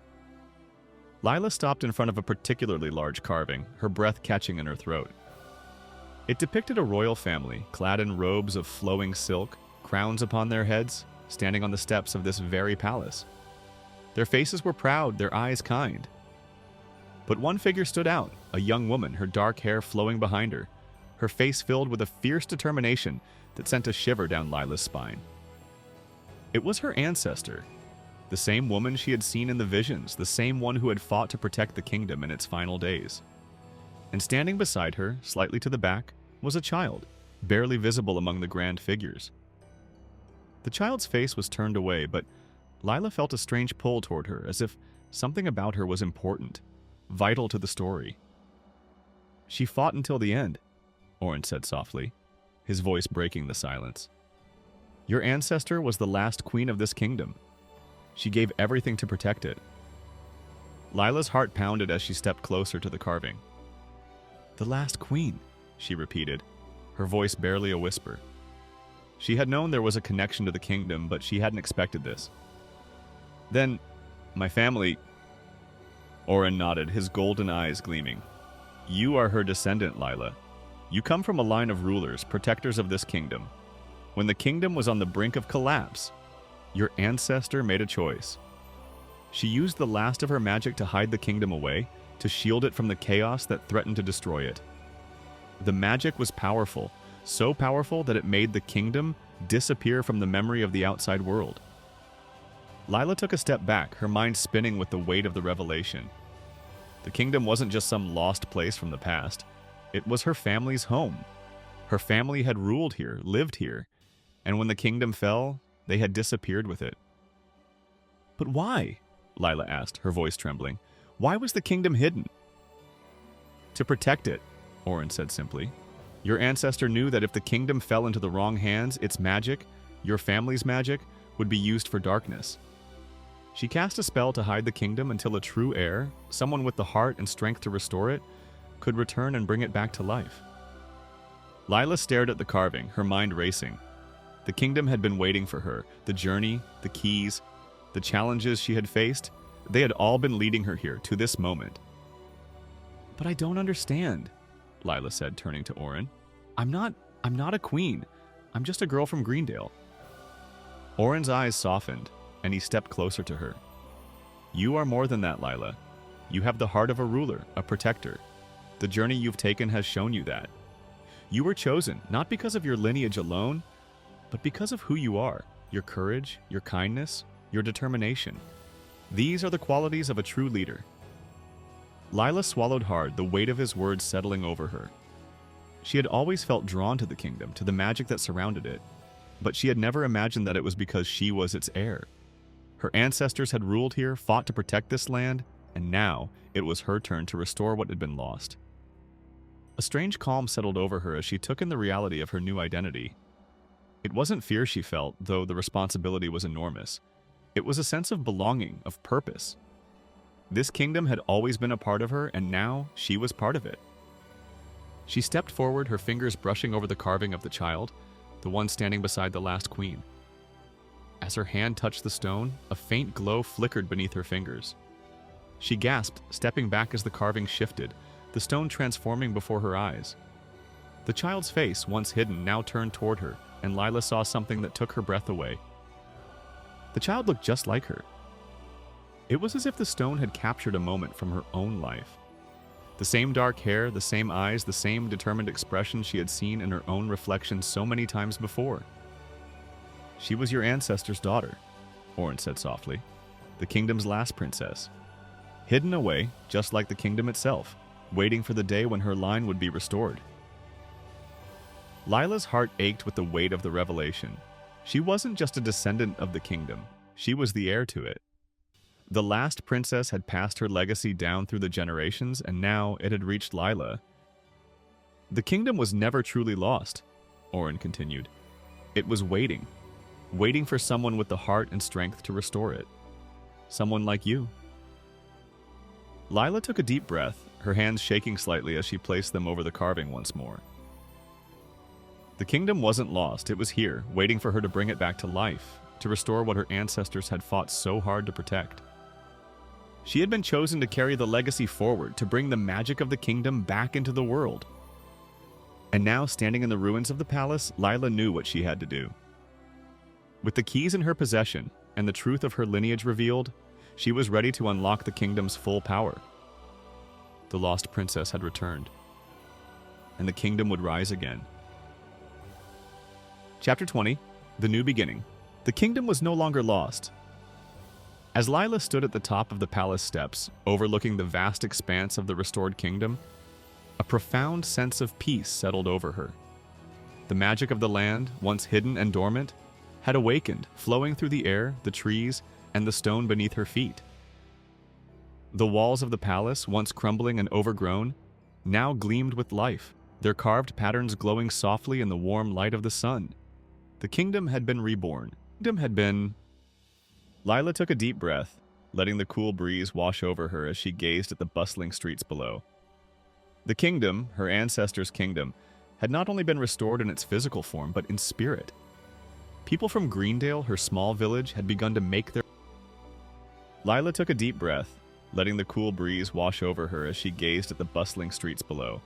Lila stopped in front of a particularly large carving, her breath catching in her throat. It depicted a royal family, clad in robes of flowing silk, crowns upon their heads, standing on the steps of this very palace. Their faces were proud, their eyes kind. But one figure stood out, a young woman, her dark hair flowing behind her, her face filled with a fierce determination that sent a shiver down Lila's spine. It was her ancestor, the same woman she had seen in the visions, the same one who had fought to protect the kingdom in its final days. And standing beside her, slightly to the back, was a child, barely visible among the grand figures. The child's face was turned away, but Lila felt a strange pull toward her, as if something about her was important, vital to the story. "She fought until the end," Oren said softly, his voice breaking the silence. "Your ancestor was the last queen of this kingdom. She gave everything to protect it." Lila's heart pounded as she stepped closer to the carving. "The last queen," she repeated, her voice barely a whisper. She had known there was a connection to the kingdom, but she hadn't expected this. "Then, my family..." Oren nodded, his golden eyes gleaming. "You are her descendant, Lila. You come from a line of rulers, protectors of this kingdom. When the kingdom was on the brink of collapse, your ancestor made a choice. She used the last of her magic to hide the kingdom away, to shield it from the chaos that threatened to destroy it. The magic was powerful, so powerful that it made the kingdom disappear from the memory of the outside world." Lila took a step back, her mind spinning with the weight of the revelation. The kingdom wasn't just some lost place from the past. It was her family's home. Her family had ruled here, lived here, and when the kingdom fell, they had disappeared with it. "But why?" Lila asked, her voice trembling. "Why was the kingdom hidden?" "To protect it," Oren said simply. "Your ancestor knew that if the kingdom fell into the wrong hands, its magic, your family's magic, would be used for darkness. She cast a spell to hide the kingdom until a true heir, someone with the heart and strength to restore it, could return and bring it back to life." Lila stared at the carving, her mind racing. The kingdom had been waiting for her. The journey, the keys, the challenges she had faced, they had all been leading her here, to this moment. "But I don't understand," Lila said, turning to Oren. I'm not a queen. I'm just a girl from Greendale." Oren's eyes softened, and he stepped closer to her. "You are more than that, Lila. You have the heart of a ruler, a protector. The journey you've taken has shown you that. You were chosen, not because of your lineage alone, but because of who you are, your courage, your kindness, your determination. These are the qualities of a true leader." Lila swallowed hard, the weight of his words settling over her. She had always felt drawn to the kingdom, to the magic that surrounded it, but she had never imagined that it was because she was its heir. Her ancestors had ruled here, fought to protect this land, and now it was her turn to restore what had been lost. A strange calm settled over her as she took in the reality of her new identity. It wasn't fear she felt, though the responsibility was enormous. It was a sense of belonging, of purpose. This kingdom had always been a part of her, and now she was part of it. She stepped forward, her fingers brushing over the carving of the child, the one standing beside the last queen. As her hand touched the stone, a faint glow flickered beneath her fingers. She gasped, stepping back as the carving shifted, the stone transforming before her eyes. The child's face, once hidden, now turned toward her, and Lila saw something that took her breath away. The child looked just like her. It was as if the stone had captured a moment from her own life. The same dark hair, the same eyes, the same determined expression she had seen in her own reflection so many times before. "She was your ancestor's daughter," Oren said softly. "The kingdom's last princess. Hidden away, just like the kingdom itself, waiting for the day when her line would be restored." Lila's heart ached with the weight of the revelation. She wasn't just a descendant of the kingdom. She was the heir to it. The last princess had passed her legacy down through the generations, and now it had reached Lila. "The kingdom was never truly lost," Oren continued. "It was waiting for someone with the heart and strength to restore it. Someone like you." Lila took a deep breath, her hands shaking slightly as she placed them over the carving once more. The kingdom wasn't lost, it was here, waiting for her to bring it back to life, to restore what her ancestors had fought so hard to protect. She had been chosen to carry the legacy forward, to bring the magic of the kingdom back into the world. And now, standing in the ruins of the palace, Lila knew what she had to do. With the keys in her possession and the truth of her lineage revealed, she was ready to unlock the kingdom's full power. The lost princess had returned, and the kingdom would rise again. Chapter 20, The New Beginning. The kingdom was no longer lost. As Lila stood at the top of the palace steps, overlooking the vast expanse of the restored kingdom, a profound sense of peace settled over her. The magic of the land, once hidden and dormant, had awakened, flowing through the air, the trees, and the stone beneath her feet. The walls of the palace, once crumbling and overgrown, now gleamed with life, their carved patterns glowing softly in the warm light of the sun. The kingdom had been reborn. Lila took a deep breath, letting the cool breeze wash over her as she gazed at the bustling streets below. The kingdom, her ancestors' kingdom, had not only been restored in its physical form, but in spirit. People from Greendale, her small village, had begun to make their... Lila took a deep breath, letting the cool breeze wash over her as she gazed at the bustling streets below.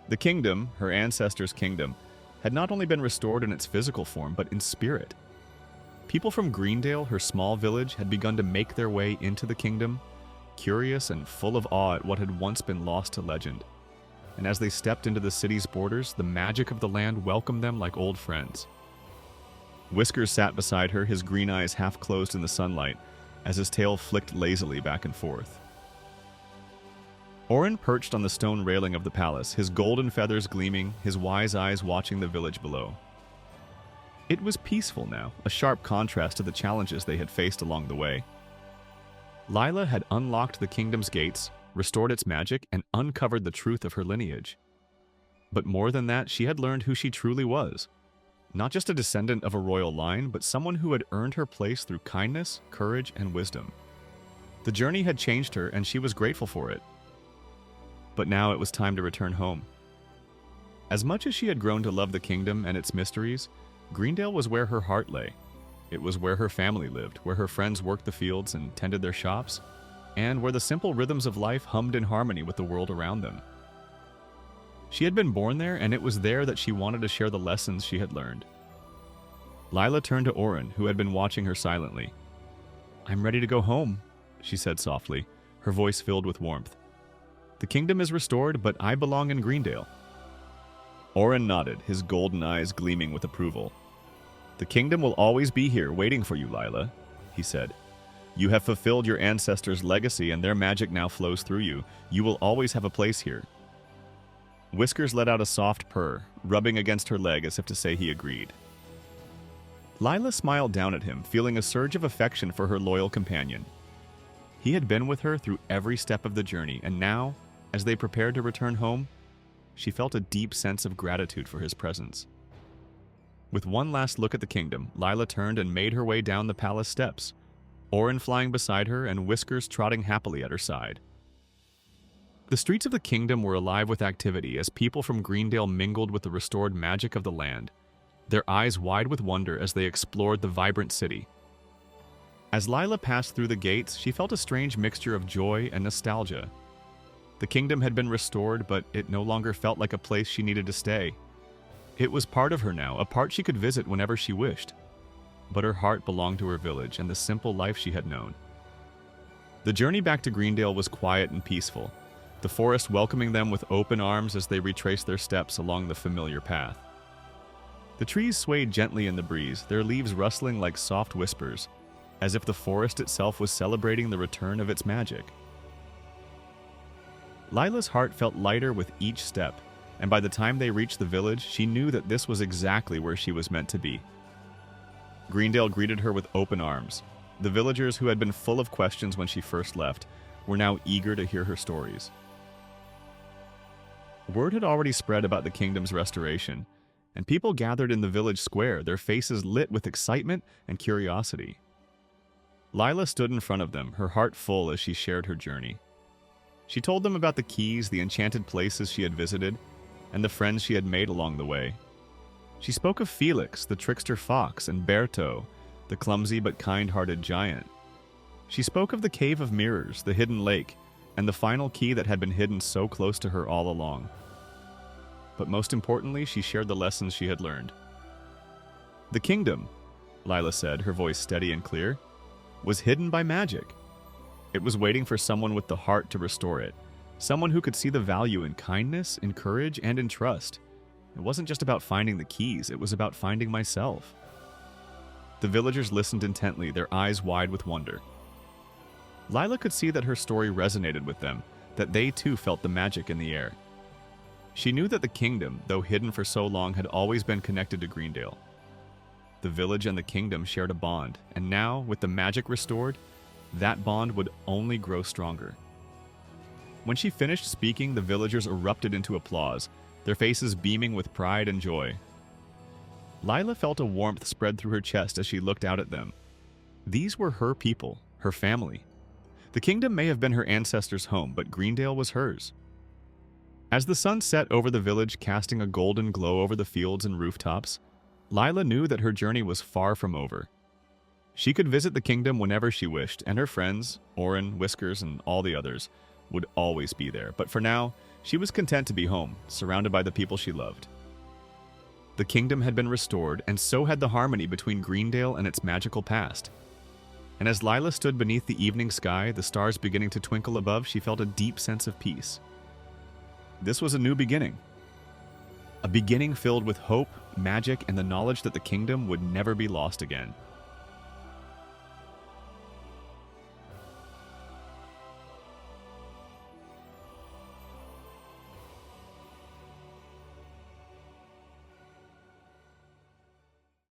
The kingdom, her ancestors' kingdom, had not only been restored in its physical form, but in spirit. People from Greendale, her small village, had begun to make their way into the kingdom, curious and full of awe at what had once been lost to legend. And as they stepped into the city's borders, the magic of the land welcomed them like old friends. Whiskers sat beside her, his green eyes half closed in the sunlight, as his tail flicked lazily back and forth. Orin perched on the stone railing of the palace, his golden feathers gleaming, his wise eyes watching the village below. It was peaceful now, a sharp contrast to the challenges they had faced along the way. Lila had unlocked the kingdom's gates, restored its magic, and uncovered the truth of her lineage. But more than that, she had learned who she truly was. Not just a descendant of a royal line, but someone who had earned her place through kindness, courage, and wisdom. The journey had changed her, and she was grateful for it. But now it was time to return home. As much as she had grown to love the kingdom and its mysteries, Greendale was where her heart lay. It was where her family lived, where her friends worked the fields and tended their shops, and where the simple rhythms of life hummed in harmony with the world around them. She had been born there, and it was there that she wanted to share the lessons she had learned. Lila turned to Orin, who had been watching her silently. "I'm ready to go home," she said softly, her voice filled with warmth. "The kingdom is restored, but I belong in Greendale." Orin nodded, his golden eyes gleaming with approval. "The kingdom will always be here, waiting for you, Lila," he said. "You have fulfilled your ancestors' legacy, and their magic now flows through you. You will always have a place here." Whiskers let out a soft purr, rubbing against her leg as if to say he agreed. Lila smiled down at him, feeling a surge of affection for her loyal companion. He had been with her through every step of the journey, and now, as they prepared to return home, she felt a deep sense of gratitude for his presence. With one last look at the kingdom, Lila turned and made her way down the palace steps, Orin flying beside her and Whiskers trotting happily at her side. The streets of the kingdom were alive with activity as people from Greendale mingled with the restored magic of the land, their eyes wide with wonder as they explored the vibrant city. As Lila passed through the gates, she felt a strange mixture of joy and nostalgia. The kingdom had been restored, but it no longer felt like a place she needed to stay. It was part of her now, a part she could visit whenever she wished. But her heart belonged to her village and the simple life she had known. The journey back to Greendale was quiet and peaceful, the forest welcoming them with open arms as they retraced their steps along the familiar path. The trees swayed gently in the breeze, their leaves rustling like soft whispers, as if the forest itself was celebrating the return of its magic. Lila's heart felt lighter with each step, and by the time they reached the village, she knew that this was exactly where she was meant to be. Greendale greeted her with open arms. The villagers who had been full of questions when she first left were now eager to hear her stories. Word had already spread about the kingdom's restoration, and people gathered in the village square, their faces lit with excitement and curiosity. Lila stood in front of them, her heart full as she shared her journey. She told them about the keys, the enchanted places she had visited, and the friends she had made along the way. She spoke of Felix, the trickster fox, and Berto, the clumsy but kind-hearted giant. She spoke of the Cave of Mirrors, the hidden lake, and the final key that had been hidden so close to her all along. but most importantly, she shared the lessons she had learned. The kingdom, Lila said, her voice steady and clear, was hidden by magic. It was waiting for someone with the heart to restore it, someone who could see the value in kindness, in courage, and in trust. It wasn't just about finding the keys, it was about finding myself. The villagers listened intently, their eyes wide with wonder. Lila could see that her story resonated with them, that they too felt the magic in the air. She knew that the kingdom, though hidden for so long, had always been connected to Greendale. The village and the kingdom shared a bond, and now, with the magic restored, that bond would only grow stronger. When she finished speaking, the villagers erupted into applause, their faces beaming with pride and joy. Lila felt a warmth spread through her chest as she looked out at them. These were her people, her family. The kingdom may have been her ancestors' home, but Greendale was hers. As the sun set over the village, casting a golden glow over the fields and rooftops, Lila knew that her journey was far from over. She could visit the kingdom whenever she wished, and her friends, Orin, Whiskers, and all the others, would always be there. But for now, she was content to be home, surrounded by the people she loved. The kingdom had been restored, and so had the harmony between Greendale and its magical past. And as Lila stood beneath the evening sky, the stars beginning to twinkle above, she felt a deep sense of peace. This was a new beginning. A beginning filled with hope, magic, and the knowledge that the kingdom would never be lost again.